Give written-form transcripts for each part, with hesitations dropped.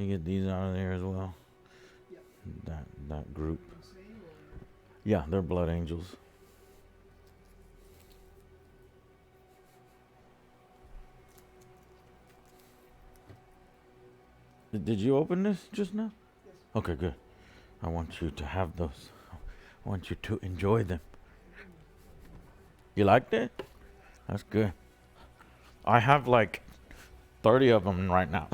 You get these out of there as well. Yep. That group. Same or? Yeah, they're blood angels. Did you open this just now? Yes. Okay, good. I want you to have those. I want you to enjoy them. You liked it? That's good. I have like 30 of them right now.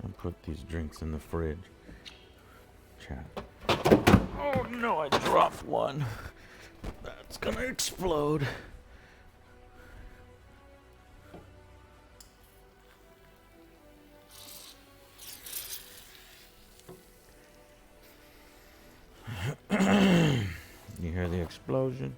I'll put these drinks in the fridge. Chat. Oh no, I dropped one. That's gonna explode. You hear the explosion?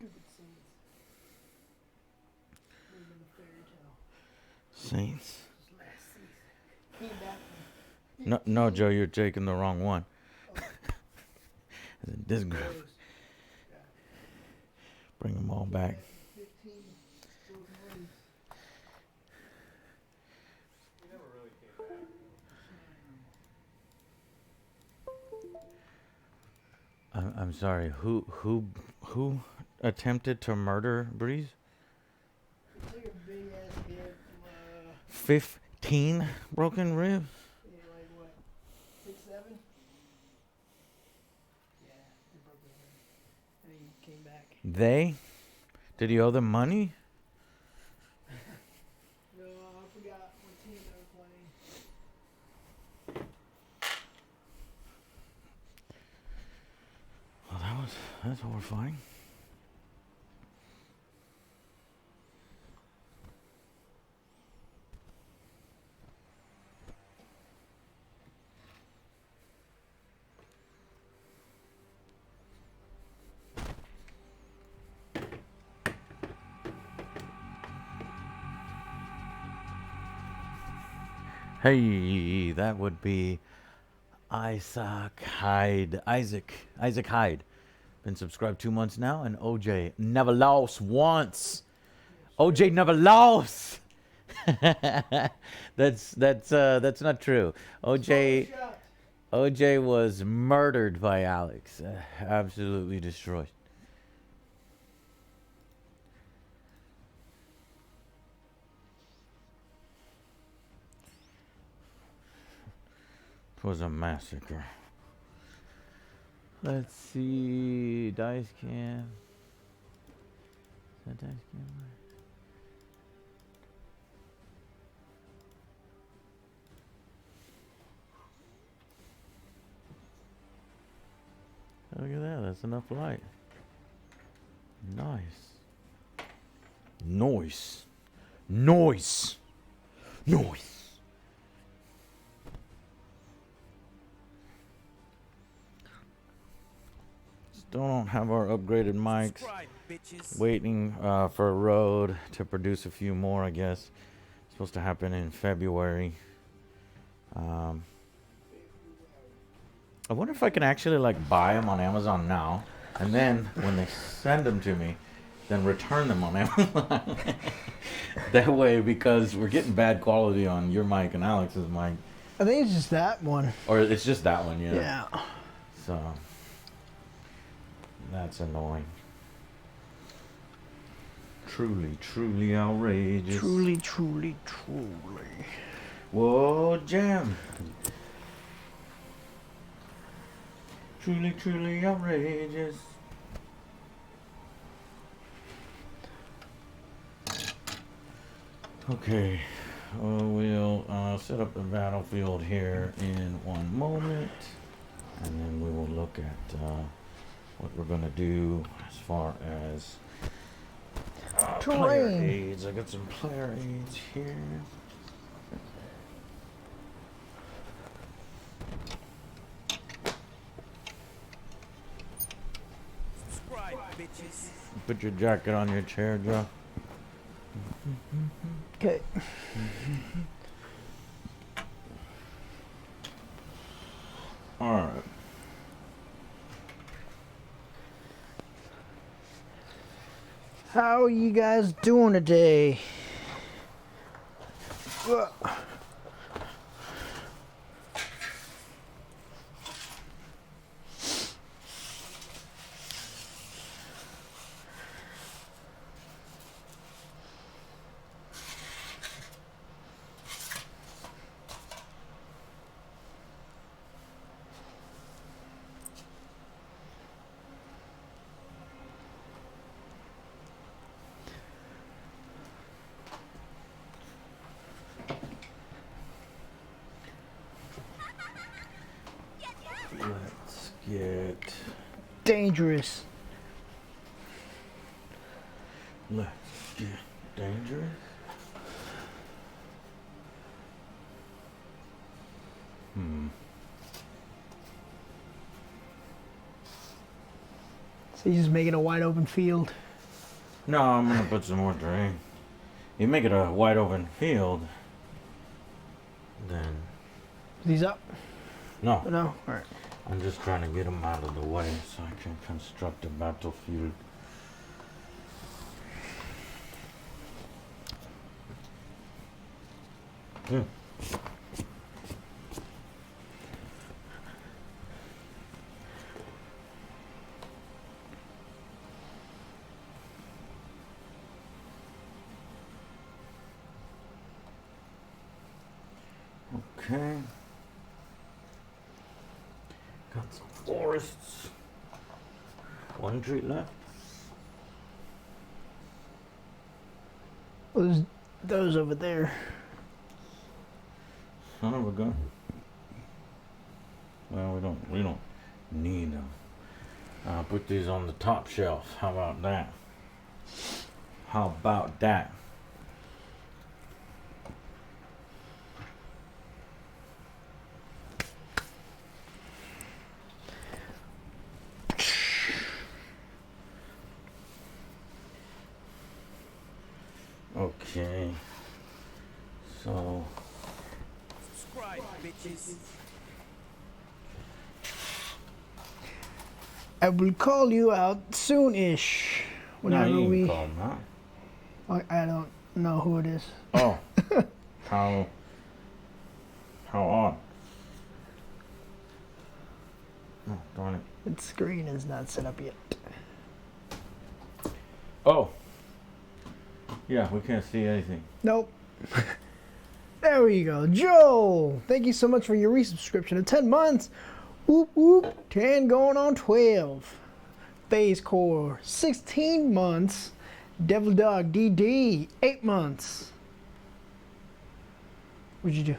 Stupid saints. Living the fairy tale. Saints. This last season. Came back from No, Joe, you're taking the wrong one. Oh. This group. Rose. Yeah. Bring them all back. 15 broken wings. He never really came back. I'm sorry. Who attempted to murder Breeze? It's like a big ass head from 15 broken ribs. yeah, like what? 6, 7? Yeah, they broke his leg. And he came back. They? Did he owe them money? No, I forgot what team they were playing. Well, that's horrifying. Hey, that would be Isaac Hyde. Isaac Hyde. Been subscribed 2 months now, and OJ never lost once. OJ never lost. That's not true. OJ was murdered by Alex. Absolutely destroyed. It was a massacre. Let's see. Dice cam. Is that dice cam? Look at that. That's enough light. Nice. Noise. Noise. Noise. Still don't have our upgraded mics. Waiting for a road to produce a few more, I guess. Supposed to happen in February. I wonder if I can actually like buy them on Amazon now, and then when they send them to me, then return them on Amazon. That way, because we're getting bad quality on your mic and Alex's mic. I think it's just that one. Or it's just that one, yeah. Yeah. So that's annoying. Truly, truly outrageous. Truly, truly, truly. Whoa, jam. Truly, truly outrageous. Okay. we'll set up the battlefield here in one moment, and then we will look at what we're gonna do as far as player Terrain. aids. I got some player aids here. Subscribe, bitches. Put your jacket on your chair, Joe. Okay. All right. How are you guys doing today? Ugh. Let's get. Dangerous. Let's get dangerous. So you're just making a wide open field. No, I'm gonna put some more terrain. You make it a wide open field, then These up? no. No? Alright. I'm just trying to get them out of the way so I can construct a battlefield. Okay. Got some forests. One tree left. Those over there. Son of a gun. Well, we don't need them. I'll put these on the top shelf. How about that? How about that? Okay. So Subscribe, bitches. I will call you out soon-ish. no, Whenever you we. can call them out. I don't know who it is. Oh, how odd. Oh, darn it. Its screen is not set up yet. Oh. Yeah, we can't see anything. Nope. There we go. Joe, thank you so much for your resubscription of 10 months. Whoop whoop. 10 going on 12. Phase Core, 16 months. Devil Dog DD, 8 months. What'd you do?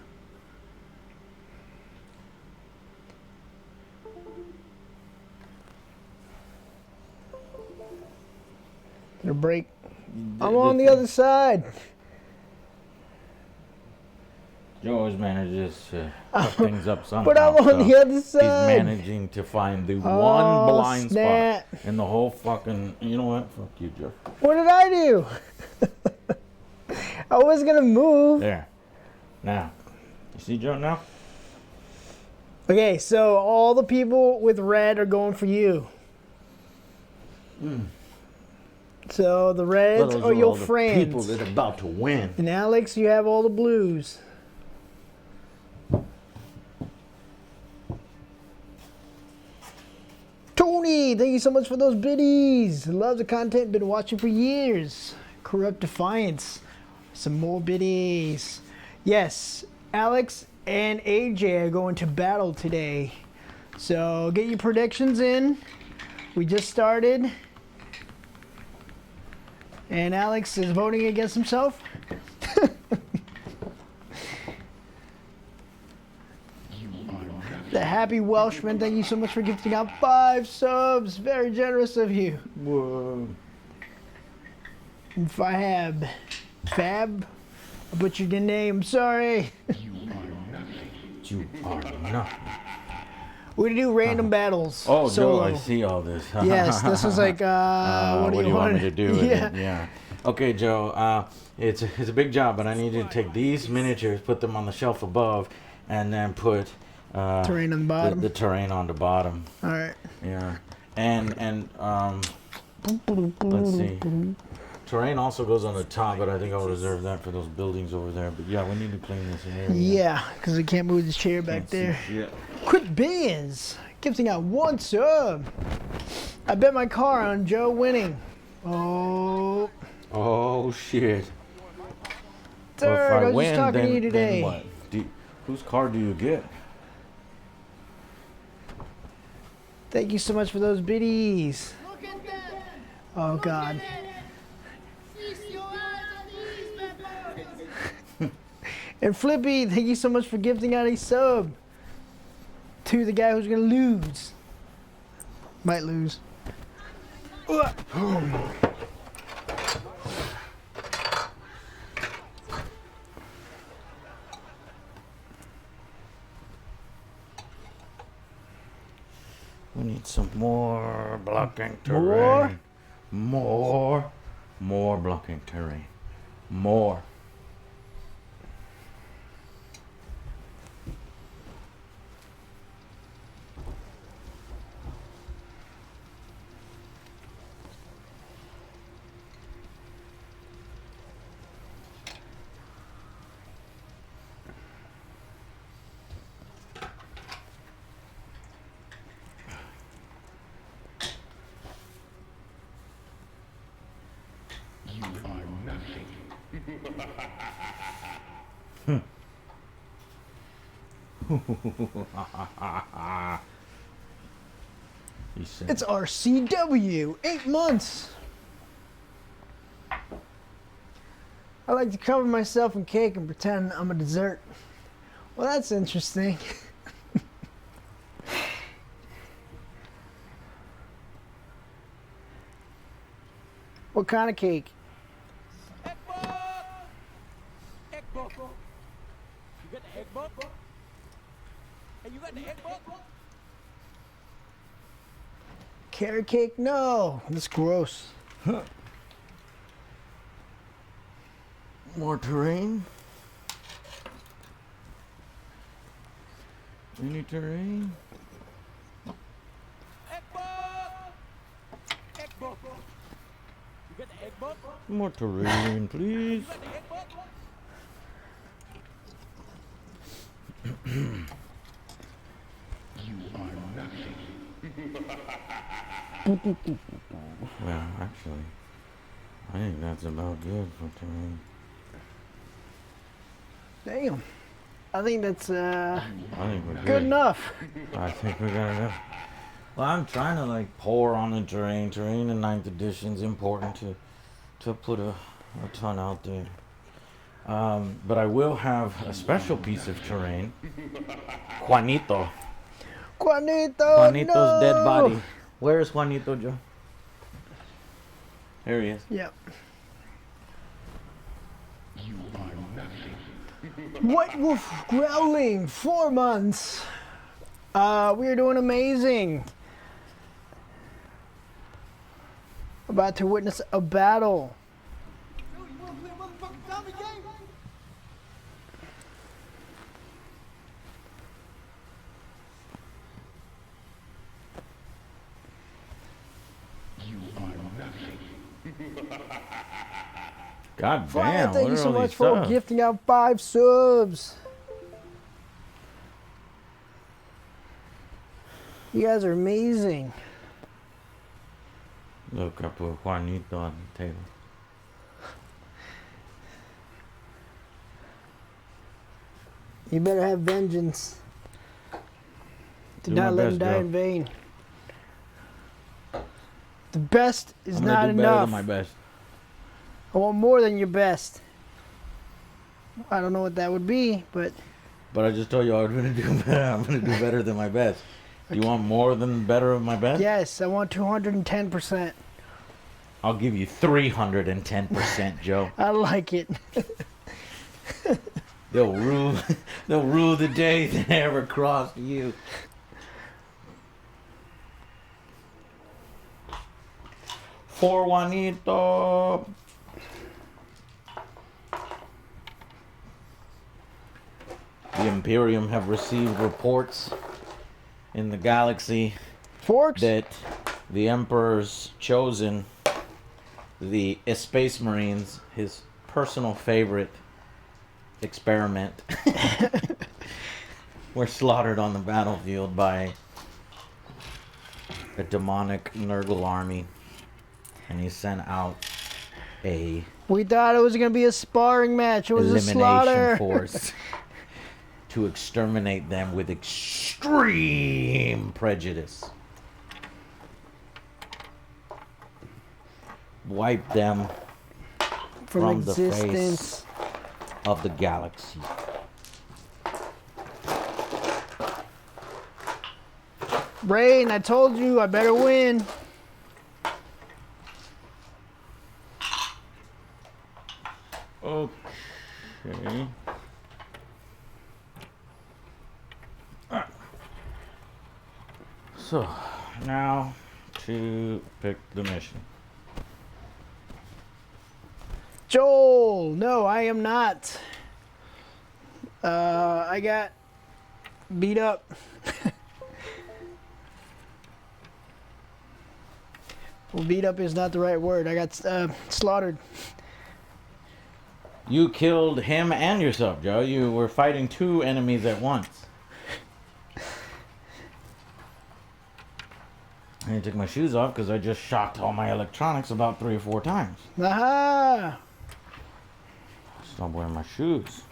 Did it break? I'm on the other side. Joe always manages to fuck things up somehow. But I'm on the other He's side. managing to find the Oh, one blind snap. spot in the whole fucking. You know what? Fuck you, Joe. What did I do? I was gonna move. There. Now, you see Joe now? Okay, so all the people with red are going for you. So the reds Those are your all the friends. people that are about to win. And Alex, you have all the blues. Tony, thank you so much for those biddies. Love the content, been watching for years. Corrupt Defiance, some more biddies. Yes, Alex and AJ are going to battle today. So get your predictions in. We just started. And Alex is voting against himself. Happy Welshman, thank you so much for gifting out 5 subs. Very generous of you. Whoa. And Fab, I butchered your name, sorry. You are nothing. We're gonna do random battles. Oh, solo. Joe, I see all this. Yes, this is like, what do you want me to do with Yeah. it? Yeah. Okay, Joe. It's a big job, but I need you to take these miniatures, put them on the shelf above, and then put Terrain on the bottom. The terrain on the bottom. All right. Yeah. And let's see. Terrain also goes on the top, but I think I'll reserve that for those buildings over there. But yeah, we need to clean this area. Yeah, because we can't move this chair back Can't see there. shit. Quick Biz, gifting out 1 sub. I bet my car on Joe winning. Oh, Oh shit. third. Well, if I was win, just talking then, to you today. Then what? Whose car do you get? Thank you so much for those biddies. Look at that. Oh God. Feast your eyes on these bad boys. And Flippy, thank you so much for gifting out a sub to the guy who's gonna lose. Might lose. We need some more blocking terrain. More blocking terrain. More. He said, It's RCW, 8 months. I like to cover myself in cake and pretend I'm a dessert. Well, that's interesting. What kind of cake? Egg bug! Egg bug! You got the egg bug? Hey, you got the egg bug? Carrot cake? No, that's gross. more terrain. Any terrain? Egg bug! Egg bug! You got the egg bug? More terrain, please. You got the egg bug? Well, actually, I think that's about good for terrain. Damn. I think that's I think we're good enough. I think we got enough. Well, I'm trying to like pour on the terrain. Terrain in 9th edition is important to put a ton out there. But I will have a special piece of terrain. Juanito. Juanito, Juanito's no! dead body. Where is Juanito, Joe? There he is. Yep. White Wolf growling, 4 months. We are doing amazing. About to witness a battle. Yo, you wanna play a motherfucking zombie game? God Fire, damn, thank what you are so all much these for subs? gifting out 5 subs. You guys are amazing. Look, I put Juanito on the table. You better have vengeance. Do Do not my let him best, die Joe. in vain. The best is I'm not gonna do better enough. than my best. I want more than your best. I don't know what that would be, but But I just told you I was gonna do better. I'm gonna do better than my best. You want more than better of my best? Yes, I want 210%. I'll give you 310%, Joe. I like it. They'll rule. They'll rule the day that ever crossed you. For Juanito. The Imperium have received reports in the galaxy Forks? that the Emperor's chosen, the Space Marines, his personal favorite experiment, were slaughtered on the battlefield by a demonic Nurgle army. And he sent out a We thought it was going to be a sparring match. It was a elimination slaughter. force to exterminate them with extreme prejudice. Wipe them From the existence. face of the galaxy. Rain, I told you I better win. Okay. So, now to pick the mission. Joel, no, I am not. I got beat up. Well, beat up is not the right word. I got slaughtered. You killed him and yourself, Joe. You were fighting two enemies at once. I didn't take my shoes off because I just shocked all my electronics about 3 or 4 times. Aha! Stop wearing my shoes.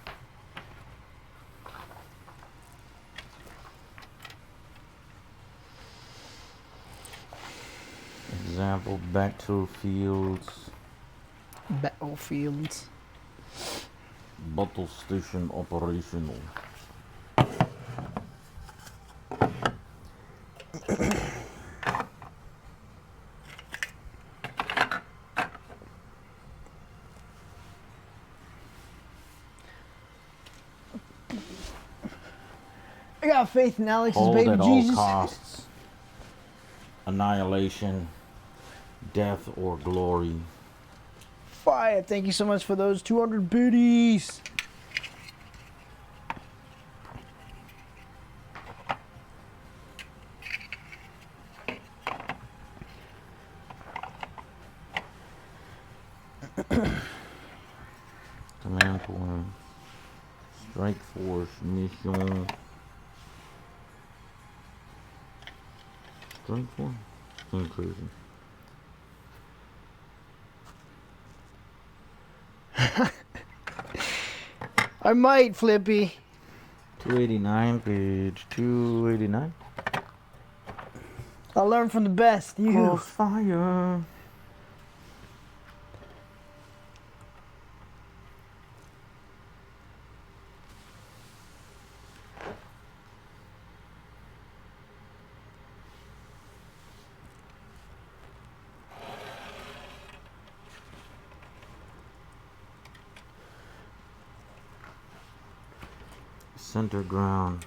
Example, battlefields. Battlefields. Battle station operational. I got faith in Alex's Hold baby at Jesus. all costs. Annihilation, death or glory. Fire! Thank you so much for those 200 biddies. Command point. Strike force mission. Strike force inclusion. I might, Flippy. 289, page 289. I'll learn from the best. You. Crossfire. Center ground.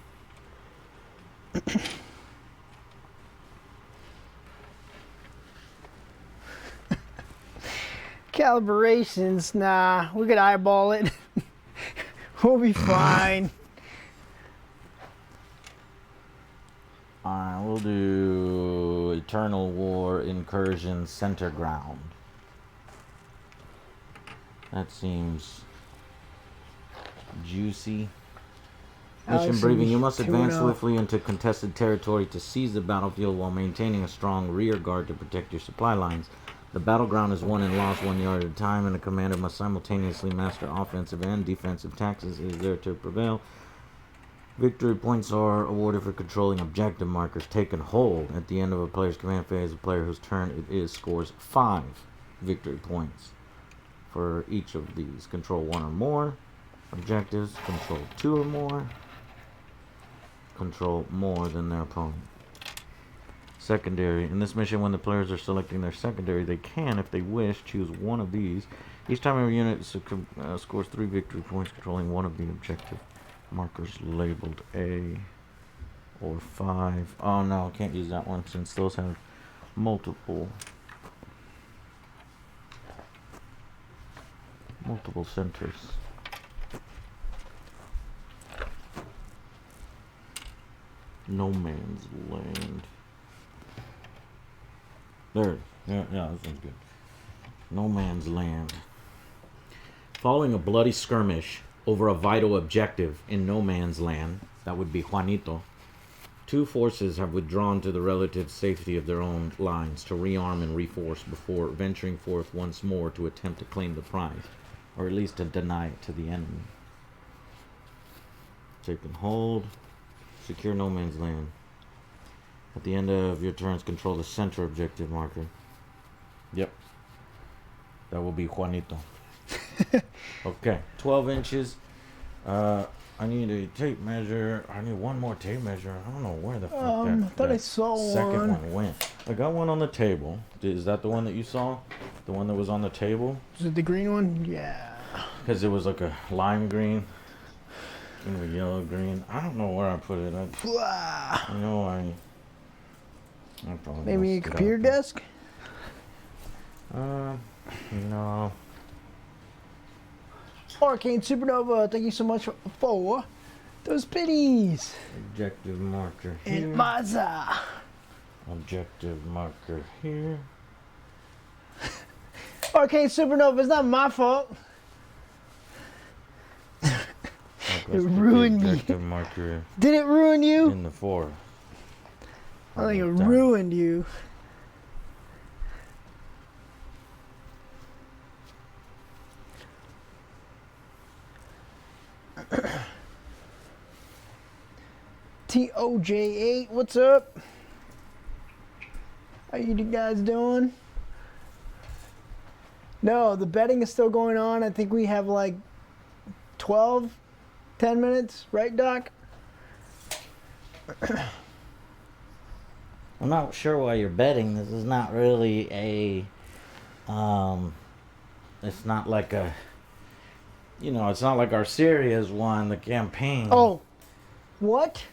Calibrations, nah. We could eyeball it. We'll be fine. Alright, we'll do Eternal War Incursion Center Ground. That seems juicy. Mission Alex, briefing. You must advance 2-0. swiftly into contested territory to seize the battlefield while maintaining a strong rear guard to protect your supply lines. The battleground is won and lost 1 yard at a time, and the commander must simultaneously master offensive and defensive tactics. It is there to prevail. Victory points are awarded for controlling objective markers taken hold. At the end of a player's command phase, the player whose turn it is scores 5 victory points for each of these. Control 1 or more objectives. Control 2 or more. control more than their opponent. Secondary. In this mission, when the players are selecting their secondary, they can, if they wish, choose one of these. Each time a unit scores 3 victory points controlling one of the objective markers labeled A or 5. Oh no, I can't use that one since those have multiple centers. No man's land. There. Yeah, that sounds good. No man's land. Following a bloody skirmish over a vital objective in no man's land, that would be Juanito, 2 forces have withdrawn to the relative safety of their own lines to rearm and reforce before venturing forth once more to attempt to claim the prize, or at least to deny it to the enemy. Take and hold. Secure no man's land. At the end of your turns, control the center objective marker. Yep. That will be Juanito. Okay. 12 inches. I need a tape measure. I need one more tape measure. I don't know where the fuck I thought I saw second one went. I got one on the table. Is that the one that you saw? The one that was on the table? Is it the green one? Yeah. Because it was like a lime green and a yellow green. I don't know where I put it. I know I probably Maybe a messed it computer up. desk? No. Arcane Supernova, thank you so much for those biddies. Objective marker here. And Mazza. Objective marker here. Arcane Supernova, it's not my fault. It ruined me. Objective marker Did it ruin you? in the 4. I think it ruined you. TOJ8, what's up? How you guys doing? No, the betting is still going on. I think we have like 10 minutes, right, Doc? I'm not sure why you're betting. This is not really a it's not like a, it's not like our serious one, the campaign. Oh, what?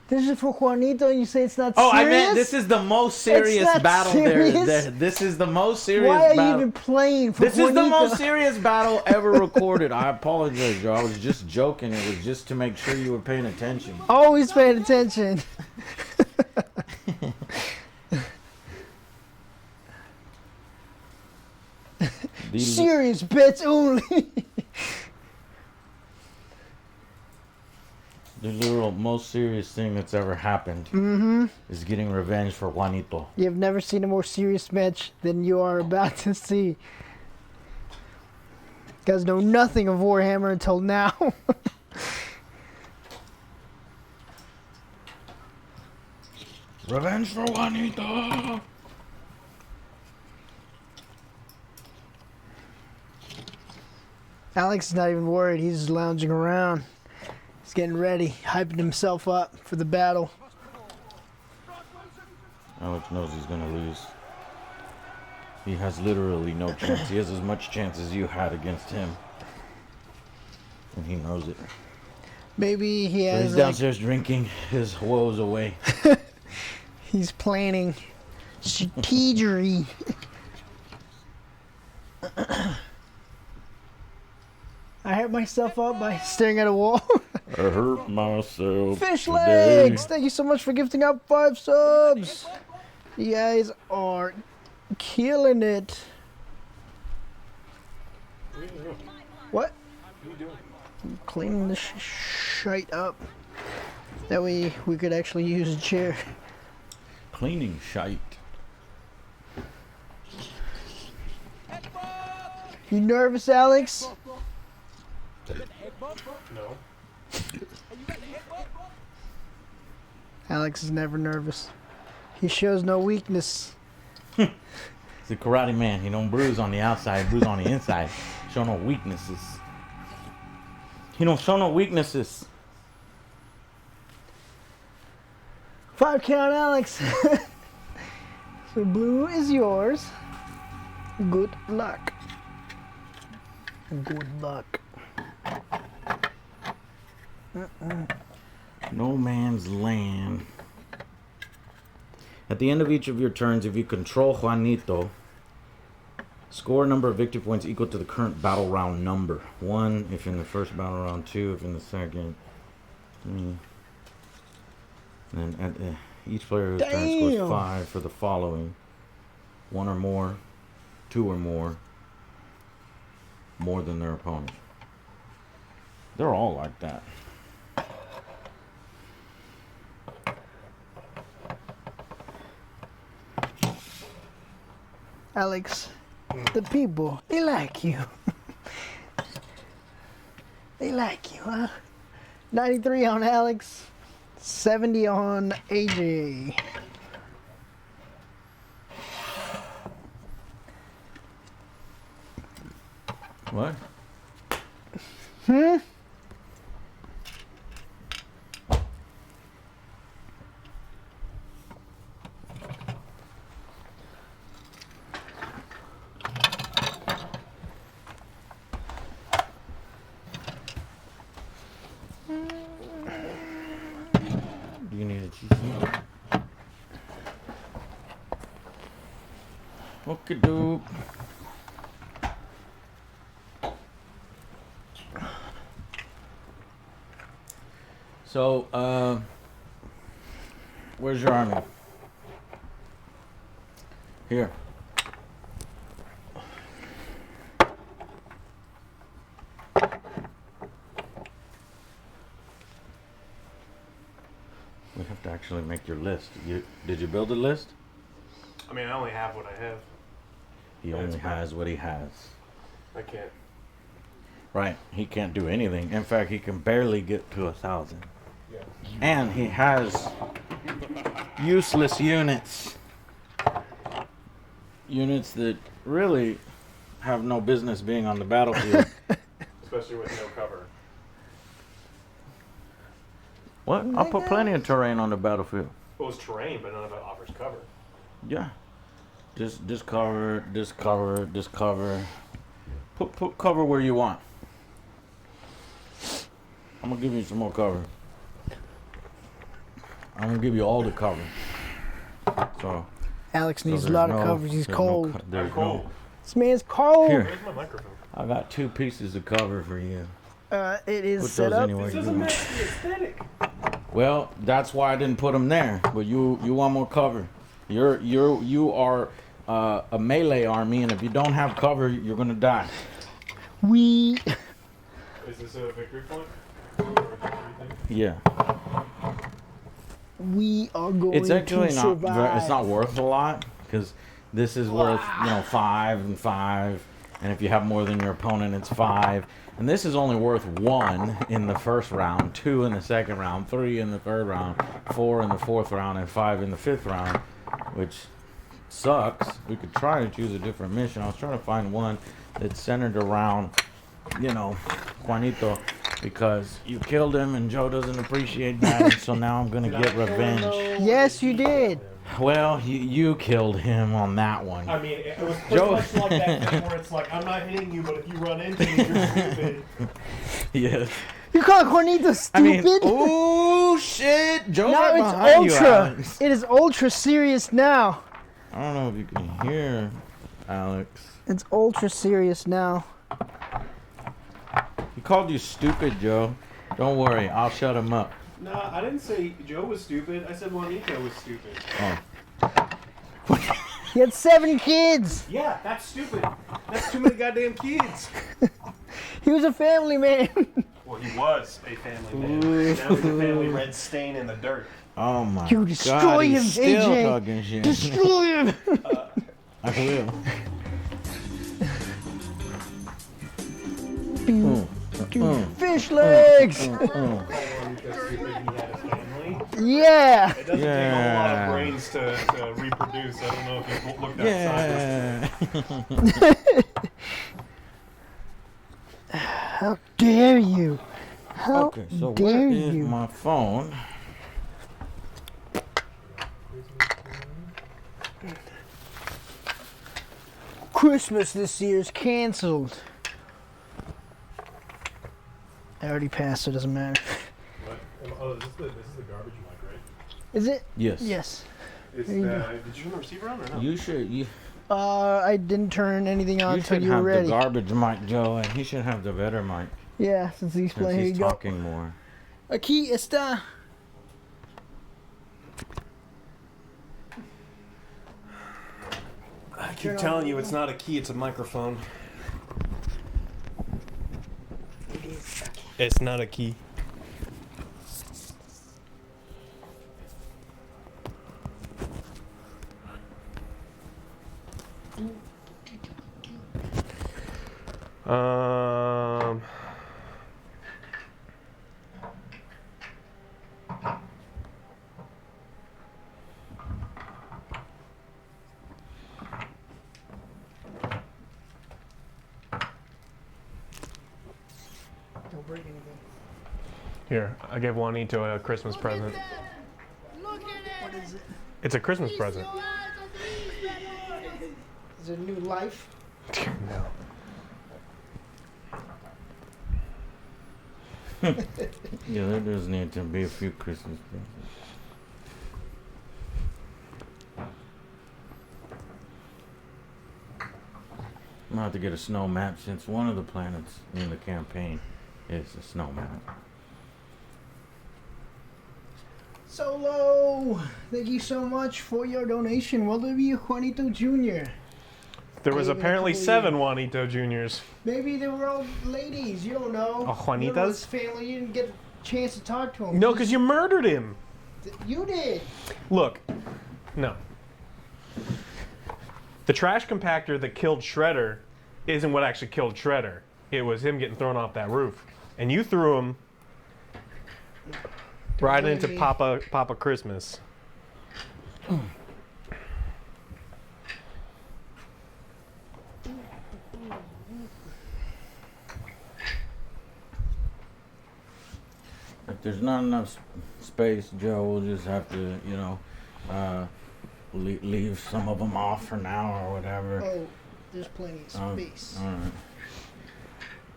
This is for Juanito and you say it's not serious? I meant this is the most serious not battle serious? there. This is the most serious Why are battle. you even playing for This Juanito? is the most serious battle ever recorded. I apologize, Joe. I was just joking. It was just to make sure you were paying attention. Always paying attention. Serious bets only. The literal most serious thing that's ever happened is getting revenge for Juanito. You've never seen a more serious match than you are about to see. You guys know nothing of Warhammer until now. Revenge for Juanito! Alex is not even worried. He's just lounging around. He's getting ready, hyping himself up for the battle. Alex knows he's gonna lose. He has literally no chance. He has as much chance as you had against him. And he knows it. Maybe he So has he's downstairs drinking his woes away. he's planning strategery. I hurt myself up by staring at a wall. I hurt myself. Fish today. legs! Thank you so much for gifting out 5 subs. You guys are killing it. What? I'm cleaning this shite up. That way we could actually use a chair. Cleaning shite. You nervous, Alex? No. Alex is never nervous. He shows no weakness. He's a karate man. He don't bruise on the outside, bruise on the inside. Show no weaknesses. He don't show no weaknesses. 5 count, Alex. So blue is yours. Good luck. Good luck. No man's land. At the end of each of your turns, if you control Juanito, score a number of victory points equal to the current battle round number. 1 if in the first battle round, 2 if in the second. 3. And then each player whose turn scores 5 for the following. 1 or more, 2 or more than their opponent. They're all like that. Alex, the people, they like you. They like you, huh? 93 on Alex, 70 on AJ. What? Hmm? Do you need a cheat sheet? Okay, dope. So, where's your army? Here. We have to actually make your list. Did you build a list? I mean, I only have what I have. He Yeah, only it's fine. has what he has. I can't. Right. He can't do anything. In fact, he can barely get to 1,000. Yeah. And he has useless units. Units that really have no business being on the battlefield. Especially with no cover. What? I'll put plenty of terrain on the battlefield. Well, it's terrain, but none of it offers cover. Yeah. Just cover, cover. Put cover where you want. I'm gonna give you some more cover. I'm gonna give you all the cover. So Alex needs a there's lot of no- coverage. He's there's cold. No, there's I'm cold. This man's cold. Here. Where's my microphone? I got 2 pieces of cover for you. It is Put set those up. anywhere This you doesn't want. match the aesthetic. Well, that's why I didn't put them there. But you want more cover. You are a melee army, and if you don't have cover, you're gonna die. We. Is this a victory point? Or a victory thing? Yeah. We are going It's actually to not. survive. It's not worth a lot because this is worth 5 and 5, and if you have more than your opponent, it's 5. And this is only worth 1 in the first round, 2 in the second round, 3 in the third round, 4 in the fourth round, and 5 in the fifth round, which sucks. We could try to choose a different mission. I was trying to find one that's centered around, Juanito, because you killed him and Joe doesn't appreciate that, and so now I'm gonna get revenge. Yes, you did. Well, you killed him on that one. I mean, it was pretty Joe- much like that thing where it's like, I'm not hitting you, but if you run into me, you're stupid. Yes. You call Juanito I stupid? mean, oh shit, Joe's now right it's behind you, ultra. Alex. It is ultra serious now. I don't know if you can hear, Alex. It's ultra serious now. He called you stupid, Joe. Don't worry, I'll shut him up. No, I didn't say Joe was stupid. I said Juanito was stupid. Oh. He had 7 kids. Yeah, that's stupid. That's too many goddamn kids. He was a family man. Well, he was a family man. Now he's a family red stain in the dirt. Oh my You destroy God, him, he's still AJ. talking shit. Destroy him. I will. Fish legs. Because stupid, he had a family. Yeah. It doesn't take a whole lot Yeah. of brains to reproduce. I don't know if you've looked outside. Yeah. How dare you? How Okay, so dare where is you? my phone? Christmas this year is canceled. I already passed, so it doesn't matter. What? Oh, this is the garbage mic, right? Is it? Yes. Yes. It's There you go. did you turn the receiver on or no? You should. I didn't turn anything on You until should you were have ready. the garbage mic, Joe, and he should have the better mic Yeah, since he's since playing. Here he's you go. talking more. Aquí está. I keep telling you, it's not a key, it's a microphone. It's not a key. Um. Don't break anything. Here, I gave Juanito a Christmas present. Look at What it. is it? It's a Christmas present. Your eyes on these bad boys. Is it a new life? No. Yeah, there does need to be a few Christmas presents. I'm gonna have to get a snow map since one of the planets in the campaign is a snow map. Solo! Thank you so much for your donation. Well, there be Juanito Jr. There was I even apparently believe- 7 Juanito Juniors. Maybe they were all ladies. You don't know. Oh, Juanitas? Remember his family. You didn't get a chance to talk to him. No, because you murdered him. You did. Look, no. The trash compactor that killed Shredder isn't what actually killed Shredder. It was him getting thrown off that roof. And you threw him right blame into me. Papa Christmas. If there's not enough space, Joe, we'll just have to, leave some of them off for now or whatever. Oh, there's plenty of space.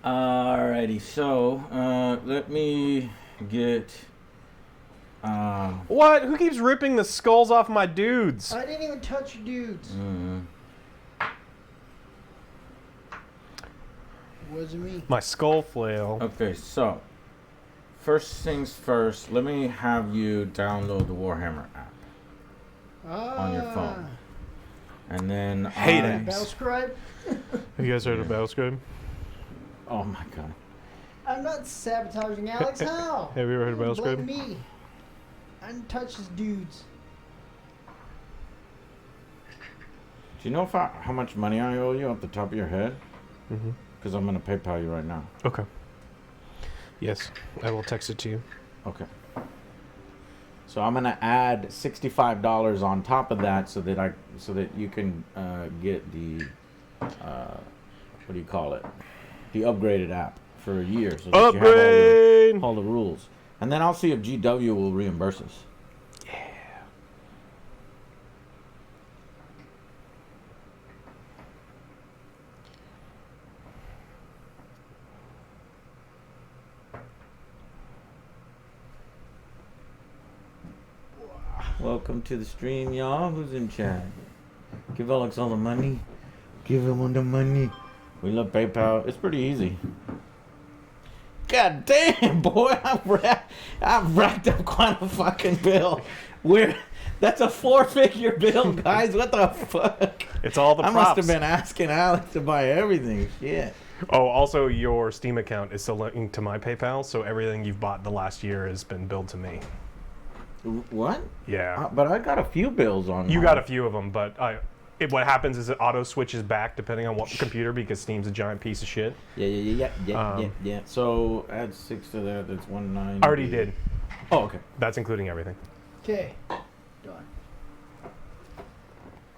Alrighty, so let me get. What? Who keeps ripping the skulls off my dudes? I didn't even touch your dudes. Wasn't me. My skull flail. Okay, so first things first, let me have you download the Warhammer app on your phone, and then Hate I- it. Battlescribe? Have you guys heard of Battlescribe? Oh my god. I'm not sabotaging Alex. How? Have you ever heard of Don't blame Battlescribe? me. I didn't touch his dudes. Do you know how much money I owe you off the top of your head? Mm-hmm. Because I'm gonna PayPal you right now. Okay. Yes, I will text it to you. Okay. So I'm gonna add $65 on top of that so that you can get the what do you call it? The upgraded app for a year. So that you Upgrade! have all the rules. And then I'll see if GW will reimburse us. Welcome to the stream, y'all. Who's in chat? Give Alex all the money. Give him all the money. We love PayPal. It's pretty easy. God damn, boy. I've racked up quite a fucking bill. That's a 4-figure bill, guys. What the fuck? It's all the I props. must have been asking Alex to buy everything. Shit. Oh, also, your Steam account is still linked to my PayPal, so everything you've bought the last year has been billed to me. What? Yeah. But I got a few bills on You mine. got a few of them, but what happens is it auto switches back depending on what computer because Steam's a giant piece of shit. Yeah. So add 6 to that. That's 190. Already did. Oh, okay. That's including everything. Okay. Done.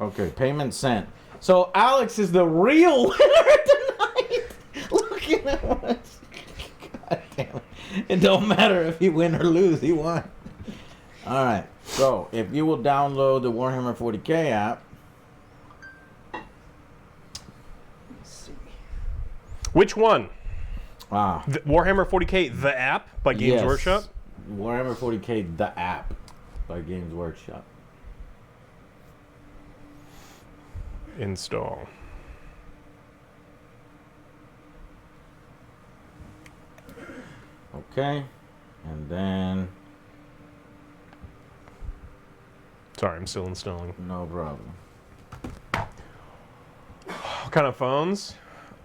Okay, payment sent. So Alex is the real winner tonight. Look at him. God damn it. It don't matter if he win or lose. He won. All right. So if you will download the Warhammer 40K app, see. Which one? Ah. Warhammer 40K, the app by Games Yes. Workshop? Warhammer 40K, the app by Games Workshop. Install. Okay. And then, Sorry, I'm still installing. no problem. What kind of phones?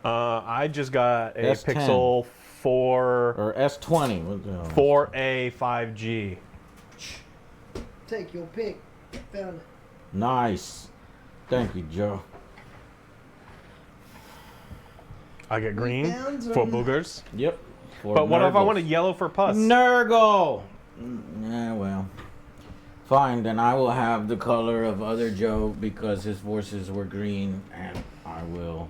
I just got a S10. Pixel 4 Or S20. What the hell? 4A 5G. Take your pick. Found it. Nice. Thank you, Joe. I get green found for some. boogers. Yep. But what if I wanted yellow for pus? Nurgle! Yeah, well. Fine, then I will have the color of other Joe because his forces were green, and I will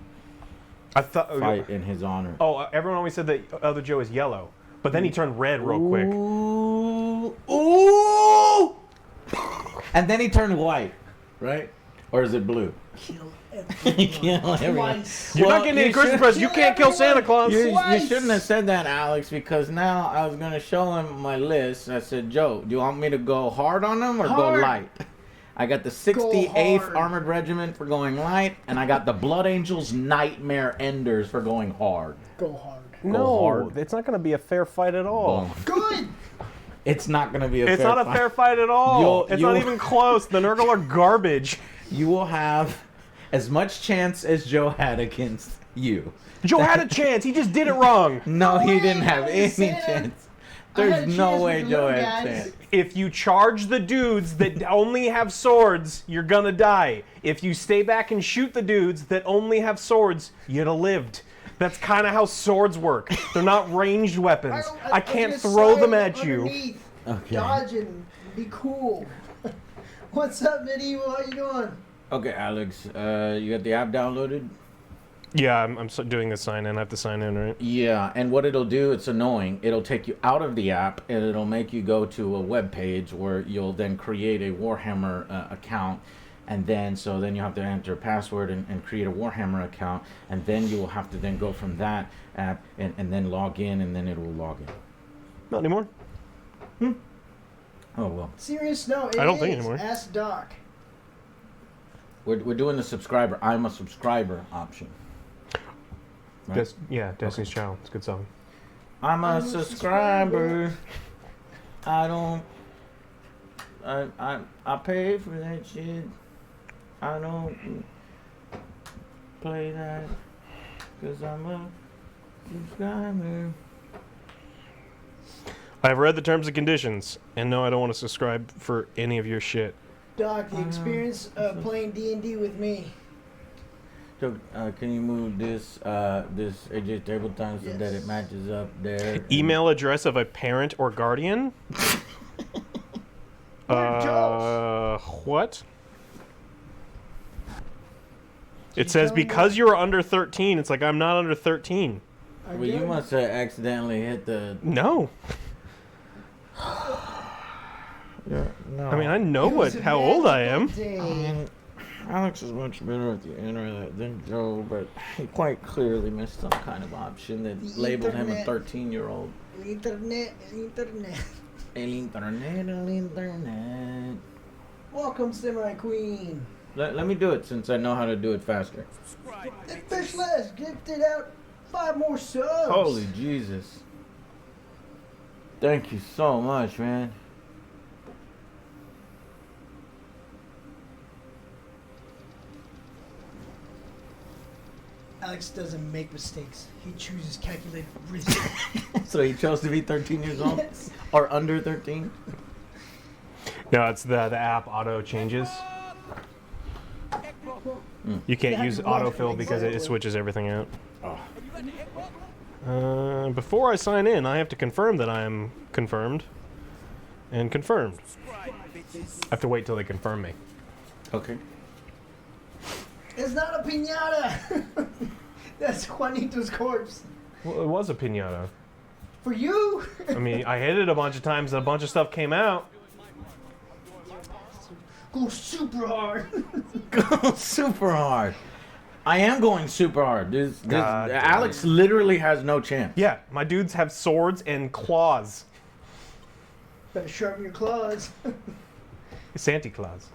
I thought. fight in his honor. Oh, everyone always said that other Joe is yellow, but then he turned red real quick. Ooh! Ooh! And then he turned white, right? Or is it blue? Kill Kill everyone. Twice. You're Well, not getting any you Christmas should- presents. You can't kill Santa Claus. You Twice. shouldn't have said that, Alex, because now I was going to show him my list. I said, Joe, do you want me to go hard on him or go Hard. light? I got the 68th hard. Armored Regiment for going light, and I got the Blood Angels Nightmare Enders for going hard. Go hard. No, hard. it's not going to be a fair fight at all. Boom. Good. It's not going to be a It's fair not a fight. fair fight at all. You'll- It's not you'll- even close. The Nurgle are garbage. You will have as much chance as Joe had against you. Joe had a chance. He just did it wrong. No, he way, didn't have I any said it. chance. I had There's a no chance way with the Joe little had a guys. chance. If you charge the dudes that only have swords, you're gonna die. If you stay back and shoot the dudes that only have swords, you'd have lived. That's kind of how swords work. They're not ranged weapons. I can't just throw them slide at you. underneath, Okay. Dodging. Be cool. What's up, Medieval? How you doing? Okay, Alex, you got the app downloaded? Yeah, I'm doing the sign in. I have to sign in, right? Yeah, and what it'll do, it's annoying. It'll take you out of the app and it'll make you go to a web page where you'll then create a Warhammer account. And then, so then you have to enter a password and create a Warhammer account. And then you will have to then go from that app and then log in, and then it will log in. Not anymore. Oh, well. Serious? No, it I don't think is. anymore. Ask Doc. We're doing the subscriber. I'm a subscriber option. Right. Destiny's Child. It's a good song. I'm a subscriber. I don't. I pay for that shit. I don't play that because I'm a subscriber. I've read the terms and conditions, and no, I don't want to subscribe for any of your shit. Doc, the experience of playing D&D with me. So, can you move this AJ table time so that it matches up there? Email address of a parent or guardian? What? It says tell me because you're under 13. It's like I'm not under 13. Well, you must have accidentally hit the. No. Yeah, no. I mean, I know how old I am. Alex is much better at the internet than Joe, but he quite clearly missed some kind of option that The labeled him a internet. 13-year-old. Internet. El internet. Welcome, Samurai Queen. Let me do it since I know how to do it faster. The Fish Les gifted out 5 more subs. Holy Jesus. Thank you so much, man. Alex doesn't make mistakes. He chooses calculated risk. So he chose to be 13 years old? Yes. Or under 13? No, it's the app auto changes. You can't use autofill because it switches everything out. Before I sign in, I have to confirm that I am confirmed. And confirmed. I have to wait till they confirm me. Okay. It's not a piñata. That's Juanito's corpse. Well, it was a pinata. For you? I mean, I hit it a bunch of times and a bunch of stuff came out. Go super hard. Go super hard. I am going super hard. God damn. Alex literally has no chance. Yeah, my dudes have swords and claws. Better sharpen your claws. Santa Claus.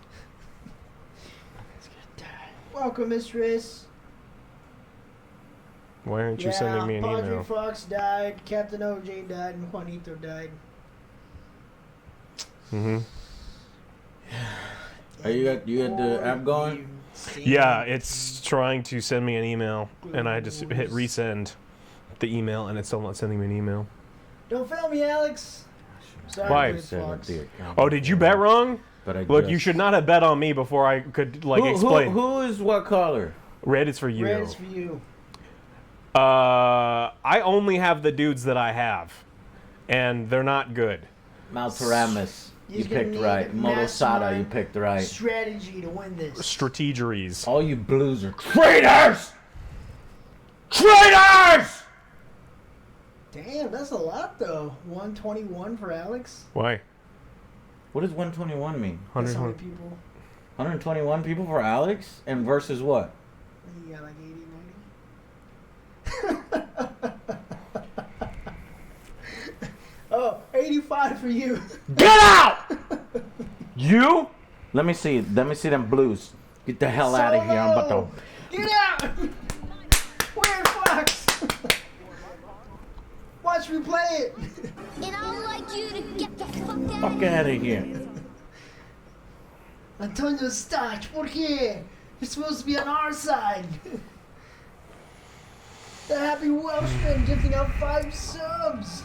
Welcome, mistress. Why aren't you sending me an Padre email? Fox died, Captain OJ died, and Juanito died. Mm-hmm. You got the app going? Yeah, it's trying to send me an email, and I just hit resend the email, and it's still not sending me an email. Don't fail me, Alex. Sorry, Why? Padre Fox. Oh, did you bet wrong? But I Look, just- you should not have bet on me before I could explain. Who is what color? Red is for you. Red is for you. I only have the dudes that I have, and they're not good. Maltaramus. You He's gonna picked need right. Motosada, you mastermind picked right. Strategy to win this. Strategeries. All you blues are traitors! Traitors! Damn, that's a lot though. 121 for Alex. Why? What does 121 mean? That's how many 100. people. 121 people for Alex? And versus what? You got like 80, 90. Oh, 85 for you. Get out! You? Let me see them blues. Get the hell out of here. I'm about to... Get out! Weird Fox! Watch me play it! And I'd like you to get the fuck out Fuck of here. out of here. Antonio Starch, por qué? You're supposed to be on our side. The happy Welshman gifting out 5 subs.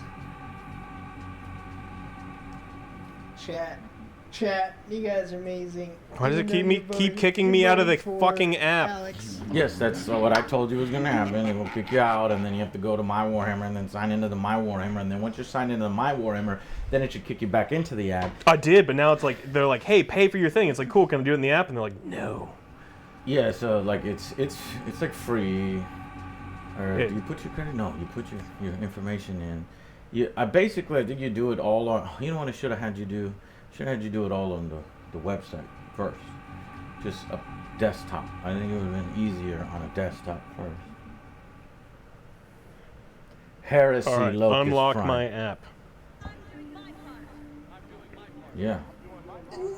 Chat, you guys are amazing. Why does it Even though keep you're kicking you're me out of the voting for fucking app? Alex. Yes, that's what I told you was going to happen. It will kick you out, and then you have to go to My Warhammer and then sign into the My Warhammer. And then once you're signed into the My Warhammer, then it should kick you back into the app. I did, but now it's like they're like, "Hey, pay for your thing." It's like, "Cool, can I do it in the app?" And they're like, "No." Yeah, so like it's like free. Or It- do you put your credit? No, you put your information in. I think you do it all on. You know what I should have had you do? Should have had you do it all on the website first. Just a desktop. I think it would have been easier on a desktop first. Heresy All right, Locust unlock Prime. my app. Yeah.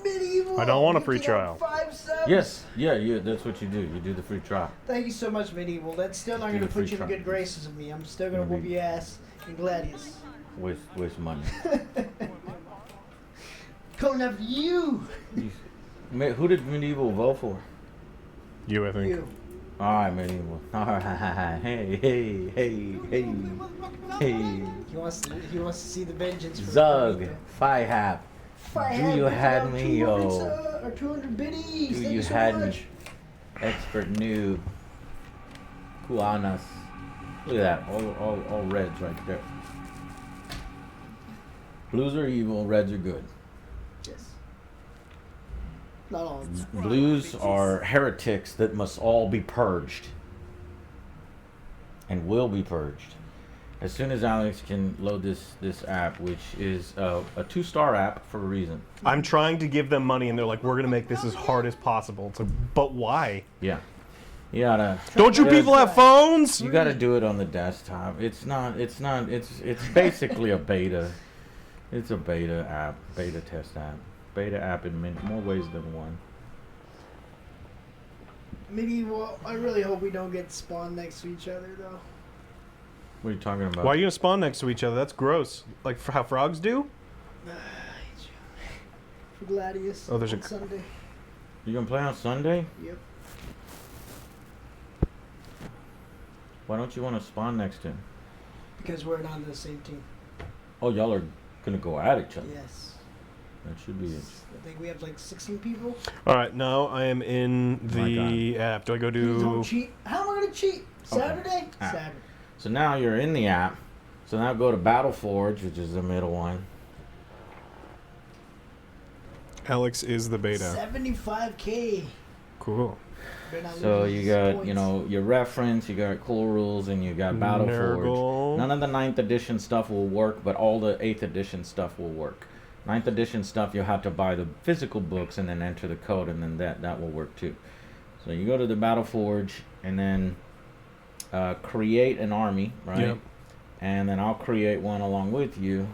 Medieval. I don't want a free gifting out trial. 5 subs. Yes. Yeah. That's what you do. You do the free trial. Thank you so much, Medieval. That's still not Do going to the put free you in trial. good graces with me. I'm still going to Maybe. whoop your ass in Gladius. Waste money. Coming after you. Who did Medieval vote for? You, I think. You. All right, Medieval. All right. Hey. He wants to see the vengeance. for Zug, Juanito. Fi-Hap. If I Do had you to had out me, 200 yo. Or 200 biddies. Do Thank you so had much. me? Expert noob. Kuanas. Look at that. All reds right there. Blues are evil, reds are good. Yes. Not all of them. Blues are heretics that must all be purged. And will be purged. As soon as Alex can load this app, which is a 2-star app for a reason. I'm trying to give them money, and they're like, "We're gonna make this as hard as possible." It's like, but why? Yeah. You gotta. Don't you Yeah. people have phones? You gotta do it on the desktop. It's basically a beta. It's a beta app, beta test app. Beta app in more ways than one. Medieval, I really hope we don't get spawned next to each other, though. What are you talking about? Why are you gonna spawn next to each other? That's gross. Like how frogs do? For Gladius. Oh, there's a- on Sunday. You gonna play on Sunday? Yep. Why don't you want to spawn next to him? Because we're not on the same team. Oh, y'all are gonna go at each other. Yes. That should be it. I think we have like 16 people. All right, now I am in My the app. Do I go Please don't to? cheat. How am I going to cheat? Saturday? Ah. Saturday. So now you're in the app. So now go to Battle Forge, which is the middle one. Alex is the beta. 75K. Cool. Better not So lose you these got, points. your reference, you got Cool Rules, and you got Battle Forge. Nurgle. None of the 9th edition stuff will work, but all the 8th edition stuff will work. 9th edition stuff, you'll have to buy the physical books and then enter the code, and then that will work too. So you go to the Battle Forge and then create an army, right? Yep. And then I'll create one along with you.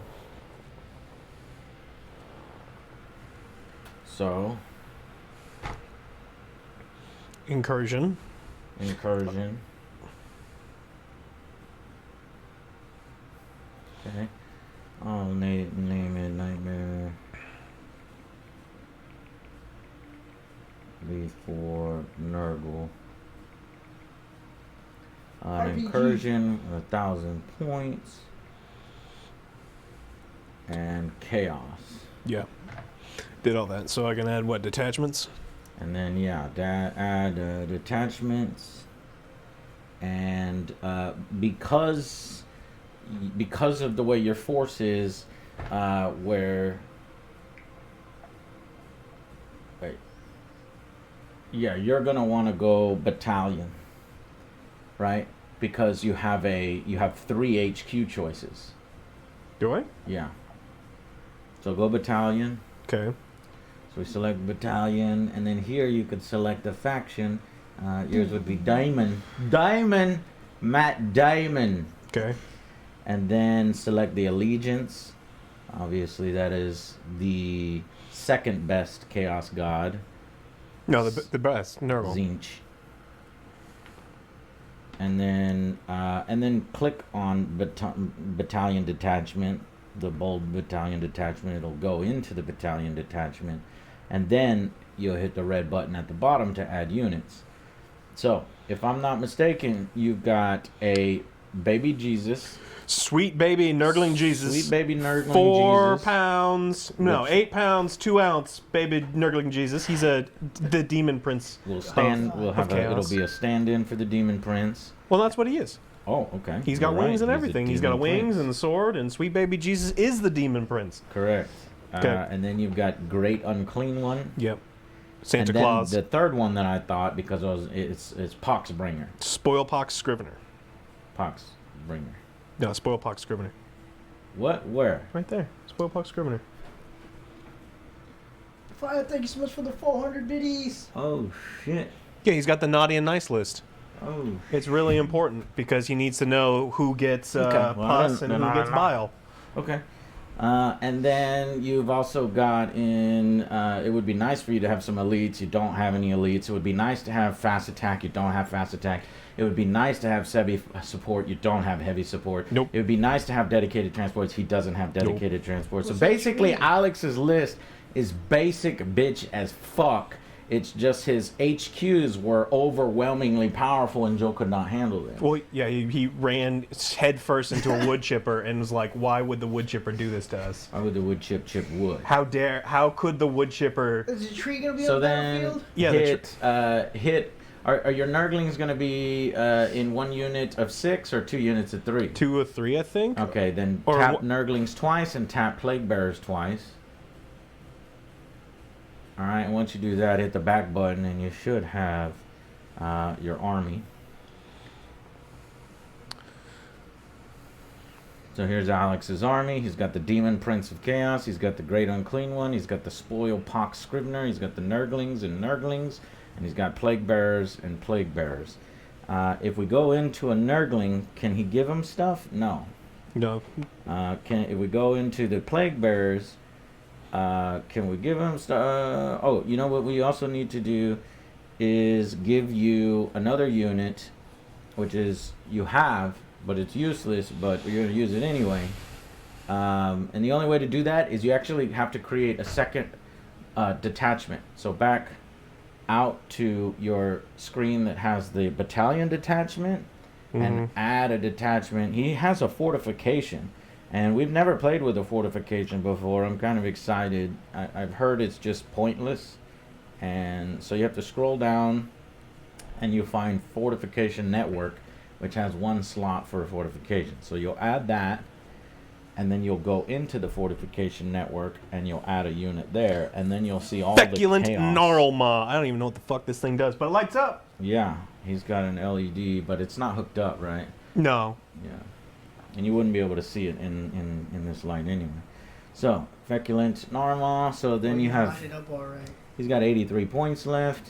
So, Incursion. incursion. Okay. I'll name it Nightmare before Nurgle. RPG. Incursion, 1,000 points. And chaos. Yeah. Did all that. So I can add what, detachments? And then, yeah, add detachments. And because of the way your force is, where... Wait. Yeah, you're going to want to go battalion. Right? Because you have 3 HQ choices. Do I? Yeah. So go battalion. Okay. So we select battalion, and then here you could select a faction. Yours would be Diamond. Diamond! Matt Diamond. Okay. And then select the allegiance. Obviously, that is the second best Chaos God. No, the best. Nurgle. Zinch. And then click on battalion detachment, the bold battalion detachment. It'll go into the battalion detachment, and then you'll hit the red button at the bottom to add units. So, if I'm not mistaken, you've got a baby Jesus. Sweet baby Nurgling Jesus. Sweet baby Nurgling 4 Jesus. pounds. No, 8 pounds, 2 ounce baby Nurgling Jesus. He's the demon prince. We'll of it'll chaos. be a stand-in for the Demon Prince. Well, that's what he is. Oh, okay. He's got You're wings right. and He's a everything. He's got a Demon wings Prince. and the sword, and sweet baby Jesus is the demon prince. Correct. Okay. And then you've got Great Unclean One. Yep. Santa and then Claus. the third one that I thought, because it's Poxbringer. Spoilpox Scrivener. Poxbringer. No, Spoilpox Scrivener. What? Where? Right there. Spoilpox Scrivener. Fire, thank you so much for the 400 biddies. Oh shit. Yeah, he's got the naughty and nice list. Oh. It's really important because he needs to know who gets Okay, well, pus and then who I gets don't know. bile. Okay. And then you've also got in. It would be nice for you to have some elites. You don't have any elites. It would be nice to have fast attack. You don't have fast attack. It would be nice to have heavy support. You don't have heavy support. Nope. It would be nice to have dedicated transports. He doesn't have dedicated transports. So What's that basically, mean? Alex's list is basic bitch as fuck. It's just his HQs were overwhelmingly powerful, and Joe could not handle them. Well, yeah, he ran headfirst into a wood chipper and was like, "Why would the wood chipper do this to us? Why would the wood chip wood? How could the wood chipper?" Is the tree gonna be So on the then battlefield? Yeah, hit. Are your Nurglings going to be in 1 unit of 6 or 2 units of 3? 2 or 3, I think. Okay, then Or tap wha- Nurglings twice and tap Plague Bearers twice. Alright, and once you do that, hit the back button and you should have your army. So here's Alex's army. He's got the Demon Prince of Chaos. He's got the Great Unclean One. He's got the Spoil Pox Scrivener. He's got the Nurglings and Nurglings. And he's got Plague Bearers and Plague Bearers. If we go into a Nurgling, can he give him stuff? No. No. If we go into the Plague Bearers, can we give him stuff? Oh, you know what we also need to do is give you another unit, which is you have, but it's useless, but you're going to use it anyway. And the only way to do that is you actually have to create a second detachment. So back out to your screen that has the battalion detachment and add a detachment. He has a fortification, and we've never played with a fortification before. I'm kind of excited. I've heard it's just pointless, and so you have to scroll down and you find fortification network, which has 1 slot for a fortification. So you'll add that, and then you'll go into the fortification network and you'll add a unit there, and then you'll see all Feculent the chaos. Gnarlmaw. I don't even know what the fuck this thing does, but it lights up. Yeah, he's got an LED, but it's not hooked up, right? No. Yeah. And you wouldn't be able to see it in this light anyway. So, Feculent Gnarlmaw, so then you have... Line it up all right. He's got 83 points left.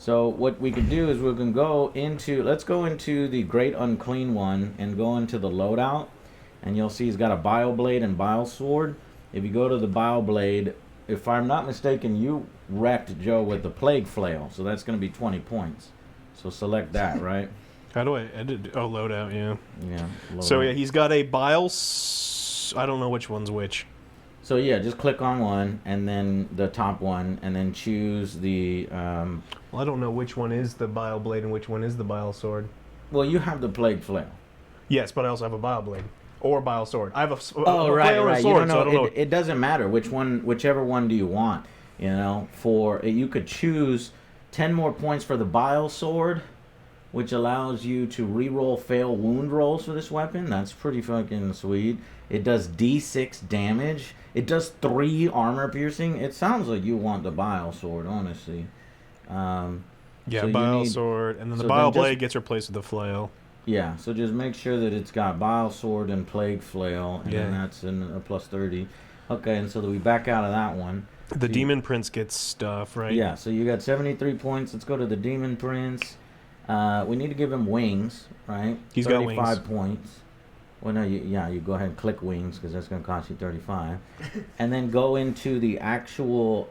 So what we can do is we can go into, let's go into the Great Unclean One and go into the loadout, and you'll see he's got a Bile Blade and Bile Sword. If you go to the Bile Blade, if I'm not mistaken, you wrecked Joe with the Plague Flail, so that's going to be 20 points. So select that, right? How do I edit? Oh, loadout, yeah. Yeah. So loadout. yeah, he's got a bile. I don't know which one's which. So yeah, just click on one, and then the top one, and then choose the. Well, I don't know which one is the bile blade and which one is the bile sword. Well, you have the Plague Flail. Yes, but I also have a bile blade or bile sword. I have a Oh, a right, flail and a right. You sword, don't know. so I don't know. It doesn't matter which one, whichever one do you want. You know, for you could choose 10 more points for the Bile Sword, which allows you to re-roll fail wound rolls for this weapon. That's pretty fucking sweet. It does D6 damage. It does 3 armor piercing. It sounds like you want the Bile Sword, honestly. Yeah, so you bile need- sword, and then the so bile then just- blade gets replaced with the flail. Yeah, so just make sure that it's got Bile Sword and Plague Flail, and then Yeah. that's in a plus 30. Okay, and so that we back out of that one. The So demon prince gets stuff, right? Yeah, so you got 73 points. Let's go to the Demon Prince. We need to give him wings, right? He's got 35 points. Well, no, you go ahead and click wings because that's going to cost you 35. And then go into the actual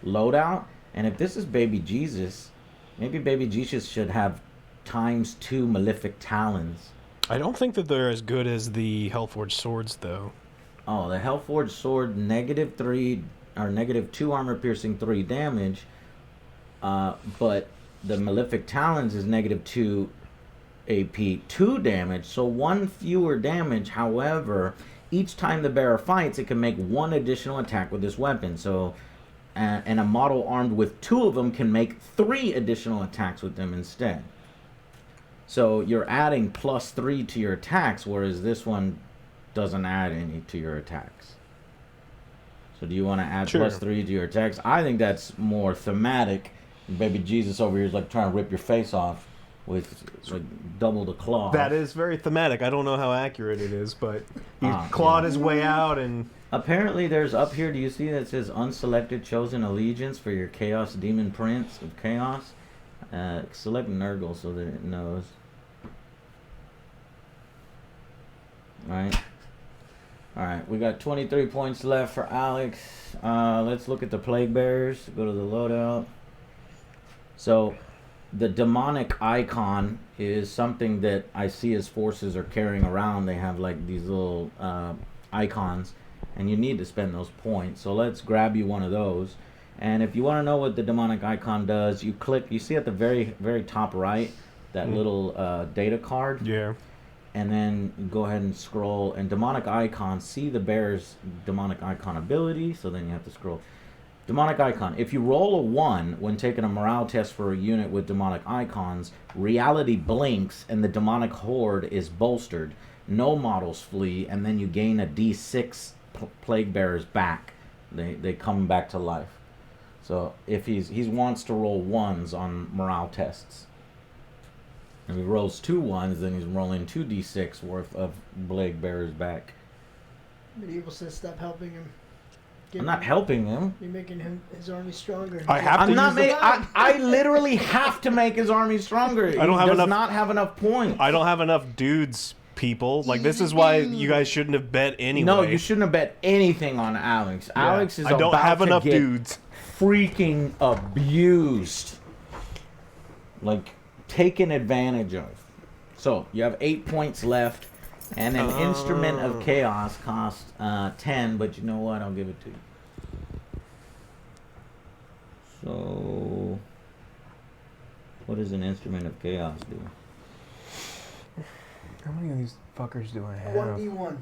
loadout. And if this is Baby Jesus, maybe Baby Jesus should have ×2 Malefic Talons. I don't think that they're as good as the Hellforged swords, though. Oh, the Hellforged Sword, -3 or -2 armor piercing, 3 damage. But the Malefic Talons is -2 AP, 2 damage, so 1 fewer damage. However, each time the bearer fights, it can make 1 additional attack with this weapon. So, and a model armed with 2 of them can make 3 additional attacks with them instead. So you're adding +3 to your attacks, whereas this one doesn't add any to your attacks. So do you want to add Sure. +3 to your attacks? I think that's more thematic. Baby Jesus over here is like trying to rip your face off with like double the claw. That is very thematic. I don't know how accurate it is, but he Ah, clawed yeah. his way out, and Apparently there's up here, do you see that it says unselected chosen allegiance for your Chaos Demon Prince of Chaos? Select Nurgle so that it knows. Alright, we got 23 points left for Alex. Let's look at the Plague Bearers. Go to the loadout. So, the demonic icon is something that I see his forces are carrying around. They have like these little icons, and you need to spend those points. So let's grab you one of those. And if you want to know what the demonic icon does, you click, you see at the very, very top right, that little data card. yeah. And then you go ahead and scroll, and demonic icon, see the bear's demonic icon ability. So then you have to scroll. Demonic icon. If you roll a 1 when taking a morale test for a unit with demonic icons, reality blinks and the demonic horde is bolstered. No models flee, and then you gain a D6 plague bearers back. They come back to life. So if he wants to roll 1s on morale tests. If he rolls 2 1s, then he's rolling 2 D6 worth of plague bearers back. Medieval says stop helping him. I'm not helping him. You're making his army stronger. I have to I'm not use the- I literally have to make his army stronger. I don't have He does enough- not have enough points. I don't have enough dudes, people. Like, this is why you guys shouldn't have bet anyway. No, you shouldn't have bet anything on Alex. Yeah. Alex is I don't about have to enough get dudes. freaking abused. Like, taken advantage of. So, you have 8 points left. And an Instrument of Chaos costs 10, but you know what? I'll give it to you. So, what does an Instrument of Chaos do? How many of these fuckers do I have? 1v1.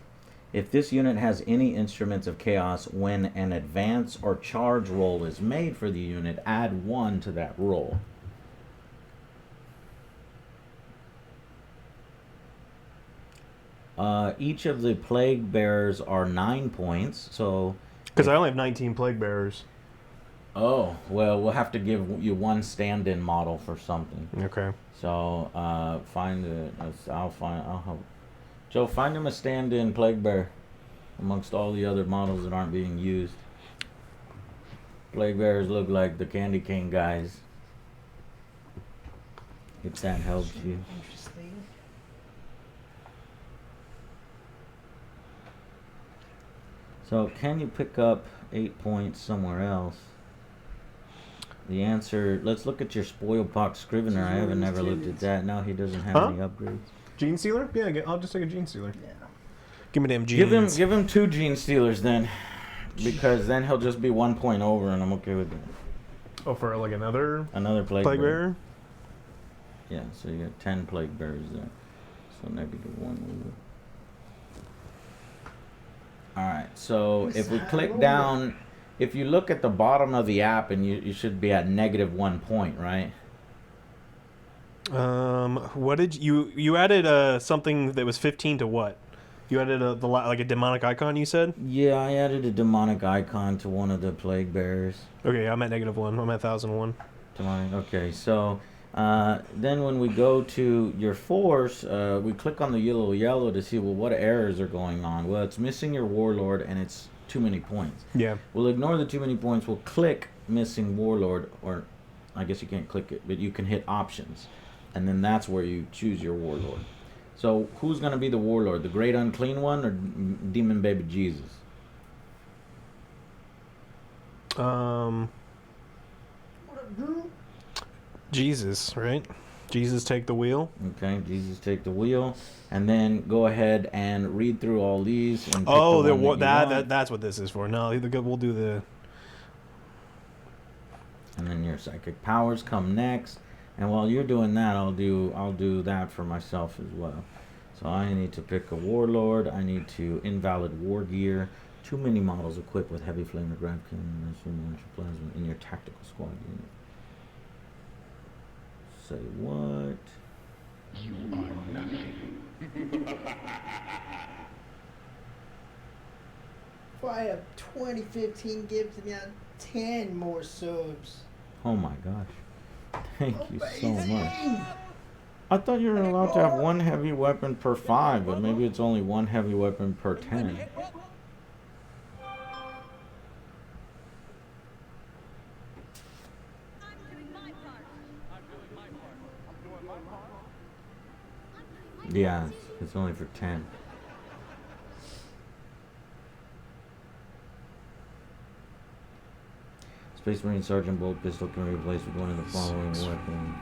If this unit has any Instruments of Chaos, when an advance or charge roll is made for the unit, add 1 to that roll. Each of the plague bearers are 9 points, so... Because I only have 19 plague bearers. Oh, well, we'll have to give you 1 stand-in model for something. Okay. So, find it. I'll help. Joe, find him a stand-in plague bear amongst all the other models that aren't being used. Plague bearers look like the candy cane guys. If that helps you. Interesting. So, can you pick up 8 points somewhere else? The answer, let's look at your Spoilpox Scrivener. I haven't never looked at that. No, he doesn't have Huh? any upgrades. Gene Stealer? Yeah, I'll just take a Gene Stealer. Yeah. Give me damn genes. Give him 2 Gene Stealers then. Because then he'll just be 1 point over and I'm okay with that. Oh, for like another Another Plague Plague Bearer. Bearer? Yeah, so you got 10 Plague Bearers there. So -1 over. Alright, so if we click down, if you look at the bottom of the app and you should be at -1 point, right? What did you added something that was 15 to what? You added like a demonic icon, you said? Yeah, I added a demonic icon to one of the Plague Bearers. Okay, I'm at -1. I'm at 1001. Demonic, okay, so then when we go to your force, we click on the yellow to see, well, what errors are going on. Well, it's missing your warlord and it's too many points. Yeah. We'll ignore the too many points. We'll click missing warlord, or I guess you can't click it, but you can hit options. And then that's where you choose your warlord. So who's going to be the warlord? The Great Unclean One or Demon Baby Jesus? Jesus, right? Jesus take the wheel. Okay, Jesus take the wheel. And then go ahead and read through all these. And pick Oh, the one that you want. that's what this is for. No, we'll do the... And then your psychic powers come next. And while you're doing that, I'll do that for myself as well. So I need to pick a warlord. I need to invalid war gear. Too many models equipped with heavy flame or grab cannon and launcher plasma in your tactical squad unit. Say what? You are nothing. If I have 2015 gives me out 10 more subs. Oh my gosh. Thank you so much. Amazing. I thought you were allowed to have 1 heavy weapon per 5, but maybe it's only 1 heavy weapon per 10. Yeah, it's only for 10. Space Marine Sergeant Bolt Pistol can be replaced with one of the following weapons.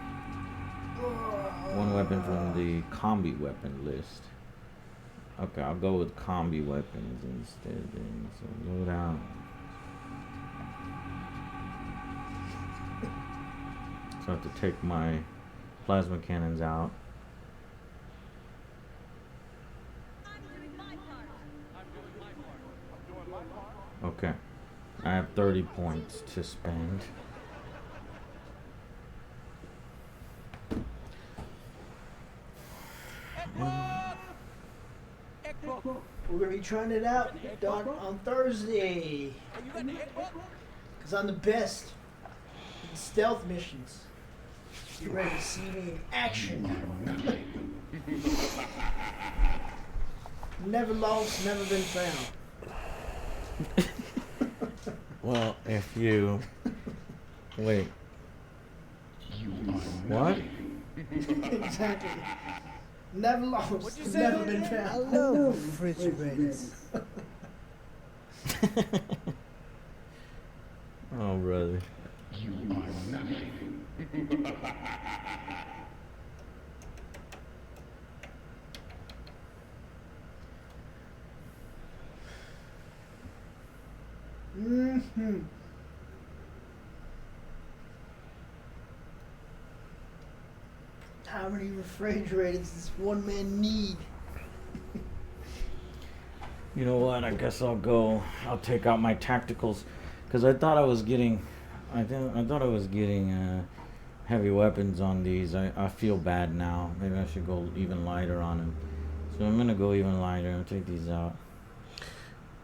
1 weapon from the combi weapon list. Okay, I'll go with combi weapons instead then. So load out. So I have to take my plasma cannons out. Okay. I have 30 points to spend. We're going to be trying it out on Thursday. Because I'm the best in stealth missions. You ready to see me in action? Never lost, never been found. Well, if you... Wait. What? Exactly. Never lost, What'd you say? never been found. I love refrigerators. Oh, brother. You are nothing. Mm-hmm. How many refrigerators does one man need? You know what? I guess I'll take out my tacticals, because I thought I was getting, I thought I was getting heavy weapons on these. I feel bad now. Maybe I should go even lighter on them. So I'm gonna go even lighter and take these out.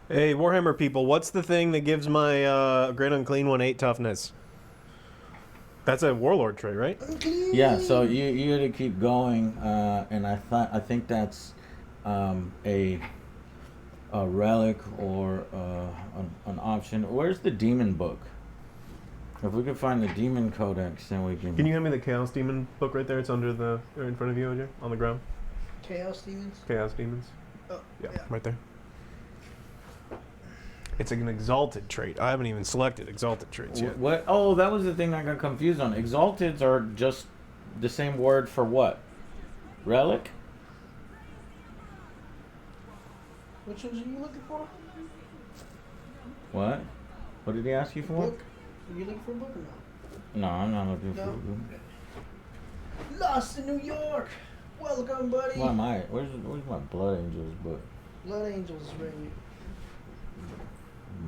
Hey, Warhammer people, what's the thing that gives my Great Unclean One 8 toughness? That's a warlord trait, right? Yeah. So you gotta keep going, and I think that's a relic or an option. Where's the demon book? If we could find the Demon Codex, then we can. Can you hand me the Chaos Demon book right there? It's under the, or in front of you, OJ, on the ground. Chaos Demons? Chaos Demons. Oh, Yeah, right there. It's an exalted trait. I haven't even selected exalted traits yet. What? Oh, that was the thing I got confused on. Exalteds are just the same word for what? Relic? Which ones are you looking for? What? What did he ask you for? Book? Are you looking for a book or no? No, I'm not looking for No? a book. Lost in New York! Welcome, buddy! Why am I? Where's my Blood Angels book? Blood Angels ring.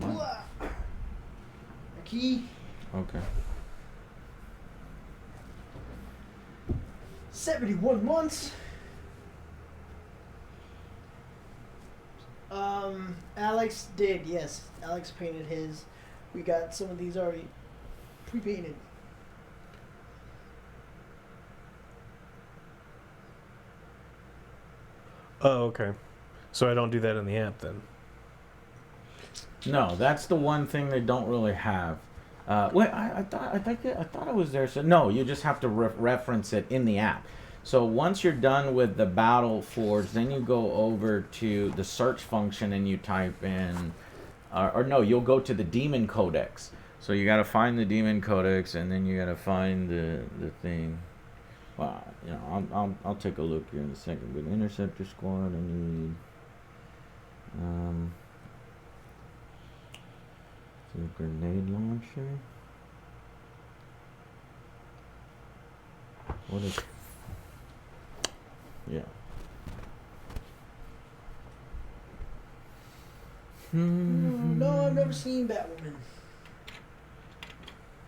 My- A key. Okay. 71 months. Alex did, yes. Alex painted his. We got some of these already pre-painted. Oh, okay. So I don't do that in the app then. No, that's the one thing they don't really have. Wait, I thought it was there. So no, you just have to reference it in the app. So once you're done with the Battle Forge, then you go over to the search function and you type in, or no, you'll go to the Demon Codex. So you got to find the Demon Codex, and then you got to find the thing. Well, you know, I'll take a look here in a second. But Interceptor Squad, I need. The grenade launcher. What is? Yeah. No, I've never seen Batwoman.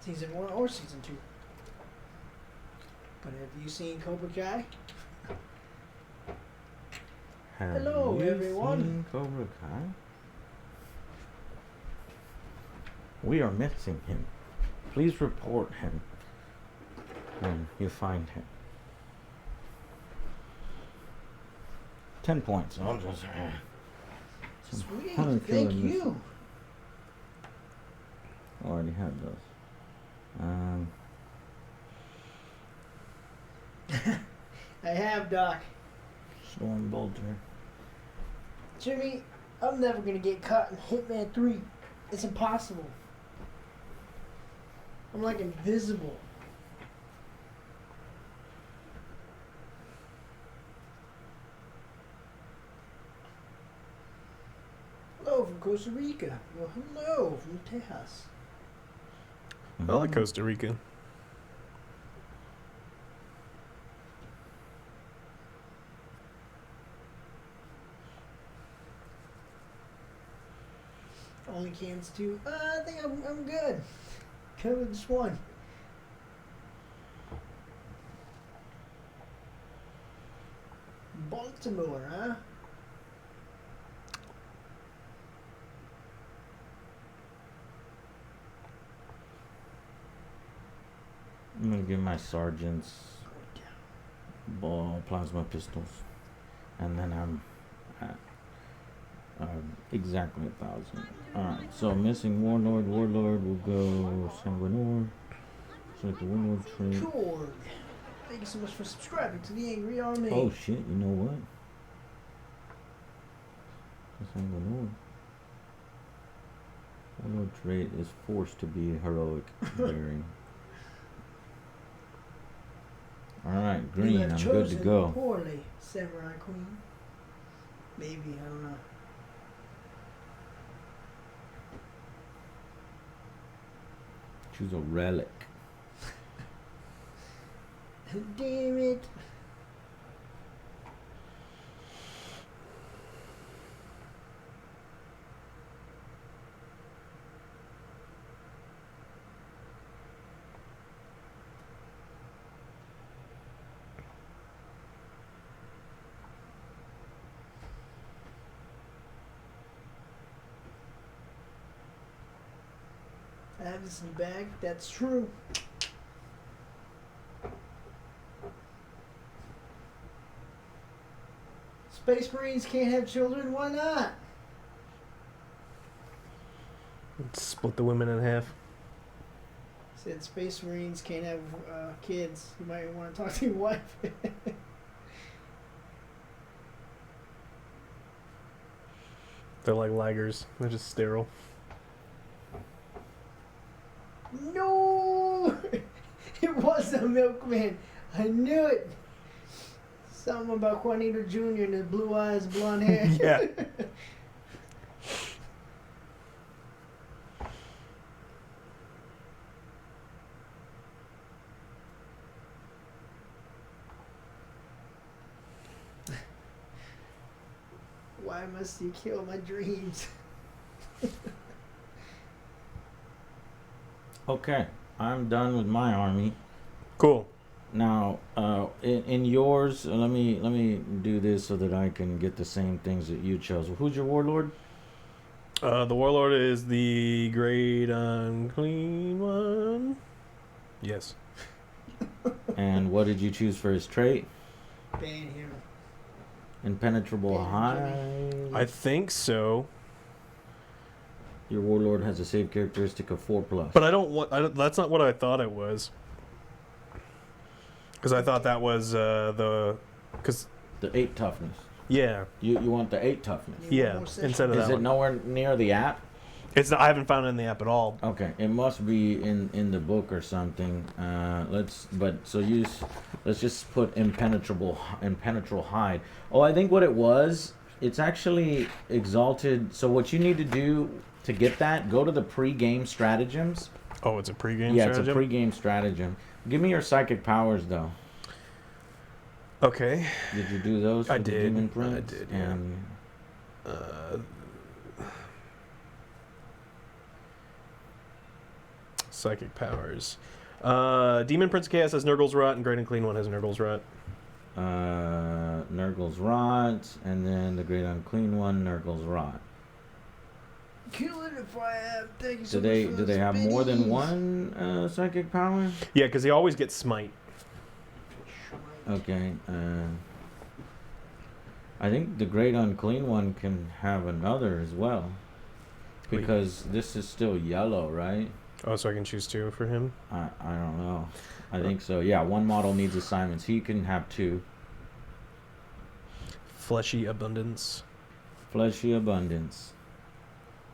Season 1 or Season 2. But have you seen Cobra Kai? Have Hello, you everyone. seen Cobra Kai? We are missing him. Please report him when you find him. 10 points. I'll just. Sweet, How do I feel thank in this? you. Already had those. I have, Doc. Storm Bolter. Jimmy, I'm never gonna get caught in Hitman 3. It's impossible. I'm like invisible. Hello from Costa Rica. Well, hello from Texas. I like Costa Rica. Only cans too. I think I'm good. Covered this one. Baltimore, huh? I'm gonna give my sergeants ball plasma pistols, and then I'm at exactly 1,000. All right, so missing warlord will go Sanguinor. Select the warlord trait. Korg. Thank you so much for subscribing to the Angry Army. Oh shit! You know what? Sanguinor. Warlord trait is forced to be heroic bearing. Alright, You green, have I'm good to chosen go. Poorly, Samurai Queen. Maybe, I don't know. Choose a relic. Damn it. I have this in the bag. That's true. Space Marines can't have children. Why not? Split the women in half. Said Space Marines can't have kids. You might want to talk to your wife. They're like laggers. They're just sterile. No! It was the milkman. I knew it. Something about Juanito Jr. and his blue eyes, blonde hair. Yeah. Why must you kill my dreams? Okay, I'm done with my army. Cool. Now, in yours, let me do this so that I can get the same things that you chose. Who's your warlord? The warlord is the great unclean one. Yes. And what did you choose for his trait? Ban him. Impenetrable Damn, hide. I think so. Your warlord has a save characteristic of 4+. But I don't want. That's not what I thought it was. Because I thought that was the. Because The 8 toughness. yeah, You want the 8 toughness. yeah. Instead of Is that it one. nowhere near the app? It's not, I haven't found it in the app at all. Okay, it must be in the book or something. Let's just put impenetrable hide. Oh, I think what it was, it's actually exalted. So what you need to do to get that, go to the pre-game stratagems. Oh, it's a pregame Yeah, stratagem? it's a pre-game stratagem. Give me your psychic powers though. Okay. Did you do those? I for the did. Demon I Prince? did, yeah. And Psychic powers. Demon Prince of Chaos has Nurgle's Rot, and Great and Clean One has Nurgle's Rot. Nurgle's Rot, and then the Great Unclean One, Nurgle's Rot. Kill it if I have. Thank you so Do much. they have more than one psychic power? Yeah, because he always gets Smite. Okay. I think the Great Unclean One can have another as well, Wait. because this is still yellow, right? Oh, so I can choose 2 for him? I don't know. I think so. Yeah, one model needs assignments. He can have 2. Fleshy Abundance. Fleshy Abundance.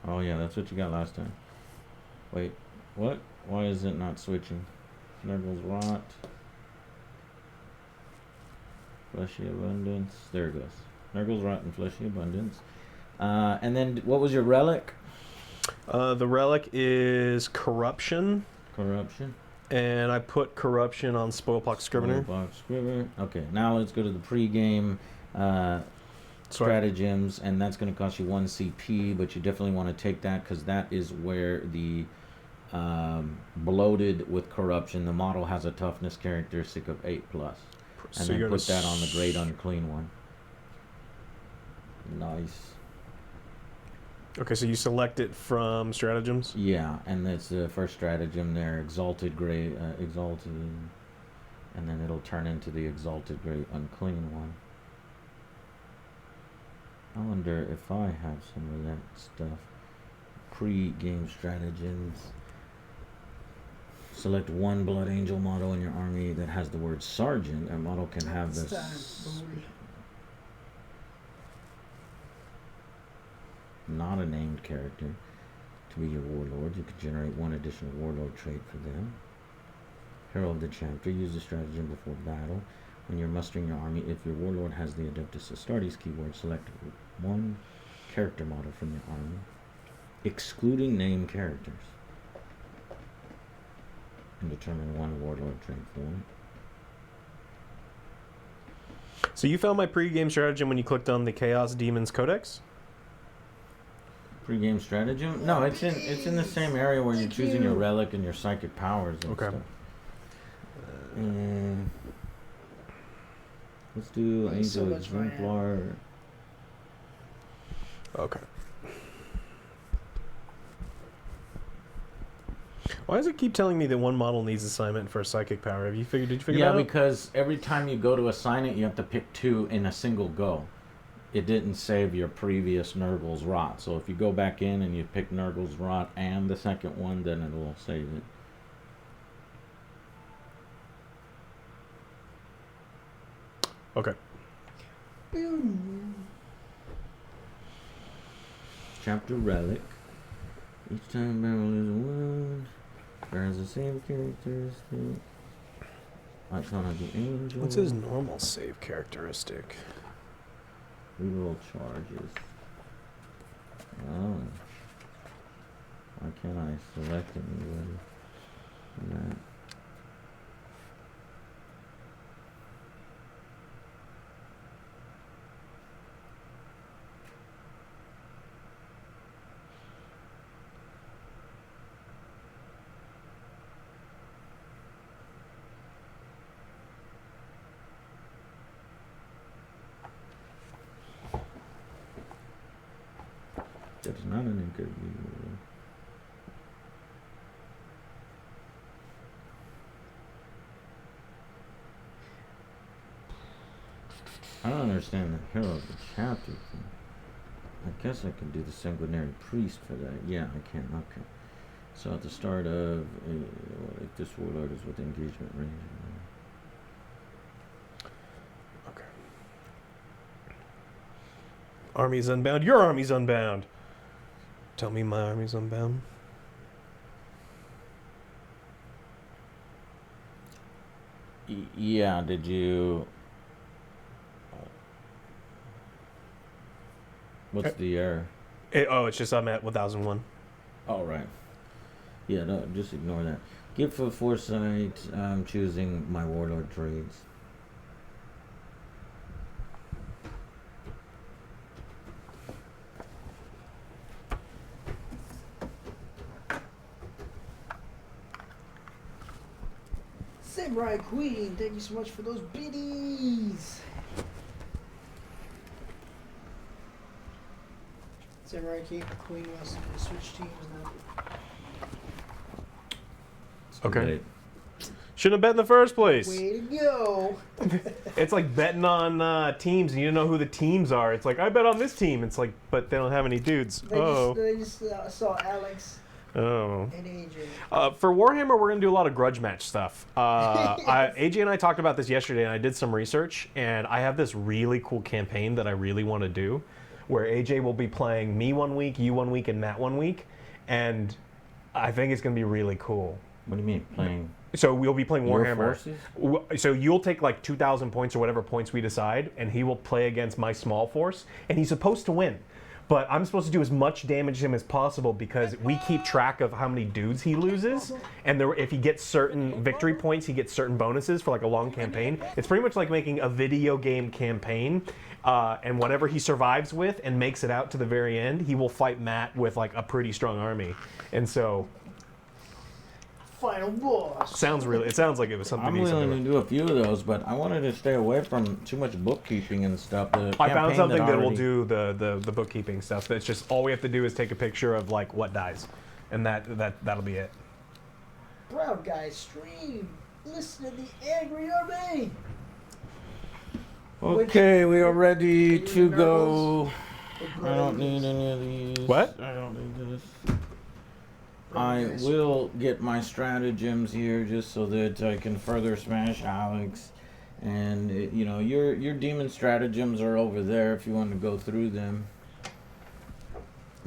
Oh yeah, that's what you got last time. Wait, what? Why is it not switching? Nurgle's Rot. Fleshy Abundance. There it goes. Nurgle's Rot and Fleshy Abundance. And then what was your relic? The relic is Corruption, Corruption. and I put Corruption on Spoilpox Scrivener. Spoilpox Scrivener. Okay, now let's go to the pre-game stratagems, and that's going to cost you 1 CP, but you definitely want to take that because that is where the bloated with corruption. The model has a toughness characteristic of 8+, and So then you're put gonna that on the Great Unclean One. Nice. Okay, so you select it from stratagems? Yeah, and that's the first stratagem there, Exalted Great, Exalted, and then it'll turn into the Exalted Great Unclean One. I wonder if I have some of that stuff. Pre-game stratagems. Select one Blood Angel model in your army that has the word Sergeant. That model can have It's this. time, Not a named character to be your warlord. You can generate 1 additional warlord trait for them. Herald of the Chapter. Use the stratagem before battle. When you're mustering your army, if your warlord has the Adeptus Astartes keyword, select 1 character model from your army, excluding named characters, and determine 1 warlord trait for it. So you found my pre-game stratagem when you clicked on the Chaos Demons Codex? Pre-game stratagem? No, it's in the same area where you're choosing your relic and your psychic powers and Okay. stuff. Let's do Thanks so Angel much, Ryan. Exemplar. Okay. Why does it keep telling me that 1 model needs assignment for a psychic power? Did you figure Yeah, that out? because every time you go to assign it, you have to pick 2 in a single go. It didn't save your previous Nurgle's Rot. So if you go back in and you pick Nurgle's Rot and the second one, then it will save it. Okay. Chapter Relic. Each time battle is a wound. Burns the same characteristic. Icon of the angel. What's his normal save characteristic? Reroll charges. Oh. Why can't I select anybody from that? That's not an interview. I don't understand the hero of the chapter thing. I guess I can do the sanguinary priest for that. Yeah, I can. Okay. So at the start of like this warlord is with engagement range. Okay. Army's unbound. Your army's unbound. Tell me my army's unbound. Yeah, did you... What's the error? It's just I'm at 1001. Oh, right. Yeah, no, just ignore that. Give for foresight, I'm choosing my warlord trades. Samurai Queen, thank you so much for those biddies. Samurai Queen wants to switch teams now. It's too Okay. late. Shouldn't have bet in the first place. Way to go. It's like betting on teams and you don't know who the teams are. It's like, I bet on this team. It's like, but they don't have any dudes. They just saw Alex Oh. and AJ. For Warhammer, we're going to do a lot of grudge match stuff. AJ and I talked about this yesterday, and I did some research, and I have this really cool campaign that I really want to do, where AJ will be playing me 1 week, you 1 week, and Matt 1 week, and I think it's going to be really cool. What do you mean, playing So we'll be playing your Warhammer. forces? So you'll take like 2,000 points or whatever points we decide, and he will play against my small force, and he's supposed to win. But I'm supposed to do as much damage to him as possible because we keep track of how many dudes he loses, and if he gets certain victory points, he gets certain bonuses for like a long campaign. It's pretty much like making a video game campaign, and whatever he survives with and makes it out to the very end, he will fight Matt with like a pretty strong army. And so Final boss. it sounds like it was something I'm decent. willing to do a few of those, but I wanted to stay away from too much bookkeeping and stuff. I found something that will do the bookkeeping stuff. That's just all we have to do is take a picture of like what dies, and that'll be it. Proud Guys stream. Listen to the Angry Army. Okay, we are ready to go. Or I don't need any of these. What? I don't need this. I will get my stratagems here just so that I can further smash Alex. And you know, your demon stratagems are over there if you want to go through them.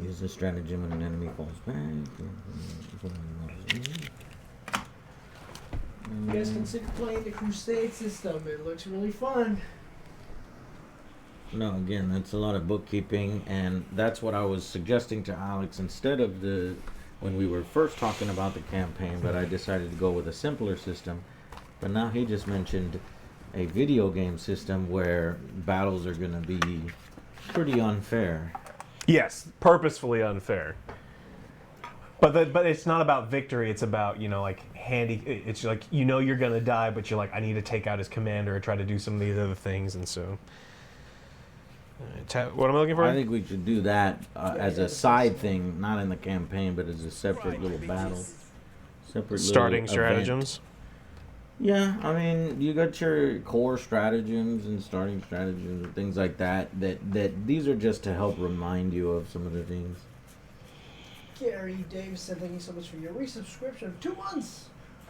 Use the stratagem when an enemy falls back. You guys consider playing the Crusade system. It looks really fun. No, again, that's a lot of bookkeeping, and that's what I was suggesting to Alex instead of when we were first talking about the campaign, but I decided to go with a simpler system. But now he just mentioned a video game system where battles are going to be pretty unfair. Yes, purposefully unfair. But it's not about victory. It's about, you know, like it's like, you know, you're gonna die, but you're like, I need to take out his commander or try to do some of these other things, and so. What am I looking for? I think we should do that as a side thing, not in the campaign, but as a separate little battle. Separate Starting little event. stratagems. Yeah, I mean, you got your core stratagems and starting stratagems and things like that. That these are just to help remind you of some of the things. Gary Davison, thank you so much for your resubscription of 2 months.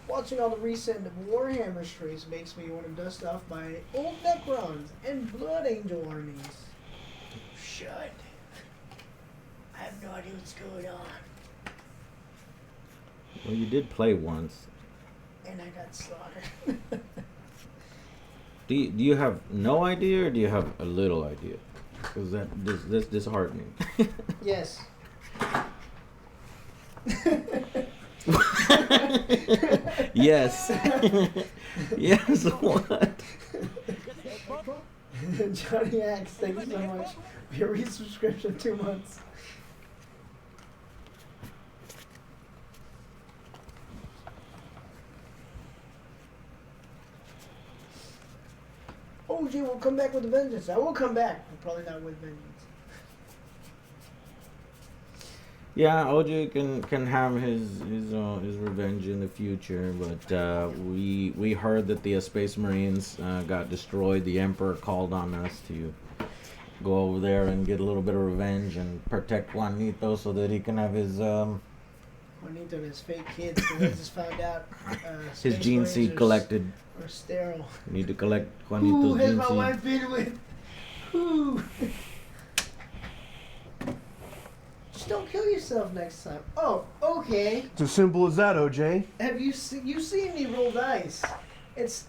Watching all the recent Warhammer streams makes me want to dust off my old Necrons and Blood Angel armies. Should. I have no idea what's going on. Well, you did play once. And I got slaughtered. Do you have no idea or do you have a little idea? Because that's disheartening. Yes. Yes. Yes, what? Johnny Axe, thank you so much for your resubscription 2 months. OG will come back with a vengeance. I will come back, but probably not with vengeance. Yeah, OJ can have his revenge in the future, but we heard that the Space Marines got destroyed. The Emperor called on us to go over there and get a little bit of revenge and protect Juanito so that he can have his Juanito and his fake kids. The just found out his Space gene Marines seed collected. are sterile. We need to collect Who Juanito's has gene my seed. wife been with? Who? Just don't kill yourself next time. Oh, okay. It's as simple as that, OJ. Have you you seen me roll dice? It's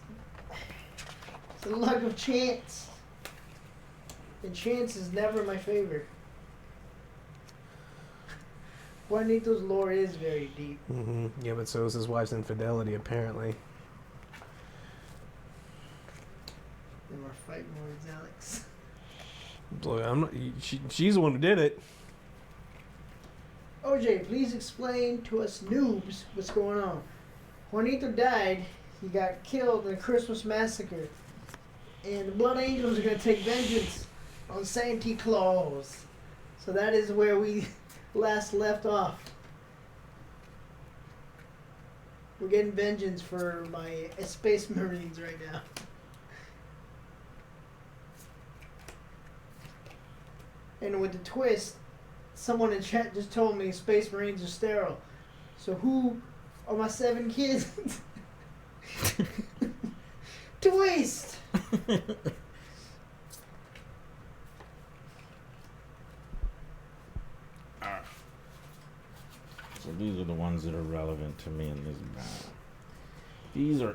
a luck of chance. And chance is never my favorite. Juanito's lore is very deep. Mm-hmm. Yeah, but so is his wife's infidelity, apparently. They were fighting words, Alex. So I'm not, she's the one who did it. OJ, please explain to us noobs what's going on. Juanito died. He got killed in a Christmas massacre. And the Blood Angels are going to take vengeance on Santa Claus. So that is where we last left off. We're getting vengeance for my Space Marines right now. And with the twist, someone in chat just told me Space Marines are sterile. So who are my 7 kids? Twist! So these are the ones that are relevant to me in this battle. These are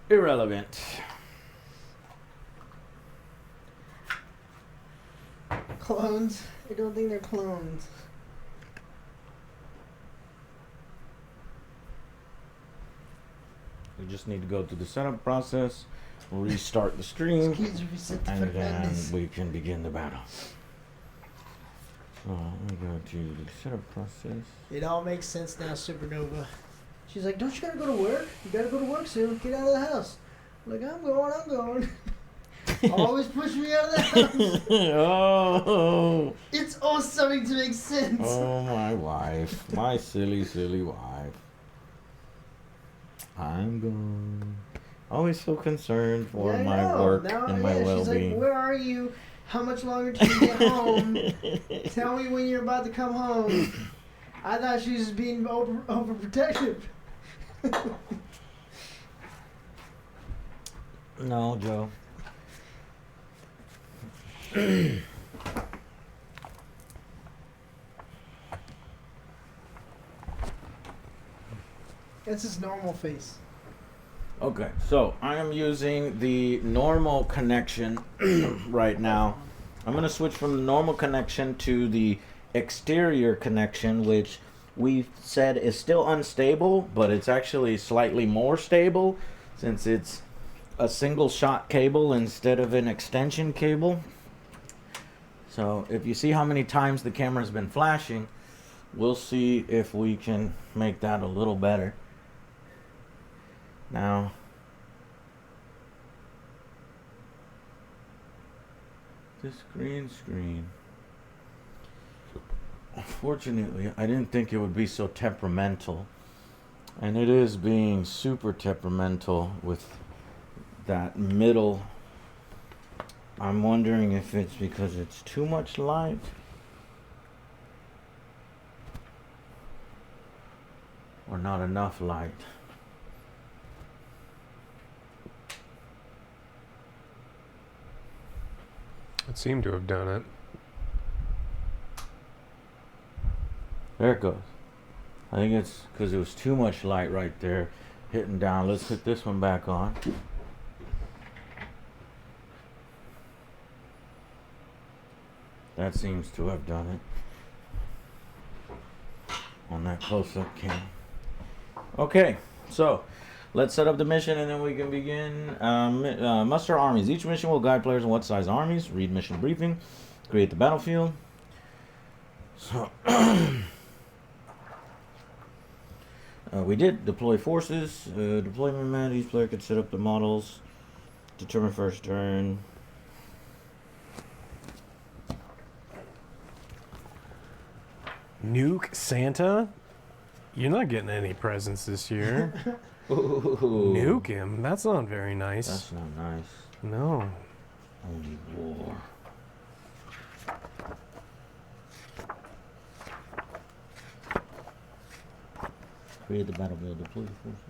irrelevant. Clones? I don't think they're clones. We just need to go through the setup process, restart the stream, Kids reset to and then Fernandez. we can begin the battle. So we go to the setup process. It all makes sense now, Supernova. She's like, don't you gotta go to work? You gotta go to work soon. Get out of the house. I'm like, I'm going. Always push me out of the house. Oh, It's all starting to make sense. oh, my wife, my silly, silly wife. I'm gone. Always so concerned for Yeah, I my know. work Now, and my She's well-being. like, where are you? How much longer till you get home? Tell me when you're about to come home. I thought she was being overprotective. No, Joe. That's his normal face. Okay, so I am using the normal connection right now. I'm going to switch from the normal connection to the exterior connection, which we said is still unstable, but it's actually slightly more stable since it's a single shot cable instead of an extension cable. So if you see how many times the camera's been flashing, we'll see if we can make that a little better. Now, this green screen, unfortunately, I didn't think it would be so temperamental, and it is being super temperamental with that middle. I'm wondering if it's because it's too much light or not enough light. It seemed to have done it. There it goes. I think it's because it was too much light right there hitting down. Let's put this one back on. That seems to have done it on that close-up cam. Okay, so let's set up the mission and then we can begin. Muster armies. Each mission will guide players on what size armies. Read mission briefing. Create the battlefield. So we did deploy forces. Deployment map. Each player could set up the models. Determine first turn. Nuke Santa? You're not getting any presents this year. Ooh. Nuke him? That's not very nice. That's not nice. No. Only war. Create the battlefield. Deploy the forces.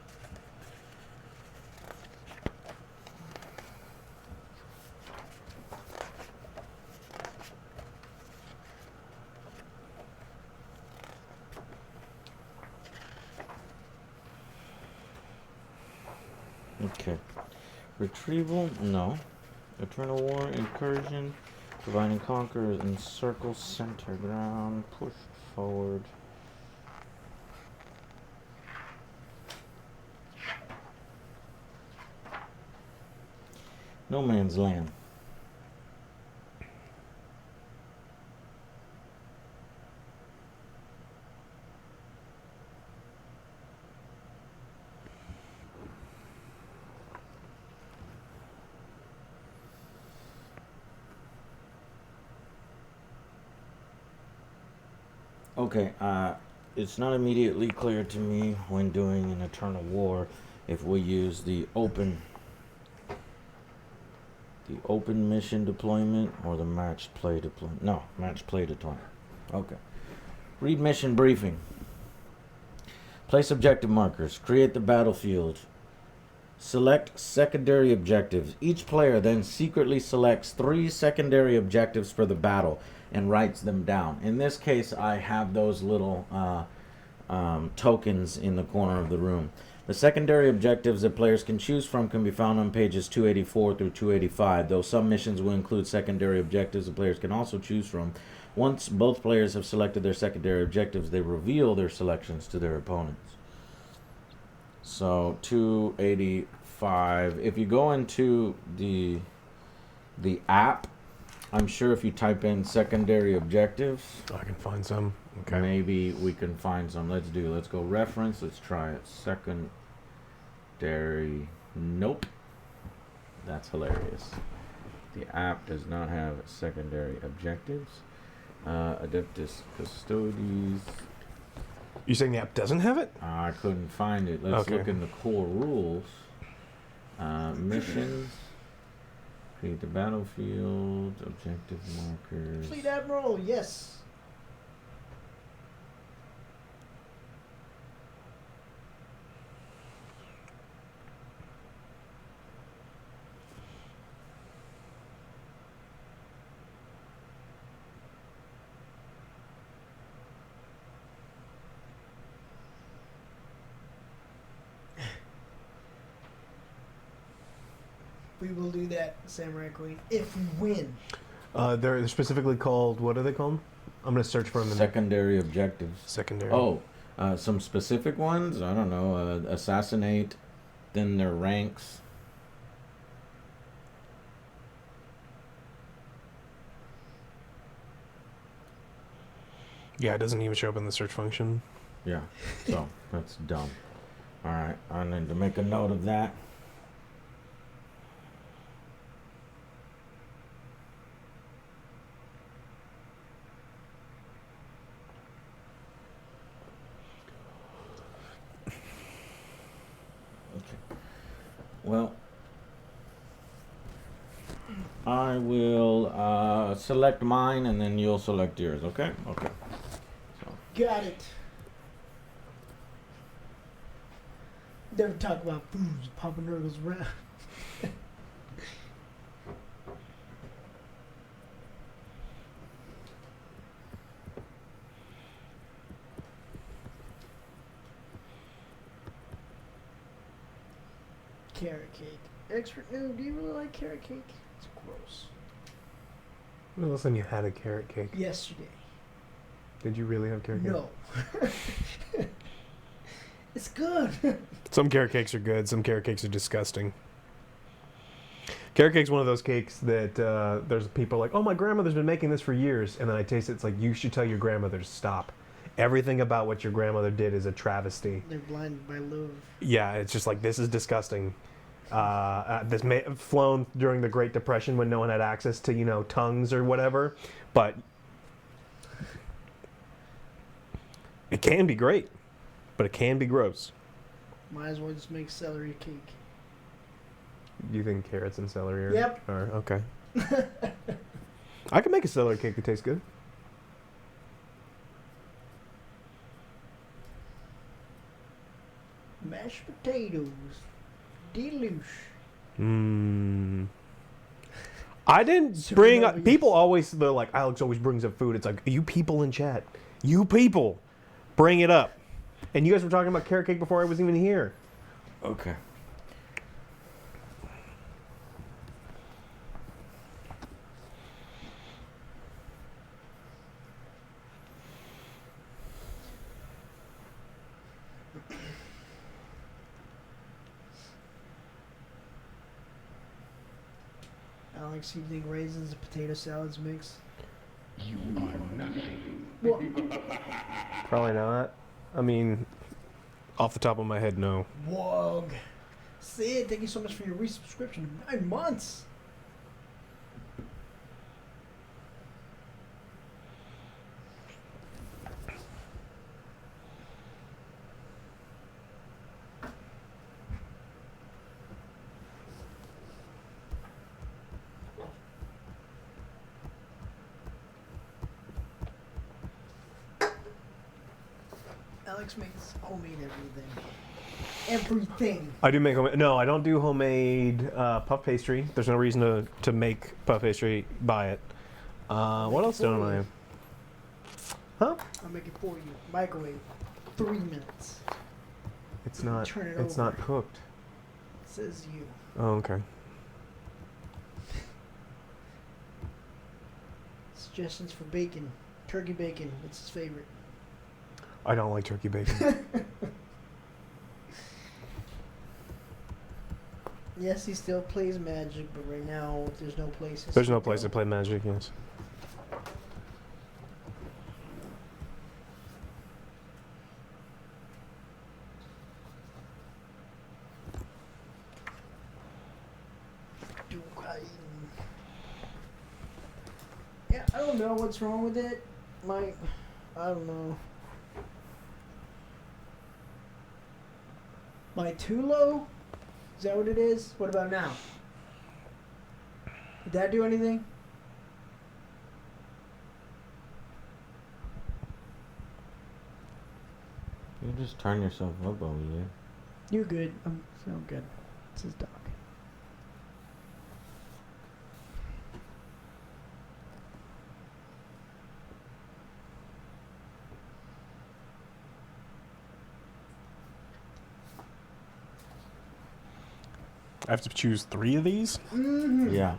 Okay. Retrieval? No. Eternal War, Incursion, Divide and Conquer, Encircle, Center Ground, Push Forward. No Man's Land. Okay, it's not immediately clear to me when doing an Eternal War if we use the open mission deployment or the matched play deployment. No, matched play deployment. Okay. Read mission briefing. Place objective markers. Create the battlefield. Select secondary objectives. Each player then secretly selects 3 secondary objectives for the battle and writes them down. In this case, I have those little tokens in the corner of the room. The secondary objectives that players can choose from can be found on pages 284 through 285, though some missions will include secondary objectives the players can also choose from. Once both players have selected their secondary objectives, they reveal their selections to their opponents. So 285, if you go into the app, I'm sure if you type in secondary objectives, I can find some. Okay. maybe we can find some. Let's go reference. Let's try it. Secondary. Nope. That's hilarious. The app does not have secondary objectives. Adeptus Custodes. You saying the app doesn't have it? I couldn't find it. Let's Okay. look in the core rules. Missions. Create the battlefield. Objective markers. Fleet Admiral, yes. We will do that, Samurai Queen, if we win. They're specifically called, what are they called? I'm going to search for them in Secondary objectives. secondary. Oh, some specific ones? I don't know. Assassinate, then their ranks. Yeah, it doesn't even show up in the search function. Yeah, so that's dumb. Alright, I need to make a note of that. Okay. Well, I will select mine and then you'll select yours, okay? Okay. So, Got it. Never talk about booze, Papa Nurgle's around. carrot cake. Expert noob, do you really like carrot cake? It's gross. When was the last time you had a carrot cake? Yesterday. Did you really have carrot cake? No. It's good. Some carrot cakes are good. Some carrot cakes are disgusting. Carrot cake's one of those cakes that there's people like, oh, my grandmother's been making this for years. And then I taste it. It's like, you should tell your grandmother to stop. Everything about what your grandmother did is a travesty. They're blinded by love. Yeah, it's just like, this is disgusting. This may have flown during the Great Depression when no one had access to, you know, tongues or whatever. But it can be great. But it can be gross. Might as well just make celery cake. Do you think carrots and celery are? Yep. Are okay. I can make a celery cake that tastes good. Mashed potatoes. Deluge. I didn't So bring that up. we- People always, they're like, Alex always brings up food. It's like, you people in chat. You people. Bring it up. And you guys were talking about carrot cake before I was even here. Okay. Alex, you think raisins and potato salads mix? You are nothing. Well, Probably not. I mean, off the top of my head, no. Wog. Sid, thank you so much for your resubscription. 9 months. Alex makes homemade everything. Everything. I do make homemade. No, I don't do homemade puff pastry. There's no reason to make puff pastry. Buy it. What else don't I? Huh? I'll make it for you. Microwave. 3 minutes. It's not. Turn it It's over. not cooked. Says you. Oh, okay. Suggestions for bacon. Turkey bacon. What's his favorite? I don't like turkey bacon. Yes, he still plays Magic, but right now there's no place. There's no place to play Magic. Yes. Yeah, I don't know what's wrong with it. I don't know. My too low? Is that what it is? What about now? Did that do anything? You just turn yourself up over there. You're good. I'm so good. This is Doc. I have to choose 3 of these. Yeah.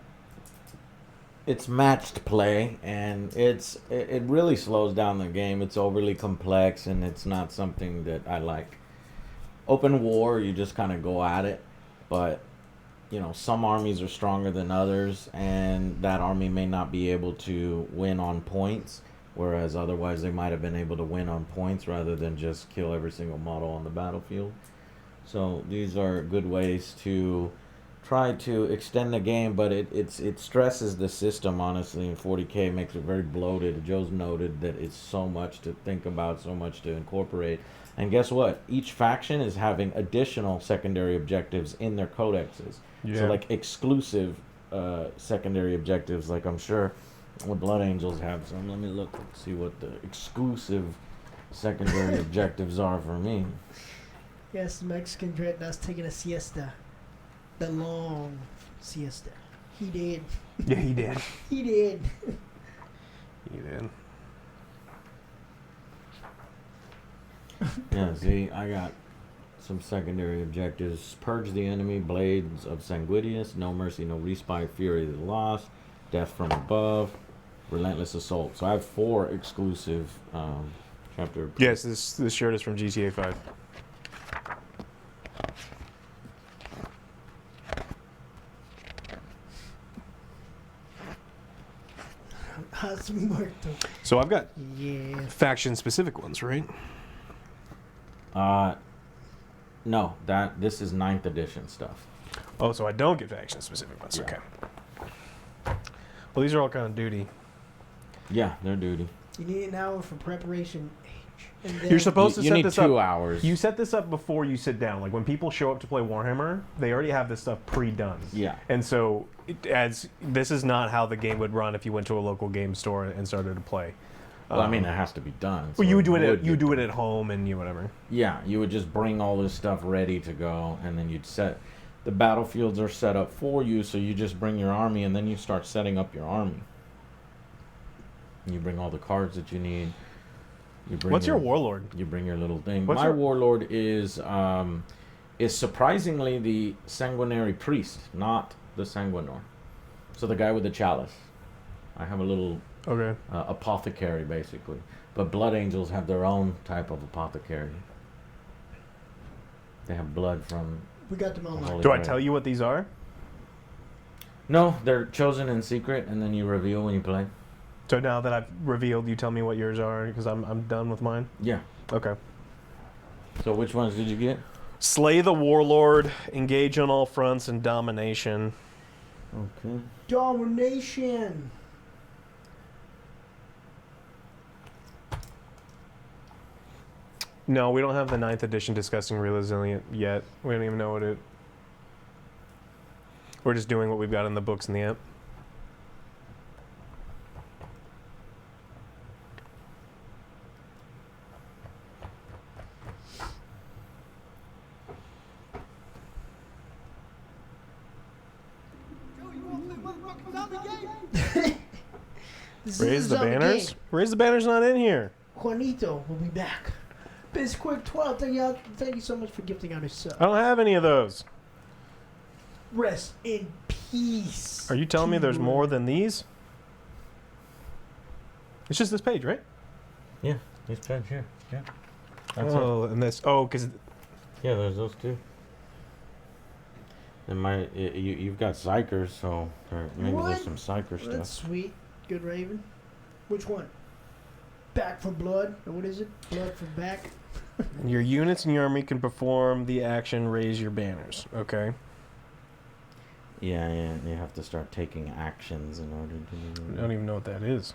It's matched play, and it really slows down the game. It's overly complex, and it's not something that I like. Open war, you just kind of go at it, but you know, some armies are stronger than others, and that army may not be able to win on points, whereas otherwise they might have been able to win on points rather than just kill every single model on the battlefield. So these are good ways to try to extend the game, but it stresses the system, honestly, and 40k makes it very bloated. Joe's noted that it's so much to think about, so much to incorporate. And guess what? Each faction is having additional secondary objectives in their codexes. Yeah. So like exclusive secondary objectives, like I'm sure the Blood Angels have some. Let me look and see what the exclusive secondary objectives are for me. Yes, the Mexican dreadnought's taking a siesta. The long siesta. He did. Yeah, he did. He did. He did. Yeah, see, I got some secondary objectives. Purge the enemy, Blades of Sanguinius, No Mercy, No Respite, Fury of the Lost, Death from Above, Relentless Assault. So I have 4 exclusive chapter. Yes, this shirt is from GTA 5. Has muerto. So I've got Yeah. faction-specific ones, right? No, this is 9th edition stuff. Oh, so I don't get faction-specific ones. Yeah. Okay. Well, these are all kind of duty. Yeah, they're duty. You need an hour for preparation. And then You're supposed to You set need this 2 up. hours. You set this up before you sit down. Like when people show up to play Warhammer, they already have this stuff pre-done. Yeah. And so, this is not how the game would run if you went to a local game store and started to play. Well, I mean, it has to be done. Well, so you would do it. would You get do it done. at home and you whatever. Yeah, you would just bring all this stuff ready to go, and then you'd set. The battlefields are set up for you, so you just bring your army, and then you start setting up your army. You bring all the cards that you need. You bring What's your warlord? You bring your little thing. What's My your- warlord is surprisingly the sanguinary priest, not the sanguinor. So the guy with the chalice. I have a little Okay. apothecary, basically. But blood angels have their own type of apothecary. They have blood from. we got them the online. Holy Do I Grail. tell you what these are? No, they're chosen in secret, and then you reveal when you play. So now that I've revealed, you tell me what yours are because I'm done with mine. Yeah. Okay. So which ones did you get? Slay the warlord, engage on all fronts, and domination. Okay. Domination. No, we don't have the 9th edition discussing resilient yet. We don't even know what it. We're just doing what we've got in the books in the app. Joe, you want to play motherfucking zombie game? This Raise is the a zombie banners. game. Raise the banners not in here. Juanito will be back. Bisquick 12, thank you so much for gifting out his sub. I don't have any of those. Rest in peace. Are you telling me there's more than these? It's just this page, right? Yeah, these pens here. Yeah. That's Oh, and this. Oh, because it. Yeah, there's those two. And you've got psychers, so maybe What? there's some psycher That's stuff. sweet. Good Raven. Which one? Back for blood? Or what is it? Blood for back? your units in your army can perform the action raise your banners. Okay. Yeah, you have to start taking actions in order to do I don't even know what that is.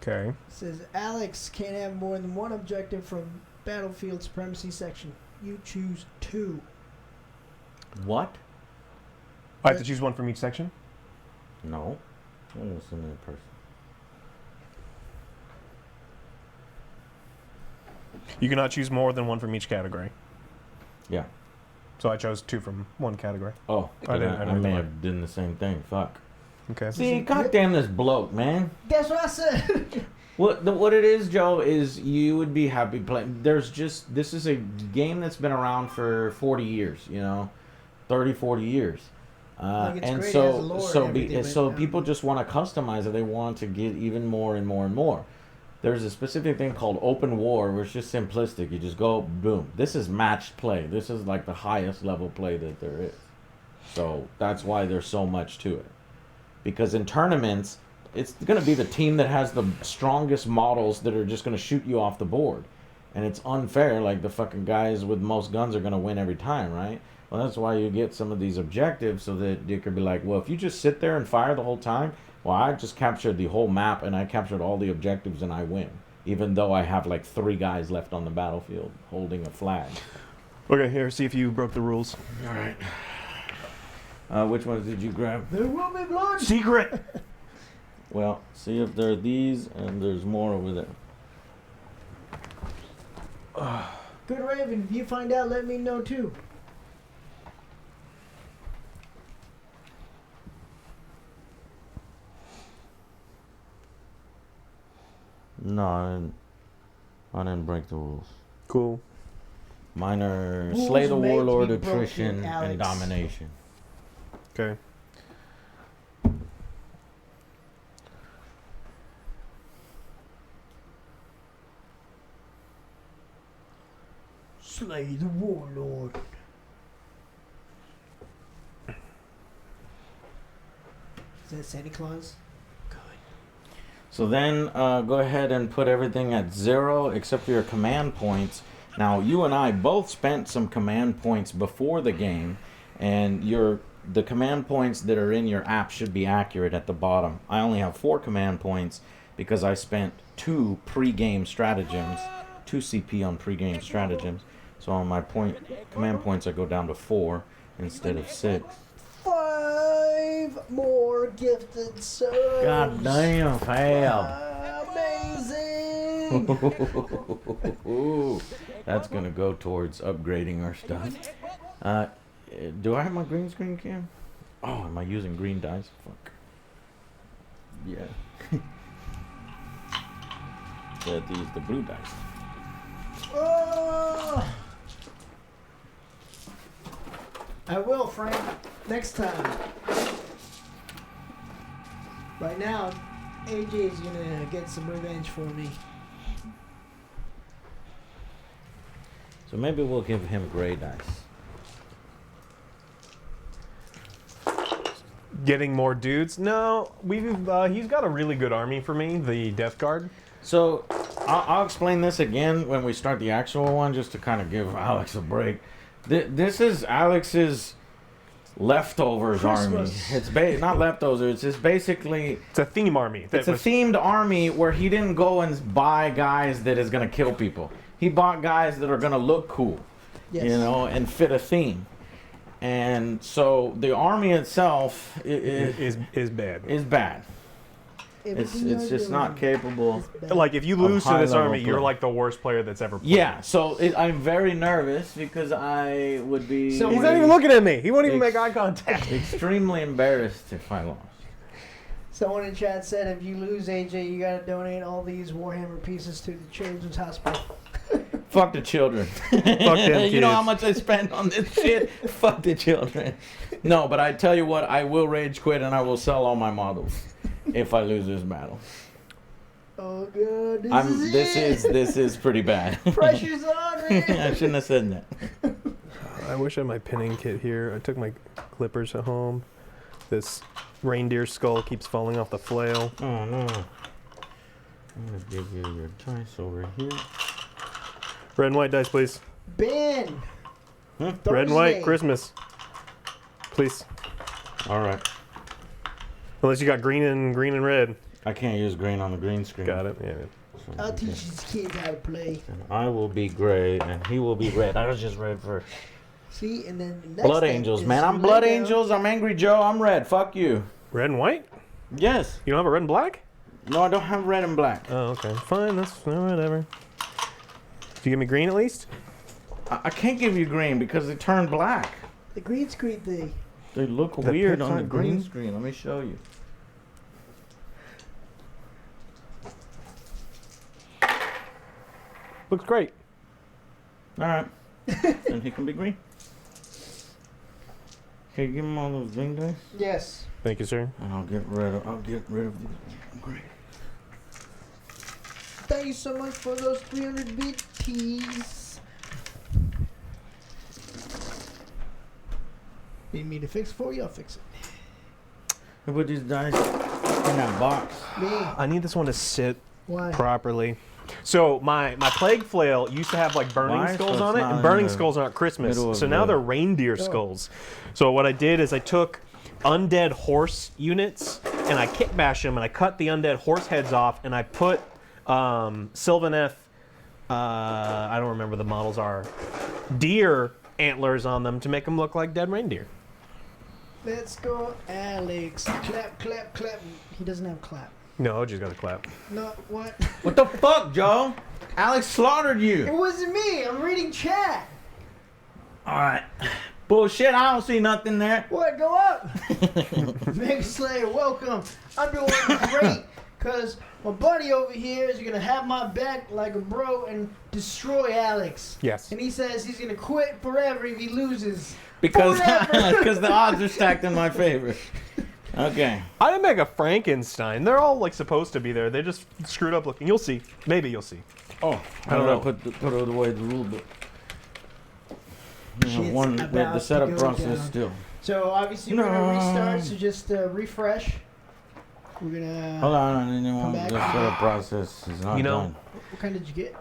Okay. It says Alex can't have more than one objective from Battlefield Supremacy section. You choose 2. What? I have to choose one from each section? No. I'm listening to the person. You cannot choose more than one from each category. Yeah. So I chose 2 from one category. Oh, I didn't- I I didn't may know. have done the same thing. Fuck. Okay. See, goddamn this bloke, man. That's what I said. What it is, Joe, is you would be happy playing. This is a game that's been around for 40 years, 30, 40 years. Like, it's And great, it so has a lore and everything, so but, people just want to customize it. They want to get even more and more and more. There's a specific thing called open war, where it's just simplistic. You just go, boom. This is matched play. This is like the highest level play that there is. So that's why there's so much to it. Because in tournaments, it's going to be the team that has the strongest models that are just going to shoot you off the board. And it's unfair. Like, the fucking guys with most guns are going to win every time, right? Well, that's why you get some of these objectives, so that you could be like, well, if you just sit there and fire the whole time, well, I just captured the whole map, and I captured all the objectives, and I win. Even though I have, like, 3 guys left on the battlefield holding a flag. Okay, here, see if you broke the rules. All right. Which ones did you grab? There will be blood. Secret! Well, see if there are these, and there's more over there. Good Raven, if you find out, let me know too. No, I didn't break the rules. Cool. Mine are Rules slay the made to warlord, be broken, attrition, Alex. and domination. Okay. Slay the warlord. Is that Santa Claus? Good. So then go ahead and put everything at 0 except for your command points. Now you and I both spent some command points before the game, and the command points that are in your app should be accurate at the bottom. I only have 4 command points because I spent 2 pre-game stratagems, 2 CP on pre-game stratagems. So on my command points I go down to 4 instead of 6. 5 more gifted subs. God damn, fam. Amazing. That's gonna go towards upgrading our stuff. Do I have my green screen cam? Oh, am I using green dice? Fuck. Yeah. So these the blue dice. Oh. I will, Frank. Next time. Right now, AJ's gonna get some revenge for me. So maybe we'll give him gray dice. Getting more dudes? No, he's got a really good army for me, the Death Guard. So I'll explain this again when we start the actual one, just to kind of give Alex a break. This is Alex's leftovers army. Christmas. It's not leftovers. It's basically It's a theme army. it's a themed army where he didn't go and buy guys that is gonna kill people. He bought guys that are gonna look cool, Yes. you know, and fit a theme. And so the army itself is bad. is bad. It's just not capable. Like, if you lose to this high-level army, you're play. like the worst player that's ever played. Yeah, so I'm very nervous because I would be So He's not even looking at me. He won't even Ex- make eye contact. extremely embarrassed if I lost. Someone in chat said if you lose, AJ, you gotta donate all these Warhammer pieces to the Children's Hospital. Fuck the children. Fuck them You know how kids. much I spent on this shit? Fuck the children. No, but I tell you what, I will rage quit and I will sell all my models if I lose this battle. Oh god, This is pretty bad. Pressure's on, man. I shouldn't have said that. I wish I had my pinning kit here. I took my clippers at home. This reindeer skull keeps falling off the flail. Oh no. I'm gonna give you your dice over here. Red and white dice, please. Ben. Hmm? Red and white, Thursday. Christmas. Please. All right. Unless you got green and red. I can't use green on the green screen. Got it. Yeah. So, I'll teach these kids how to play. and I will be gray and he will be red. I was just red first. See, and then the next Blood thing Angels, is man. I'm you Blood lay down- Angels. I'm Angry Joe. I'm red. Fuck you. Red and white? Yes. You don't have a red and black? No, I don't have red and black. Oh, okay. Fine. That's whatever. Do you give me green at least? I can't give you green because they turn black. The green screen thing. They look The weird pips on the aren't green green? screen. Let me show you. Looks great. All right. Then he can be green. Okay, give him all those green dice, Yes. Thank you, sir. and I'll get rid of these gray. Thank you so much for those 300 BTs. Need me to fix for you? I'll fix it. I put these dice in that box. Me. I need this one to sit Why? properly. So my plague flail used to have like burning Why? skulls So on it's it, not and in burning the skulls aren't Christmas. middle of So now the- they're reindeer skulls. So what I did is I took undead horse units and I kit bashed them and I cut the undead horse heads off and I put Sylvaneth, I don't remember the models are, deer antlers on them to make them look like dead reindeer. Let's go, Alex. Clap, clap, clap. He doesn't have clap. No, I just got to clap. No, what? What the fuck, Joe? Alex slaughtered It you. wasn't me. I'm reading chat. All right. Bullshit. I don't see nothing there. What? Go up. Mega Slayer, welcome. I'm doing great. Because my buddy over here is going to have my back like a bro and destroy Alex. Yes. And he says he's going to quit forever if he loses. Because Forever. the odds are stacked in my favor. Okay. I didn't make a Frankenstein. They're all like supposed to be there. They just screwed up looking. You'll see. Maybe you'll see. Oh, I don't know. Put it away the rule book. Shit's One about the to setup go process down. still. So obviously we're going to restart, so just refresh. We're going to... Hold on, anyone. back. The setup process is not You know, done. What kind did you get?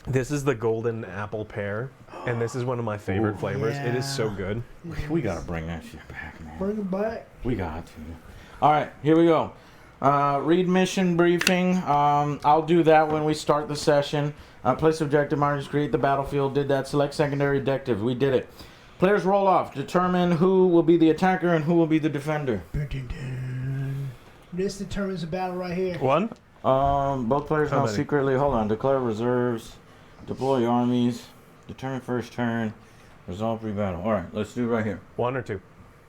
This is the golden apple pear, and this is one of my favorite Ooh. flavors. It is so Yeah. good. We gotta bring that shit back, man. Bring it back. We got to. All right, here we go. Read mission briefing. I'll do that when we start the session. Place objective markers, create the battlefield. Did that. Select secondary objective. We did it. Players roll off. Determine who will be the attacker and who will be the defender. This determines the battle right here. One? Both players How now many? secretly. Hold on. Declare reserves. Deploy armies. Determine first turn. Resolve pre-battle. All right, let's do it right here. 1 or 2?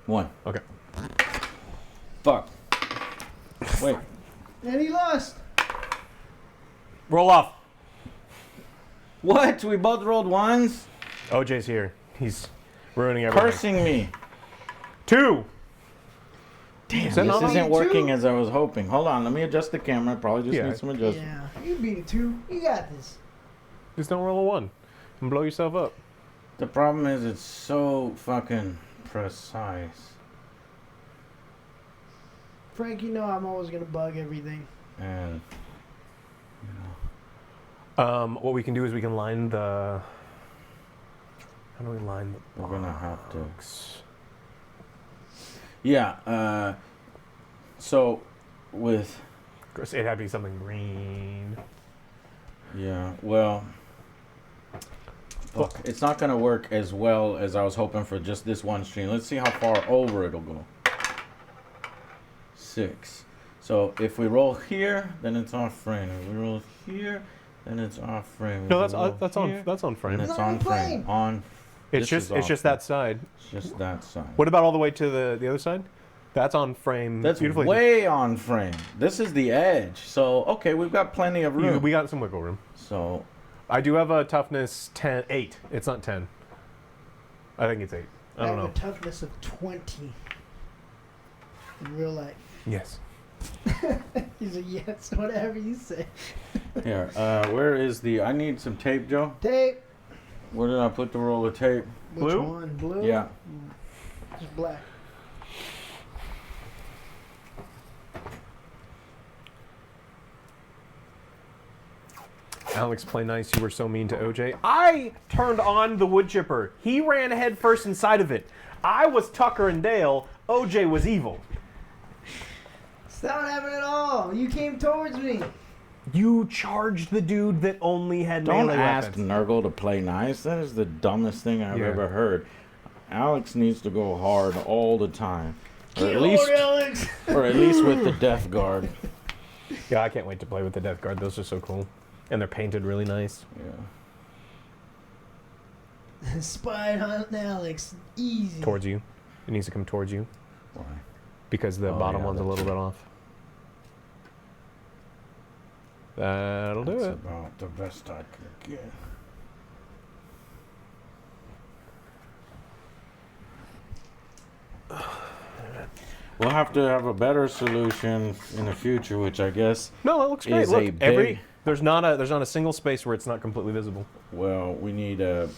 1. Okay. Fuck. Wait. And he lost. Roll off. What? We both rolled ones? OJ's here. He's ruining everything. Cursing me. 2. Damn, Is that this not isn't on working YouTube? as I was hoping. Hold on, let me adjust the camera. Probably just Yeah. need some adjustment. Yeah, you beat it too. You got this. Just don't roll a 1 and blow yourself up. The problem is it's so fucking precise. Frank, you know I'm always gonna bug everything. And What we can do is we can line the... How do we line the we're gonna have to. box? Yeah, so with Of course, it had to be something green. yeah, well fuck, it's not gonna work as well as I was hoping for just this one stream. Let's see how far over it'll go. 6. So if we roll here, then it's off frame. If we roll here, then it's off frame. If No, we that's roll that's here, on that's on frame. then it's It's not on on frame. frame. On It's this is just off that side. It's just that side. What about all the way to the other side? That's on frame. That's beautifully. way on frame. This is the edge. So, okay, we've got plenty of room. We got some wiggle room. So, I do have a toughness 8. It's not 10. I think it's 8. I don't have know. a toughness of 20 in real life. Yes. He's like, yes, whatever you say. here, where is the... I need some tape, Joe. Tape. Where did I put the roll of tape? Which Blue? one? Blue? Yeah. Just black. Alex, play nice. You were so mean to OJ. I turned on the wood chipper. He ran head first inside of it. I was Tucker and Dale. OJ was evil. It's not what happened at all. You came towards me. You charged the dude that only had Don't melee ask weapons. Nurgle to play nice. That is the dumbest thing I've Yeah. ever heard. Alex needs to go hard all the time. Or at Get least, over, Alex. or at least with the Death Guard. Yeah, I can't wait to play with the Death Guard. Those are so cool. And they're painted really nice. Yeah. Spy hunt Alex. Easy. Towards you. It needs to come towards you. Why? Because the Oh, bottom yeah, one's a that's little bit off. That'll do That's it. about the best I could get. We'll have to have a better solution in the future, which I guess, No, that looks great. Is Look, a big- there's not a single space where it's not completely visible. well, we need a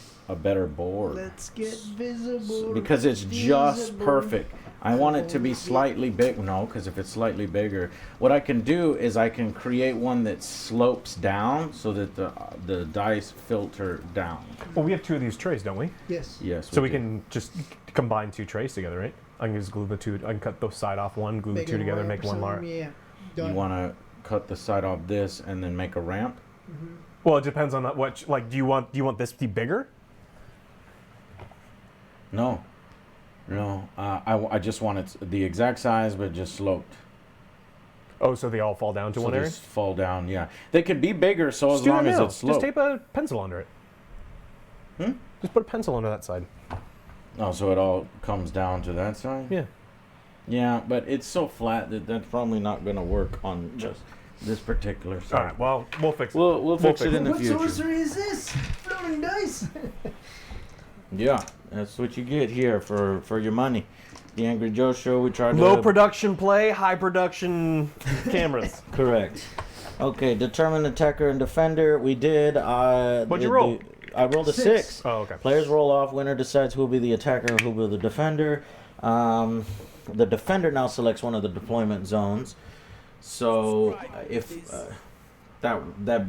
better board. Let's get visible. Because it's just Visible. perfect. I want it to be slightly big. No, because if it's slightly bigger, what I can do is I can create one that slopes down so that the dice filter down. Well, we have 2 of these trays, don't we? Yes. Yes. So we do. can just combine 2 trays together, right? I can just glue the 2. I can cut the side off one, glue Make the 2 it together, ramp make or one something, large. Yeah. You Done. want to cut the side off this and then make a ramp? Well, it depends on what. Like, do you want this to be bigger? No. No. I just want it the exact size, but just sloped. Oh, so they all fall down to So one they area. just fall down. Yeah. They could be bigger, so as Just do long that as now. it's sloped. Just tape a pencil under it. Hmm? Just put a pencil under that side. Oh, so it all comes down to that side? Yeah. Yeah, but it's so flat that that's probably not going to work on just this particular All side. right. Well, we'll fix it. We'll fix it in the What future. sorcery is this? Floating dice. Yeah, that's what you get here for your money. The Angry Joe Show. We tried Low to production play, high production cameras. correct. Okay, determine attacker and defender. We did. What'd you roll? I rolled a 6. Oh, okay. Players roll off. Winner decides who will be the attacker and who will be the defender. The defender now selects one of the deployment zones. So if that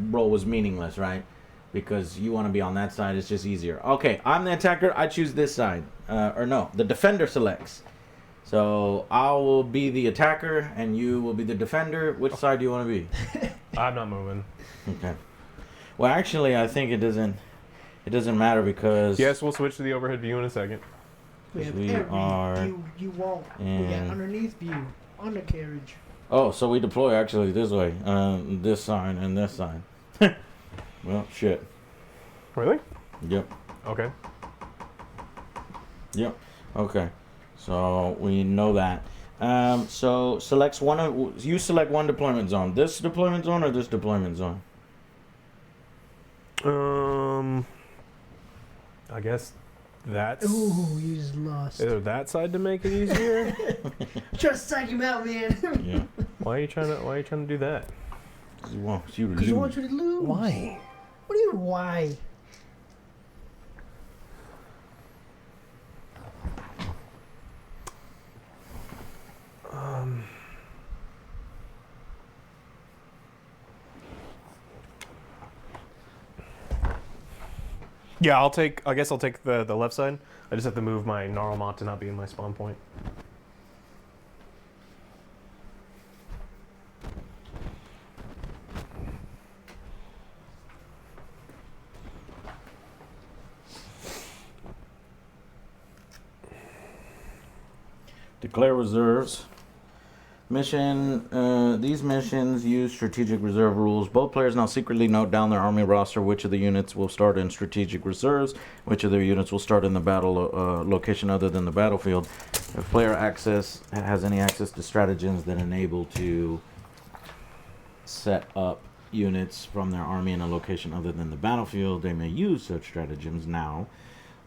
roll was meaningless, right? Because you want to be on that side, it's just easier. Okay, I'm the attacker. I choose this side. Or no, the defender selects. So I will be the attacker, and you will be the defender. Which side do you want to be? I'm not moving. Okay. Well, actually, I think it doesn't matter because Yes, we'll switch to the overhead view in a second. We have We every are view you want. We got in- underneath view, undercarriage. oh, so we deploy actually this way, this side and this side. Well, shit. Really? Yep. Okay. Yep. Okay. So we know that. So selects you select one deployment zone. This deployment zone or this deployment zone? I guess that's Ooh, you just lost. either that side to make it easier. Try to psych him out, man. Yeah. Why are you trying to do that? He wants you to Because he lose. wants you to lose. Why? What do you mean, why? Yeah, I guess I'll take the left side. I just have to move my Gnarlmont to not be in my spawn point. Declare reserves. Mission. These missions use strategic reserve rules. Both players now secretly note down their army roster which of the units will start in strategic reserves, which of their units will start in the battle location other than the battlefield. If player has any access to stratagems that enable to set up units from their army in a location other than the battlefield, they may use such stratagems now.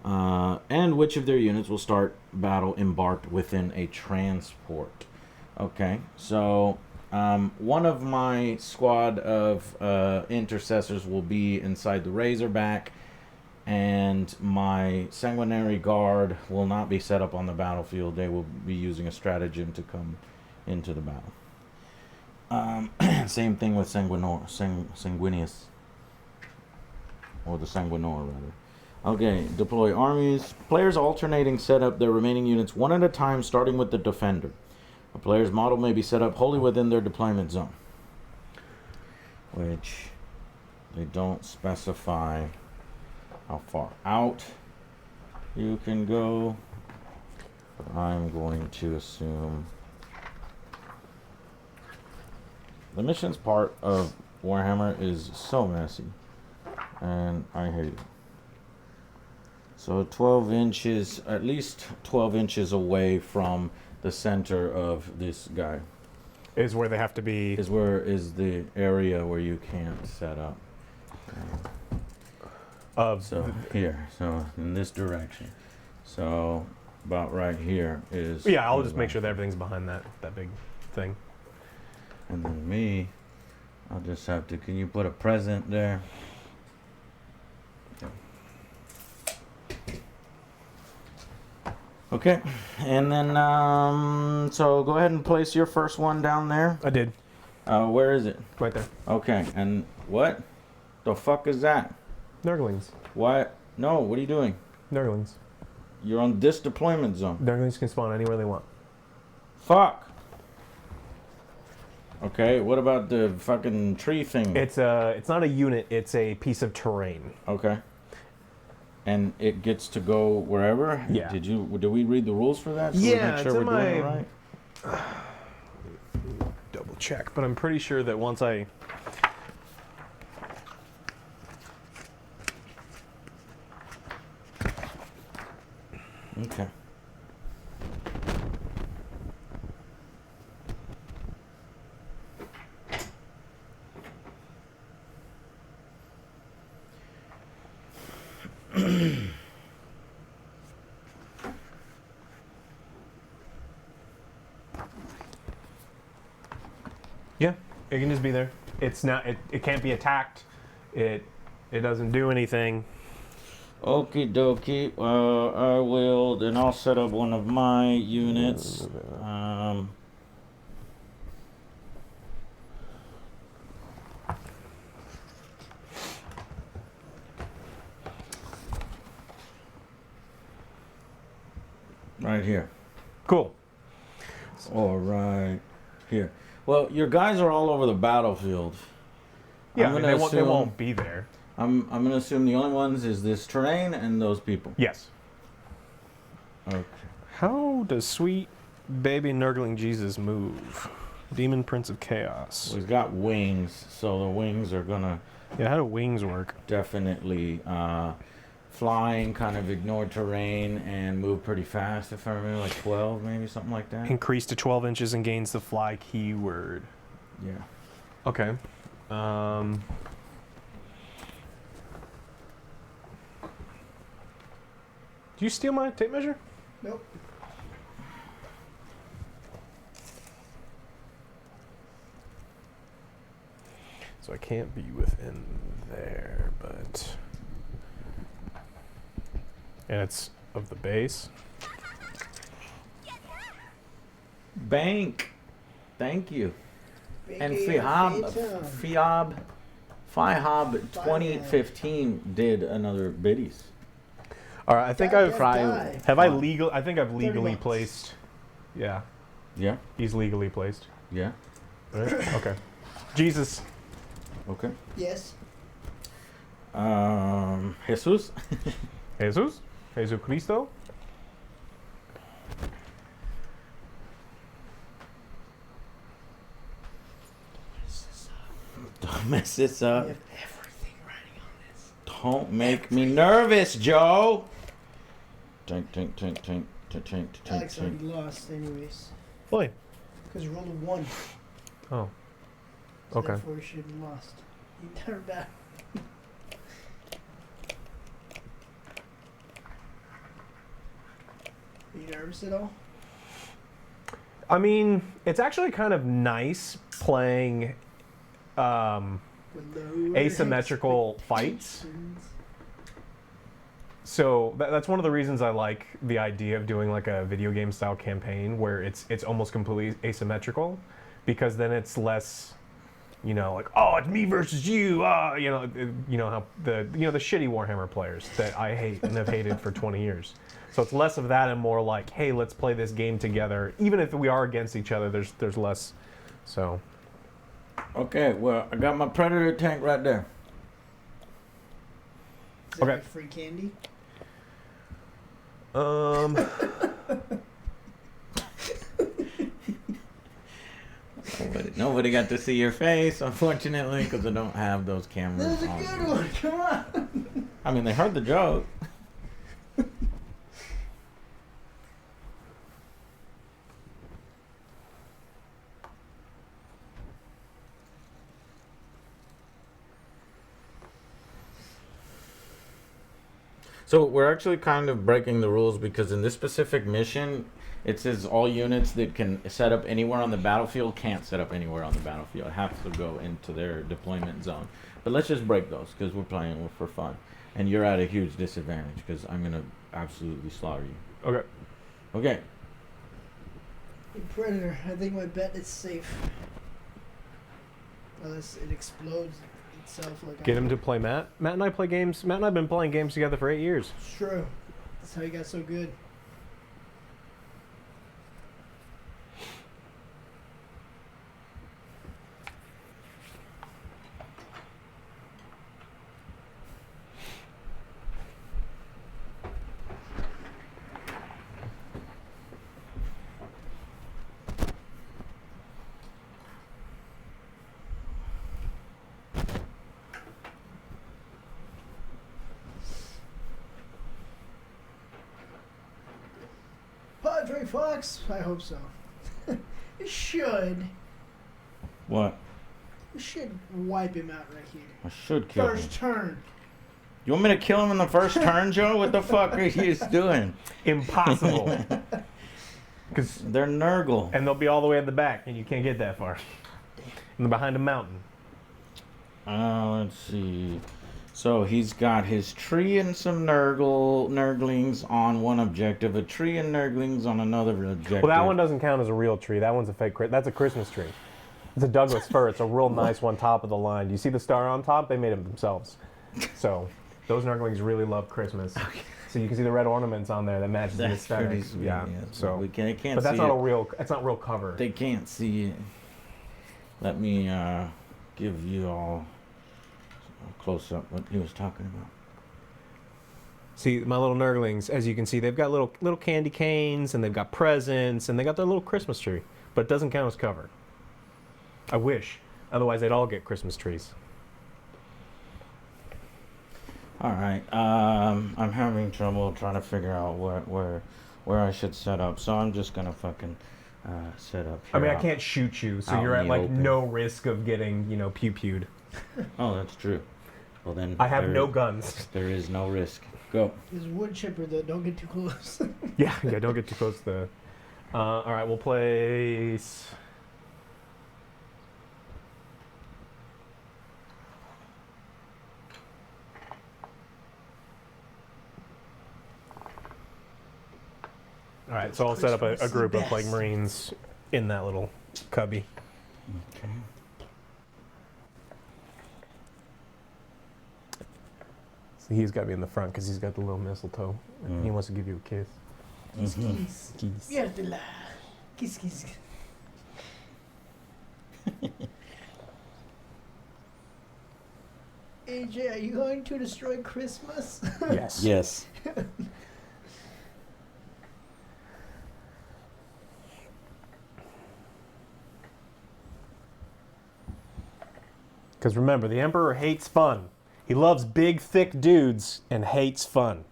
And which of their units will start battle embarked within a transport. Okay, so one of my squad of intercessors will be inside the Razorback, and my Sanguinary Guard will not be set up on the battlefield. They will be using a stratagem to come into the battle. Same thing with Sanguinius. Or the Sanguinor, rather. Okay, deploy armies. Players alternating set up their remaining units one at a time, starting with the defender. A player's model may be set up wholly within their deployment zone, which they don't specify how far out you can go, but I'm going to assume the missions part of Warhammer is so messy, and I hate it. So 12 inches, at least 12 inches away from the center of this guy Is where they have to be. is the area where you can't set up. So here, so in this direction. So about right here is. Yeah, I'll just make sure that everything's behind that big thing. And then me, I'll just have to. Can you put a present there? Okay, and then so go ahead and place your first one down there. I did. Where is it? Right there. Okay, and what the fuck is that? Nurglings. What? No, what are you doing? Nurglings. You're on this deployment zone. Nurglings can spawn anywhere they want. Fuck. Okay, what about the fucking tree thing? It's not a unit, it's a piece of terrain. Okay. And it gets to go wherever? Yeah. Did we read the rules for that? So we Yeah, make sure it's we're in doing it my- right? Double check, but I'm pretty sure that once I Okay. Yeah, it can just be there. It's not. It can't be attacked. It doesn't do anything. Okie dokie. I will. Then I'll set up one of my units. Right here. Cool. All right here. Well, your guys are all over the battlefield. Yeah, I'm I mean, gonna they assume, won't be there. I'm gonna assume the only ones is this terrain and those people. Yes. Okay. How does sweet baby nurgling Jesus move? Demon Prince of Chaos. Well, he's got wings, so the wings are gonna Yeah, how do wings work? definitely flying, kind of ignore terrain and move pretty fast. If I remember, like 12, maybe something like that. Increase to 12 inches and gains the fly keyword. Yeah. Okay. Do you steal my tape measure? Nope. So I can't be within there, but... And it's of the base. Bank. Thank you. And Big FIAB 2015 did another biddies. All right, I think God, I've... die. Have I legal... I think I've legally bucks. placed... Yeah, Yeah. he's legally placed. Yeah. Right? Okay. Jesus. Okay. Yes. Jesus. Jesus? Jesus Cristo? Don't mess this up. We have everything riding on this. Don't make me nervous, Joe. Tink, tink, tink, tink, tink, tink, tink, Alex already tink. lost, anyways. Boy. Because he rolled a 1. Oh. So Okay. Therefore, he should have lost. He never back. Are you nervous at all? I mean, it's actually kind of nice playing With lower asymmetrical fights. expectations? So that's one of the reasons I like the idea of doing like a video game style campaign where it's almost completely asymmetrical, because then it's less, you know, like, oh, it's me versus you, you know how the shitty Warhammer players that I hate and have hated for 20 years. So it's less of that and more like, hey, let's play this game together. Even if we are against each other, there's less. So Okay, well, I got my Predator tank right there. Is that Okay. like free candy? Nobody got to see your face, unfortunately, because I don't have those cameras This is a on. good one. Come on. I mean, they heard the joke. So we're actually kind of breaking the rules because in this specific mission, it says all units that can set up anywhere on the battlefield can't set up anywhere on the battlefield. Have to go into their deployment zone. But let's just break those because we're playing for fun. And you're at a huge disadvantage because I'm going to absolutely slaughter you. okay. Okay. Hey, Predator, I think my bet is safe. Unless it explodes itself like Get him to play Matt. Matt and I play games. Matt and I have been playing games together for 8 years. It's true. That's how you got so good. Padre Fox? I hope so. It should. What? It should wipe him out right here. I should kill him. First turn. You want me to kill him in the first turn, Joe? What the fuck are you doing? Impossible. Because They're Nurgle. and they'll be all the way at the back, and you can't get that far. And they're behind a mountain. Let's see. So he's got his tree and some Nurglings on one objective, a tree and Nurglings on another objective. Well, that one doesn't count as a real tree. That one's a fake. That's a Christmas tree. It's a Douglas fir. It's a real nice one, top of the line. Do you see the star on top? They made it themselves. So those Nurglings really love Christmas. Okay. So you can see the red ornaments on there that matches the That's pretty aesthetic. sweet. Yeah. Yes, So we can't but that's see not it. a real. It's not real cover. They can't see it. Let me give you all a close up what he was talking about. See, my little Nurglings, as you can see, they've got little candy canes, and they've got presents, and they got their little Christmas tree. But it doesn't count as cover. I wish. Otherwise, they'd all get Christmas trees. All right. I'm having trouble trying to figure out where I should set up. So I'm just gonna fucking set up I here. mean, I can't shoot you, so out you're in at the like open. no risk of getting, pew-pewed. Oh, that's true. Well then, I have there- no guns. There is no risk. Go. There's wood chipper though. Don't get too close. Yeah, don't get too close to the... all right, we'll place... All right, so I'll set up a Christmas group the of like best. Marines in that little cubby. Okay. So he's got to be in the front because he's got the little mistletoe. Mm. He wants to give you a kiss. Kiss, Mhm. kiss. Kiss. Piérdela. Kiss, kiss. AJ, are you going to destroy Christmas? Yes. Yes. Because remember, the Emperor hates fun. He loves big, thick dudes and hates fun.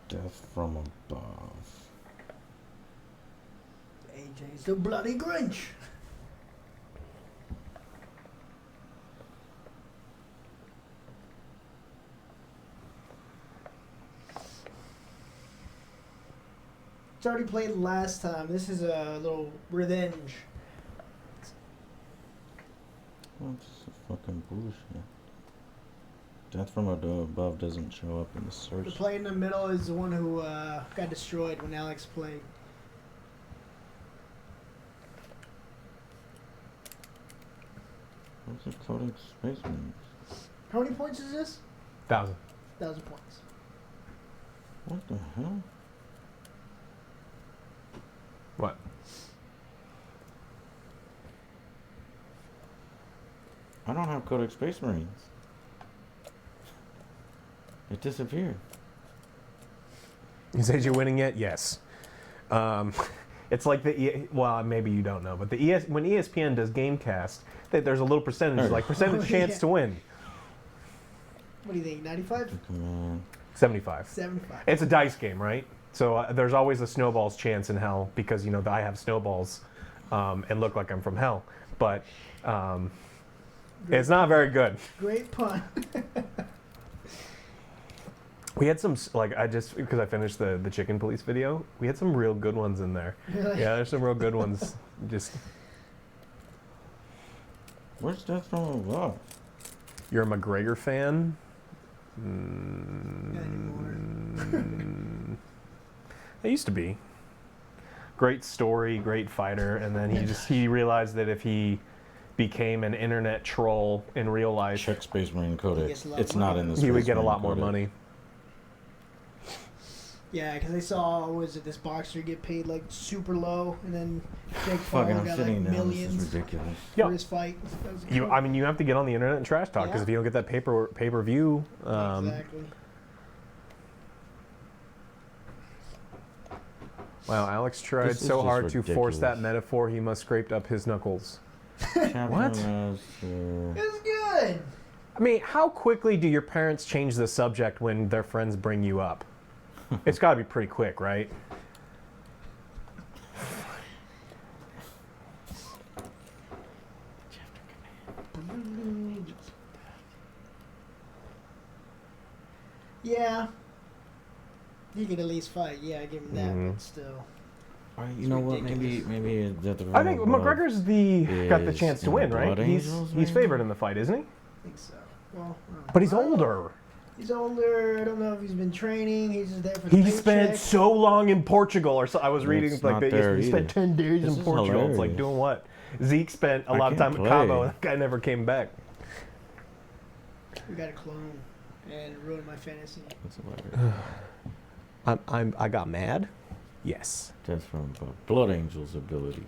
Death from above. AJ's the bloody Grinch. It's already played last time. This is a little revenge. Well, this is fucking bullshit. Death from above doesn't show up in the The search. play in the middle is the one who got destroyed when Alex played. What's the Codex Space Marines? How many points is this? 1,000. 1,000 points. What the hell? What? I don't have Codex Space Marines. It disappeared. Is AJ winning yet? Yes. It's like well, maybe you don't know, but when ESPN does Gamecast, there's a little percentage, like percentage Oh, chance yeah. to win. What do you think? 95? Command. 75. 75. It's a dice game, right? So there's always a snowball's chance in hell because I have snowballs and look like I'm from hell, but it's not very good. Great pun. We had some because I finished the chicken police video. We had some real good ones in there. Really? Yeah, there's some real good ones. Just Where's Death from above? you're a McGregor fan. Not anymore. I used to be. Great story, great fighter, and then he realized that if he became an internet troll in real life, Check Space Marine Codex. gets a lot It's of not money. in this. he would get a lot more money. Yeah, because I saw, was it this boxer get paid like super low, and then Jake Paul Fucking, I'm got sitting like down. This millions is ridiculous. Yeah. for his fight. That was You cool. have to get on the internet and trash talk because Yeah. if you don't get that pay-per-view, Exactly. wow, Alex tried This is so just hard to force that ridiculous. metaphor he must scraped up his knuckles. What? It's good. I mean, how quickly do your parents change the subject when their friends bring you up? It's got to be pretty quick, right? Yeah. He could at least fight. Yeah, I give him that, Mhm. but still. You know what? Maybe Death from I think Above McGregor's got the chance is to in win, the right? Blood Angels, He's maybe? favored in the fight, isn't he? I think so. Well, I don't know. But he's older. He's older. I don't know if he's been training. He's just there for the He paycheck. spent so long in Portugal, or so I was reading It's like not that. there He spent either. 10 days This in is Portugal. It's like hilarious. doing what? Zeke spent a I lot of time can't in Cabo, play. and that guy never came back. We got a clone and ruined my fantasy. That's hilarious. I got mad. Yes. Death from Above. Blood Angels ability.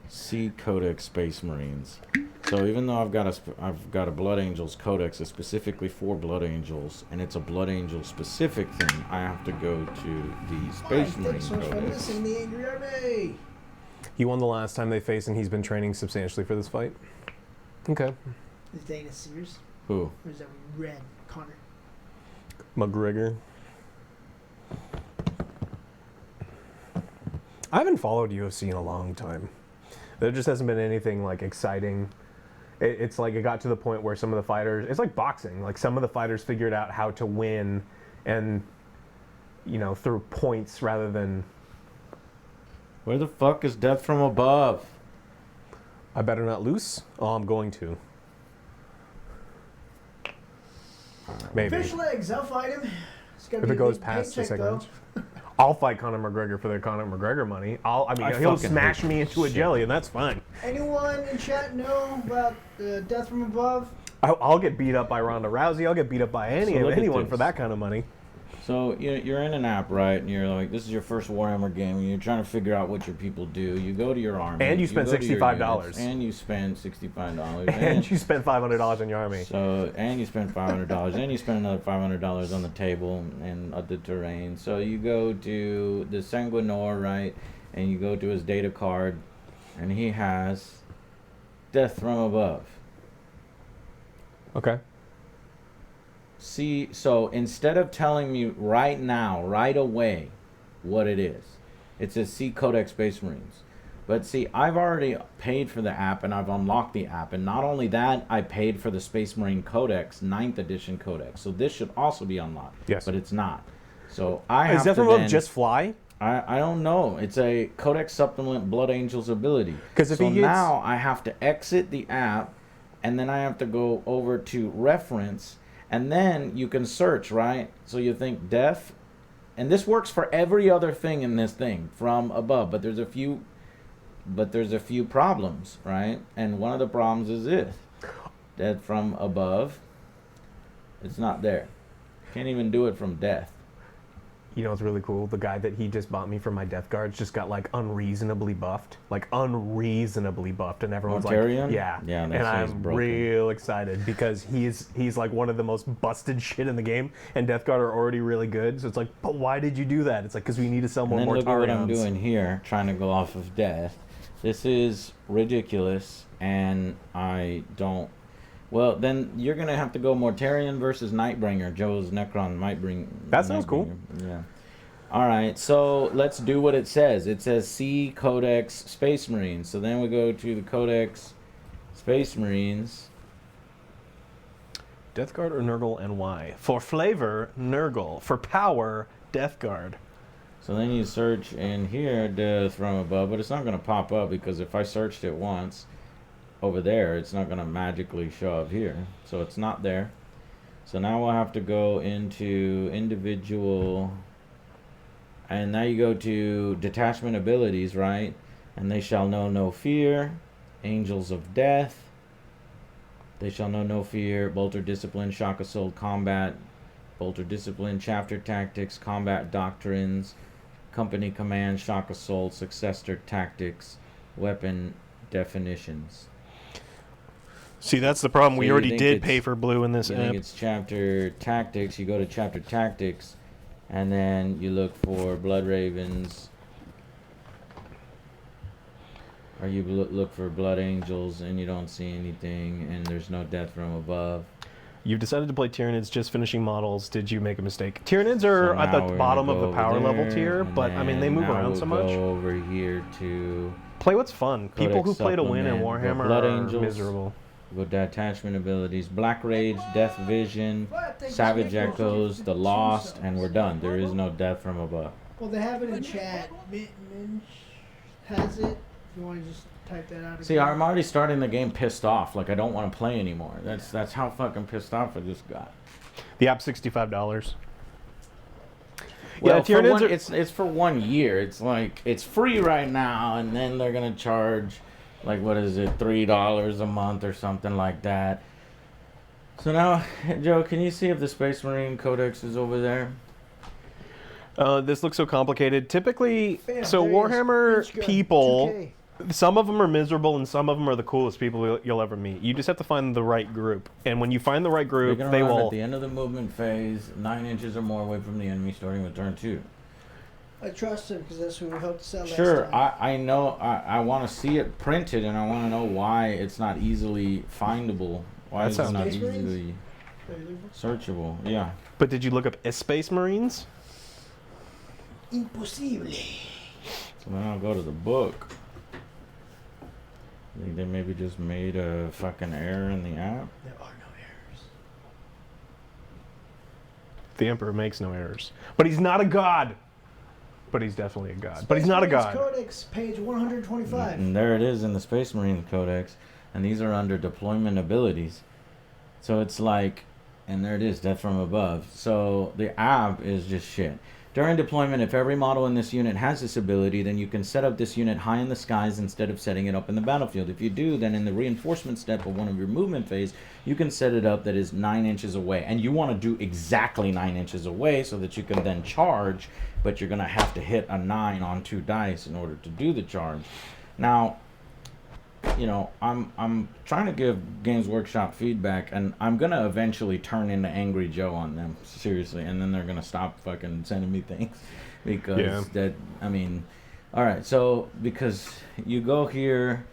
C Codex Space Marines. So even though I've got a Blood Angels Codex that's specifically for Blood Angels, and it's a Blood Angel specific thing, I have to go to the Space Marine Thanks so much for Codex. listening, the Angry Army. He won the last time they faced, and he's been training substantially for this fight. Okay. Is Dana Sears? Who? Or is that Red Connor? McGregor. I haven't followed UFC in a long time. There just hasn't been anything like exciting. It's like it got to the point where some of the fighters, it's like boxing, like some of the fighters figured out how to win and, through points rather than, Where the fuck is Death from Above? I better not lose. Oh, I'm going to. Maybe. Fish legs, I'll fight him. It's gonna If be it a goes big past the paycheck, second though. round. I'll fight Conor McGregor for the Conor McGregor money. He'll fucking smash hate me into a shit. jelly, and that's fine. Anyone in chat know about Death from Above? I'll get beat up by Ronda Rousey. I'll get beat up by So look at anyone for this. that kind of money. So you're in an app, right? And you're like, this is your first Warhammer game, and you're trying to figure out what your people do. You go to your army, And you spend go to your $65. units, and you spend $65, And you spent $500 on your army. and you spend $500, and you spend another $500 on the table and the terrain. So you go to the Sanguinor, right? And you go to his data card, and he has Death from Above. Okay. See, so instead of telling me right now, right away, what it is, it says C Codex Space Marines. But see, I've already paid for the app and I've unlocked the app. And not only that, I paid for the Space Marine Codex, 9th edition Codex. So this should also be unlocked. Yes. But it's not. So I have Is Death to from Above then, just fly? I don't know. It's a Codex Supplement Blood Angels ability. 'Cause if so he gets- now I have to exit the app, and then I have to go over to reference, and then you can search, right? So you think death, and this works for every other thing in this thing from above, but there's a few problems, right? And one of the problems is this: death from above. It's not there. Can't even do it from death. You know what's really cool? The guy that he just bought me for my Death Guards just got like unreasonably buffed. And everyone's Mortarion? like, yeah. Yeah, and they say he's I'm broken. real excited because he's like one of the most busted shit in the game, and Death Guard are already really good. So it's like, but why did you do that? It's like, because we need to sell And more then look at what I'm Mortarions. doing here, trying to go off of death. This is ridiculous, and I don't. Well, then you're gonna have to go Mortarion versus Nightbringer. Joe's Necron That sounds cool. Nightbringer. Yeah. All right, so let's do what it says. It says C Codex Space Marines. So then we go to the Codex Space Marines. Death Guard or Nurgle and why? For flavor, Nurgle. For power, Death Guard. So then you search in here, Death from Above, but it's not gonna pop up because if I searched it once over there, it's not gonna magically show up here. So it's not there. So now we'll have to go into individual, and now you go to detachment abilities, right? And they shall know no fear, angels of death. They shall know no fear, bolter discipline, shock assault, combat, bolter discipline, chapter tactics, combat doctrines, company command, shock assault, successor tactics, weapon definitions. See, that's the problem. So We you already think did it's- pay for blue in this You app. think it's chapter tactics, you go to chapter tactics, and then you look for blood ravens, or you look for blood angels, and you don't see anything, and there's no death from above. You've decided to play Tyranids just finishing models. Did you make a mistake? Tyranids So are at now the we're bottom gonna of go the power over level there, tier, and but I mean, they then move now around we'll so much. Go over here to Play what's fun. People Codex who play to win in Supplement, Warhammer Blood are Angels. miserable. Go to attachment abilities. Black Rage, Death Vision, Savage Echoes, The Lost, and we're done. There is no death from above. Well, they have it in chat. Minch has it. If you want to just type that out. See, I'm already starting the game pissed off. Like, I don't want to play anymore. That's how fucking pissed off I just got. The app's $65. Well, yeah, Tyranids are... it's for 1 year. It's like, it's free right now, and then they're going to charge, like, what is it, $3 a month or something like that. So now, Joe, can you see if the Space Marine Codex is over there? This looks so complicated. Typically, Bam, so there he is. Warhammer Minch gun, people, 2K. some of them are miserable and some of them are the coolest people you'll ever meet. You just have to find the right group. And when you find the right They're group, going they to arrive will... at the end of the movement phase, 9 inches or more away from the enemy, starting with turn 2. I trust him because that's who we helped sell Sure, last time. I know. I want to see it printed, and I want to know why it's not easily findable. Why That is it sounds- not Space Marines? easily searchable? Yeah. But did you look up Space Marines? Impossible. So then I'll go to the book. I think they maybe just made a fucking error in the app. There are no errors. The Emperor makes no errors. But he's not a god. But he's definitely a god. But he's not a Space god. Marines Codex, page 125. And there it is in the Space Marine Codex, and these are under deployment abilities. So it's like, and there it is, death from above. So the app is just shit. During deployment, if every model in this unit has this ability, then you can set up this unit high in the skies instead of setting it up in the battlefield. If you do, then in the reinforcement step of one of your movement phase, you can set it up that is 9 inches away. And you want to do exactly 9 inches away so that you can then charge, but you're going to have to hit a 9 on 2 dice in order to do the charge. Now, you know, I'm trying to give Games Workshop feedback, and I'm gonna eventually turn into AngryJoe on them, seriously, and then they're gonna stop fucking sending me things because that, I mean, all right, so because you go here,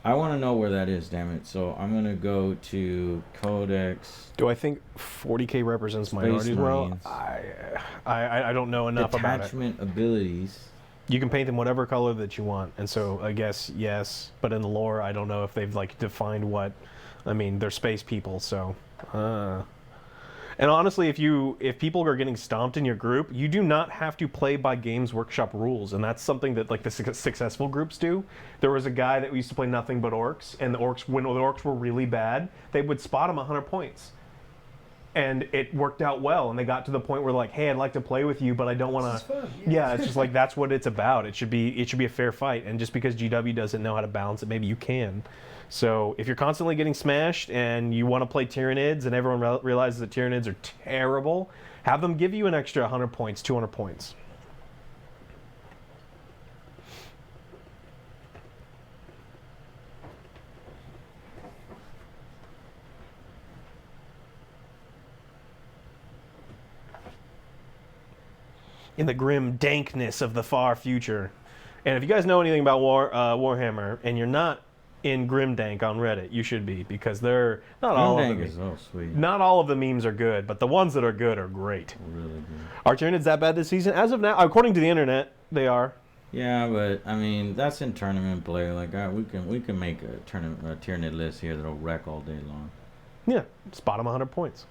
I want to know where that is, damn it. So I'm gonna go to Codex. Do I think 40K represents Space minorities well? Marines. I don't know enough about it. Attachment abilities. You can paint them whatever color that you want, and so I guess yes, but in the lore, I don't know if they've like defined what. I mean, they're space people, so. And honestly, if people are getting stomped in your group, you do not have to play by Games Workshop rules, and that's something that like the successful groups do. There was a guy that used to play nothing but orcs, and the orcs, when the orcs were really bad, they would spot him 100 points. And it worked out well, and they got to the point where like, hey, I'd like to play with you, but I don't want This is to. fun, Yeah, it's just like that's what it's about. It should be a fair fight, and just because GW doesn't know how to balance it, maybe you can. So if you're constantly getting smashed and you want to play Tyranids, and everyone realizes that Tyranids are terrible, have them give you an extra 100 points, 200 points. In the grim dankness of the far future. And if you guys know anything about Warhammer, and you're not in Grimdank on Reddit, you should be, because they're not all of Grimdank them. is so sweet. Not all of the memes are good, but the ones that are good are great. Really good. Are Tyranids that bad this season? As of now, according to the internet, they are. Yeah, but I mean that's in tournament play. Like we can make a Tyranid list here that'll wreck all day long. Yeah, spot them 100 points.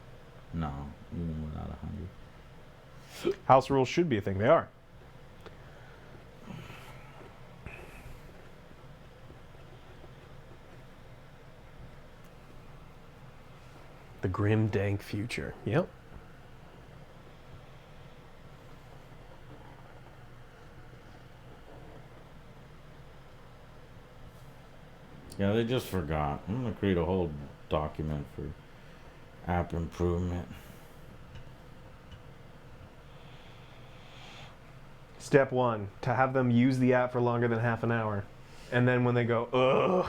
No, even without 100. House rules should be a thing. They are. The grim dank future. Yep. Yeah, they just forgot. I'm gonna create a whole document for app improvement. Step 1, to have them use the app for longer than half an hour. And then when they go, ugh.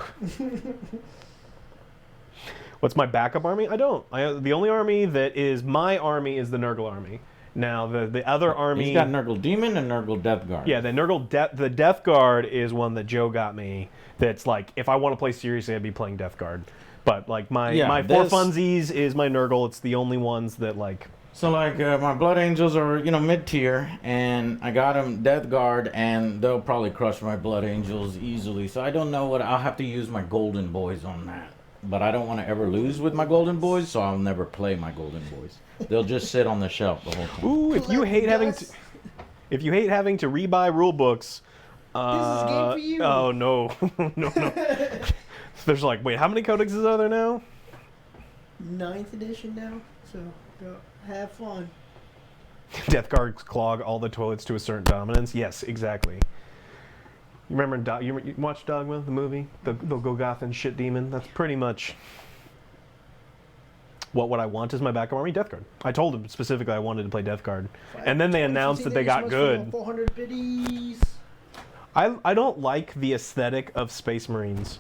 What's my backup army? I don't. The only army that is my army is the Nurgle army. Now, the other army... He's got Nurgle Demon and Nurgle Death Guard. Yeah, the Nurgle the Death Guard is one that Joe got me. That's like, if I want to play seriously, I'd be playing Death Guard. But like my four funsies is my Nurgle. It's the only ones that like... So like my Blood Angels are, you know, mid-tier, and I got them Death Guard, and they'll probably crush my Blood Angels easily. So I don't know what I'll have to use my Golden Boys on that. but I don't want to ever lose with my golden boys, so I'll never play my golden boys. They'll just sit on the shelf the whole time. Ooh, if you hate having to, if you hate having to rebuy rule books, This is a game for you. Oh no, no. There's like, wait, how many codexes are there now? 9th edition now, so go have fun. Death guards clog all the toilets to a certain dominance. Yes, exactly. You remember you watched Dogma, the movie, the Golgothan shit demon? That's pretty much what I want is my backup army, Death Guard. I told him specifically I wanted to play Death Guard, and then they announced that they got good. 400 biddies. I don't like the aesthetic of Space Marines.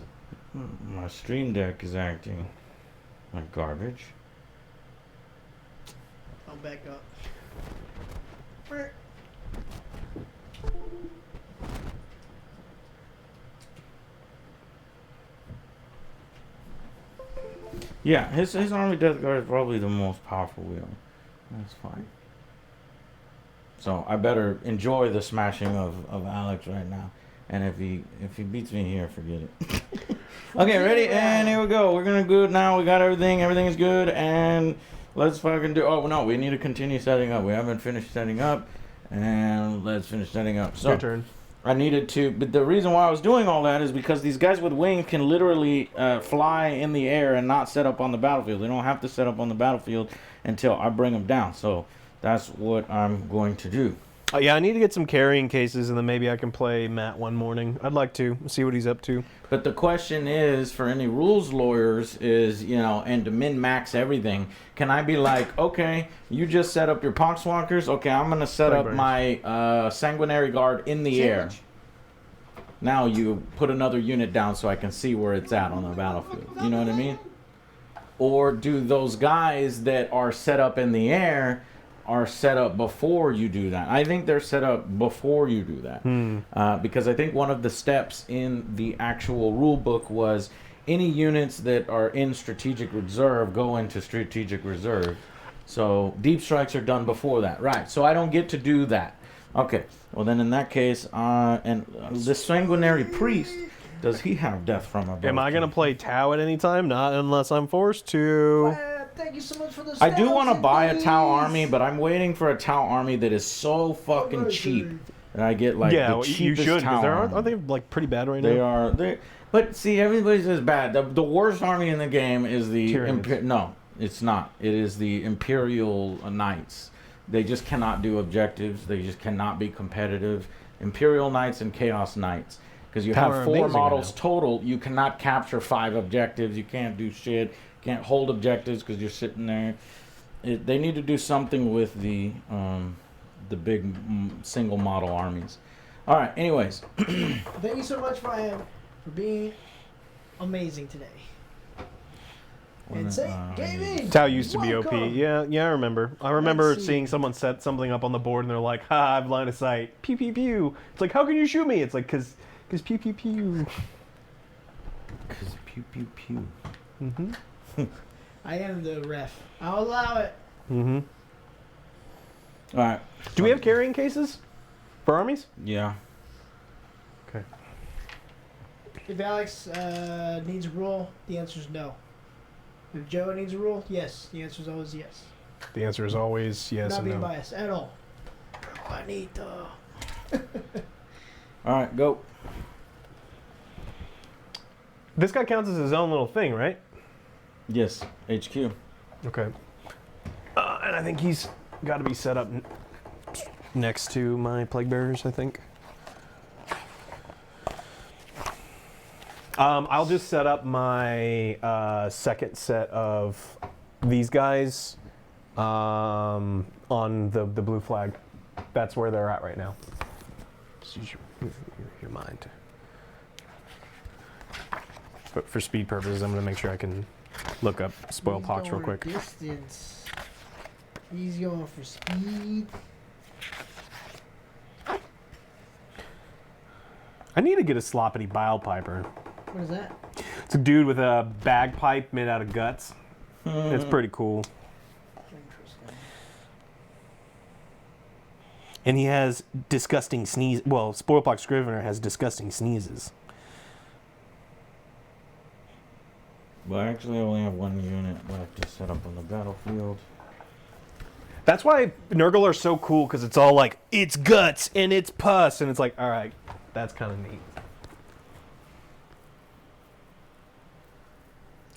My stream deck is acting like garbage. I'll back up. Yeah, his army Death Guard is probably the most powerful wheel. That's fine. So I better enjoy the smashing of Alex right now. And if he beats me here, forget it. Okay, ready? And here we go. We're gonna go now. We got everything. Everything is good. And let's fucking do. Oh no, we need to continue setting up. We haven't finished setting up. And let's finish setting up. So Your turn. I needed to, but the reason why I was doing all that is because these guys with wings can literally fly in the air and not set up on the battlefield. They don't have to set up on the battlefield until I bring them down. So that's what I'm going to do. Yeah, I need to get some carrying cases, and then maybe I can play Matt one morning. I'd like to see what he's up to. But the question is, for any rules lawyers, is, you know, and to min-max everything, can I be like, okay, you just set up your Poxwalkers, okay, I'm going to set up my Sanguinary Guard in the air. Now you put another unit down so I can see where it's at on the battlefield. You know what I mean? Or do those guys that are set up in the air are set up before you do that? I think they're set up before you do that. Because I think one of the steps in the actual rule book was any units that are in strategic reserve go into strategic reserve. So deep strikes are done before that. Right. So I don't get to do that. Okay. Well, then in that case, and the Sanguinary Priest, does he have death from above? Am I going to play Tau at any time? Not unless I'm forced to. Thank you so much for the I do want to stars, buy a please. Tau army, but I'm waiting for a Tau army that is so fucking cheap that I get like Yeah, the you cheapest should. Tau Because aren't army. they like pretty bad right They now? are. But see, everybody says bad. The worst army in the game is the Tyranids. no, it's not. It is the Imperial Knights. They just cannot do objectives. They just cannot be competitive. Imperial Knights and Chaos Knights. Because you Power have 4 amazing models now. total. You cannot capture 5 objectives. You can't do shit. Can't hold objectives because you're sitting there. They need to do something with the big single model armies. All right. Anyways, Thank you so much, Ryan, for being amazing today. And say, gaming. Tau used to be OP. Welcome. Yeah, I remember. I remember Let's see. seeing someone set something up on the board, and they're like, "Ha, I've line of sight." Pew pew pew. It's like, how can you shoot me? It's like, cause pew pew pew. because pew pew pew. I am the ref. I'll allow it. All right. Do we have carrying cases for armies? Yeah. Okay. If Alex needs a rule, the answer is no. If Joe needs a rule, yes. The answer is always yes. The answer is always yes Not and being no. biased at all. Juanito. All right. Go. This guy counts as his own little thing, right? Yes. HQ. Okay. And I think he's got to be set up next to my plague bearers, I think. I'll just set up my second set of these guys on the blue flag. That's where they're at right now. Just use your mind. But for speed purposes, I'm going to make sure I can look up spoil He's pox real going quick. Distance. He's going for speed. I need to get a sloppity bile piper. What is that? It's a dude with a bagpipe made out of guts. It's pretty cool. Interesting. And he has disgusting sneeze. Well, Spoilpox Scrivener has disgusting sneezes. But actually, I only have one unit left to set up on the battlefield. That's why Nurgle are so cool, because it's all like, it's guts and it's pus, and it's like, all right, that's kind of neat.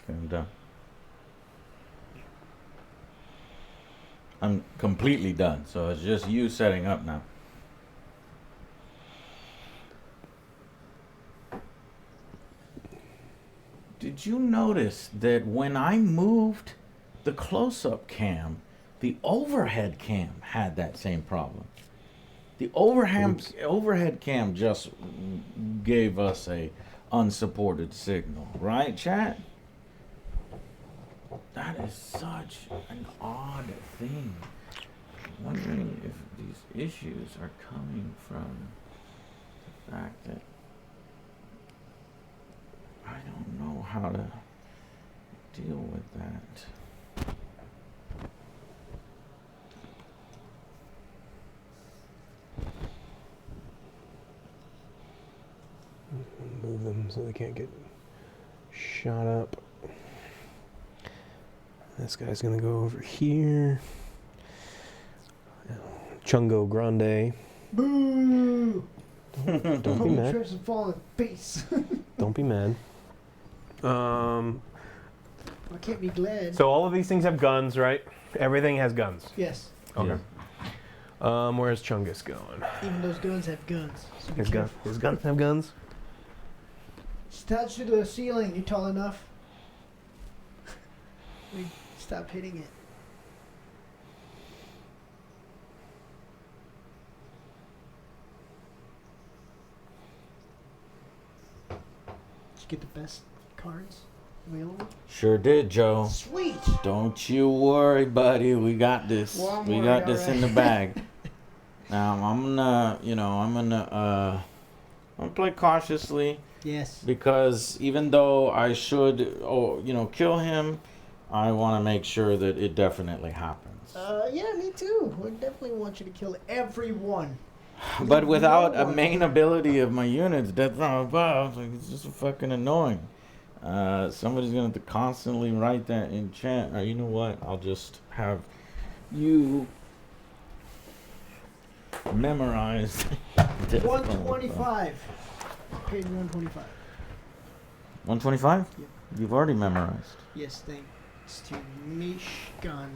Okay, I'm done. I'm completely done, so it's just you setting up now. Did you notice that when I moved the close-up cam, the overhead cam had that same problem? The overhead cam just gave us a unsupported signal, right, chat? That is such an odd thing. I'm wondering if these issues are coming from the fact that I don't know how to deal with that. Move them so they can't get shot up. This guy's gonna go over here. Chungo Grande. Boo! Don't be mad. Trips and fall in the face. Don't be mad. I can't be glad. So all of these things have guns, right? Everything has guns. Yes, Okay. Where's Chungus going? even those guns have guns. So be His gun. careful. His guns have guns. Just touch to the ceiling. You tall enough? Stop hitting it. Did you get the best cards available? Sure did, Joe. Sweet. Don't you worry, buddy. We got this. Well, I'm We worried, got this in the alright. bag. Now I'm gonna play cautiously Yes. because even though I should, kill him, I want to make sure that it definitely happens. Yeah, me too. I definitely want you to kill everyone. But without no a one. main ability of my units, death from above, like, it's just fucking annoying. Somebody's gonna have to constantly write that in chat. Or you know what? I'll just have you memorize. death from above. 125. Page 125. 125? Yep. You've already memorized. Yes, thanks to Mishkan.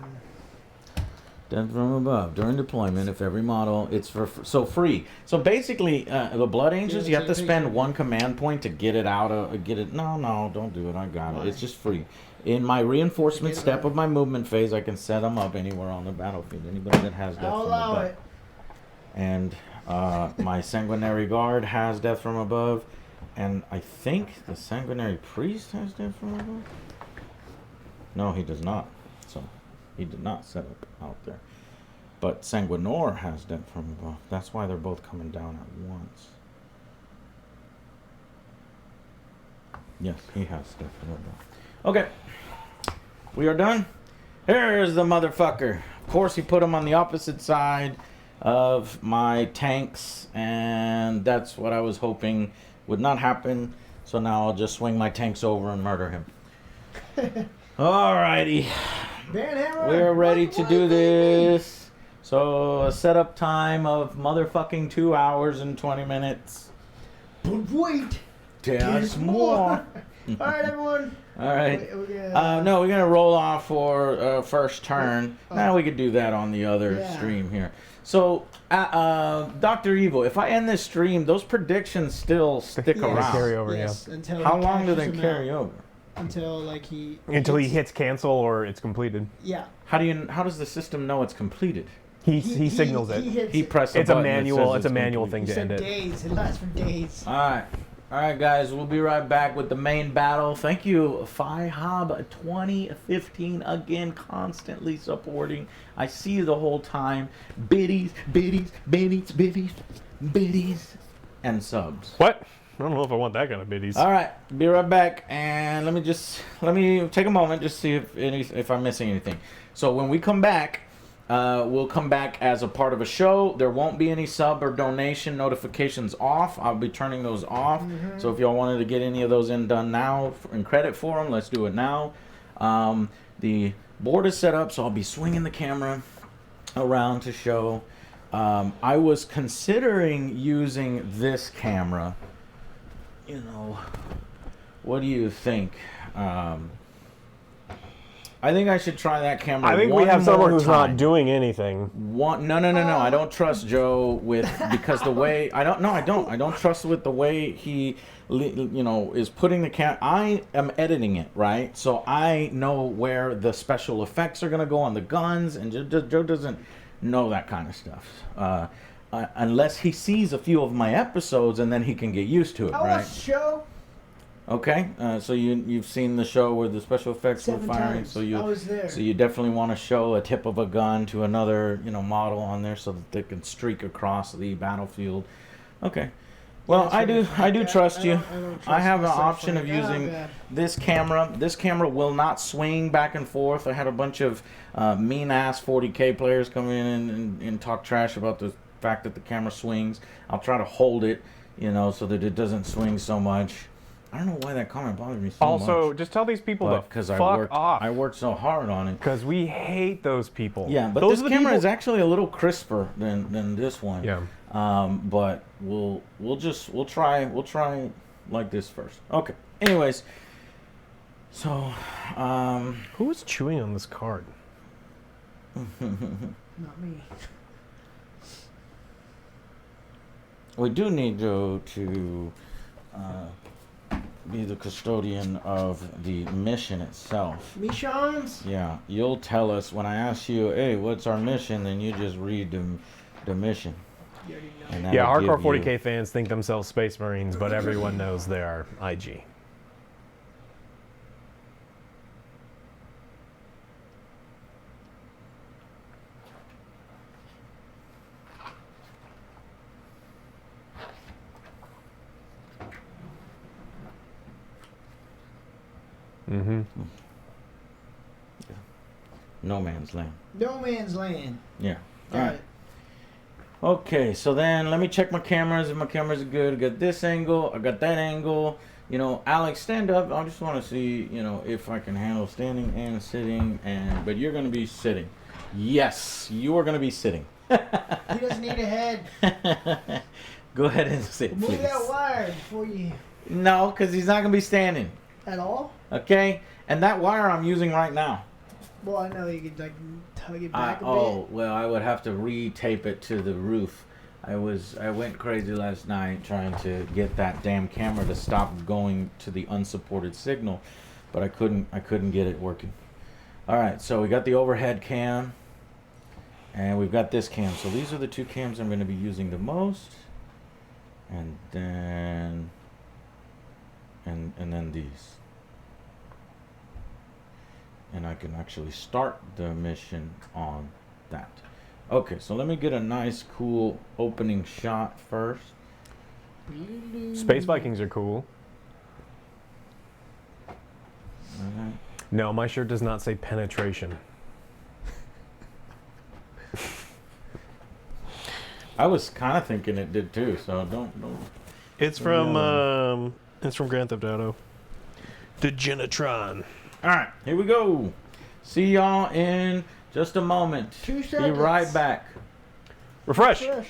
Death from above. During deployment, if every model, it's for free. So basically, the Blood Angels, Yeah, you have to same spend thing. one command point to get it out of No, don't do it. I got Why? it. It's just free. In my reinforcement Forget step about of my movement phase, I can set them up anywhere on the battlefield. Anybody that has Death I'll from allow above. it. And my Sanguinary Guard has Death from above. And I think the Sanguinary Priest has Death from above. No, he does not. So he did not set up out there. But Sanguinor has Death from above. That's why they're both coming down at once. Yes, he has Death from above. Okay. We are done. Here's the motherfucker. Of course, he put him on the opposite side of my tanks, and that's what I was hoping would not happen. So now I'll just swing my tanks over and murder him. Alrighty. Banhammer. We're ready to do this. So a setup time of motherfucking 2 hours and 20 minutes. But wait. There's more. All right, everyone. All right. Wait, we're gonna- No, we're gonna roll off for first turn. Oh. Now we could do that on the other Yeah. stream here. So, Dr. Evil, if I end this stream, those predictions still stick Yes. around. Carry over, yes, until How he long do they cashes them carry out. over? Until like he. Until he hits cancel or it's completed. Yeah. How does the system know it's completed? He signals He it. hits He it. pressed It's a a button that manual. says It's a manual complete. thing He to said end it. days. It lasts for days. All right, guys. We'll be right back with the main battle. Thank you, FiHob 2015, again, constantly supporting. I see you the whole time. Biddies, and subs. What? I don't know if I want that kind of biddies. All right, be right back, and let me take a moment just see if I'm missing anything. So when we come back, will come back as a part of a show. There won't be any sub or donation notifications off. I'll be turning those off. So if y'all wanted to get any of those done now and credit for them, let's do it now. The board is set up, so I'll be swinging the camera around to show. I was considering using this camera. You know, what do you think? I think I should try that camera. I think we one have someone more who's time. not doing anything. No. I don't trust Joe because the way I don't trust with the way he, is putting the I am editing it, right? So I know where the special effects are gonna go on the guns, and Joe doesn't know that kind of stuff. Unless he sees a few of my episodes, and then he can get used to it, I right? watched the show. Okay, so you've seen the show where the special effects were 7 firing, times. so I was there. so you definitely want to show a tip of a gun to another model on there so that they can streak across the battlefield. Okay, well I do trust you. I don't I trust have an myself option like of that. using Oh, God. this camera. This camera will not swing back and forth. I had a bunch of mean ass 40K players come in and talk trash about the fact that the camera swings. I'll try to hold it, so that it doesn't swing so much. I don't know why that comment bothers me so much. Also, just tell these people to Because fuck off. I worked so hard on it. Because we hate those people. Yeah, but those this are the camera people- is actually a little crisper than this one. Yeah. But we'll try like this first. Okay. Anyways, so Who is chewing on this card? Not me. we do need to be the custodian of the mission itself. Michons? Yeah, you'll tell us when I ask you, hey, what's our mission? Then you just read the mission. You already know. And Yeah, that'll hardcore give you- 40K fans think themselves Space Marines, but everyone knows they are IG. Mm-hmm. No man's land. No man's land. Yeah. All right. Okay, so then let me check my cameras. If my cameras are good, I got this angle, I got that angle. Alex, stand up. I just want to see, if I can handle standing and sitting. But you're going to be sitting. Yes, you are going to be sitting. He doesn't need a head. Go ahead and sit, Move please. that wire before you. No, because he's not going to be standing. At all? Okay? And that wire I'm using right now. Well, I know you could tug it back a bit. Well, I would have to re-tape it to the roof. I went crazy last night trying to get that damn camera to stop going to the unsupported signal, but I couldn't get it working. All right, so we got the overhead cam, and we've got this cam. So these are the two cams I'm going to be using the most, and then these. And I can actually start the mission on that. Okay, so let me get a nice, cool opening shot first. Space Vikings are cool. Alright. No, my shirt does not say penetration. I was kind of thinking it did too, so don't. It's from Grand Theft Auto. The Genitron. All right, here we go. See y'all in just a moment. 2 Be seconds. right back. Refresh. Fresh.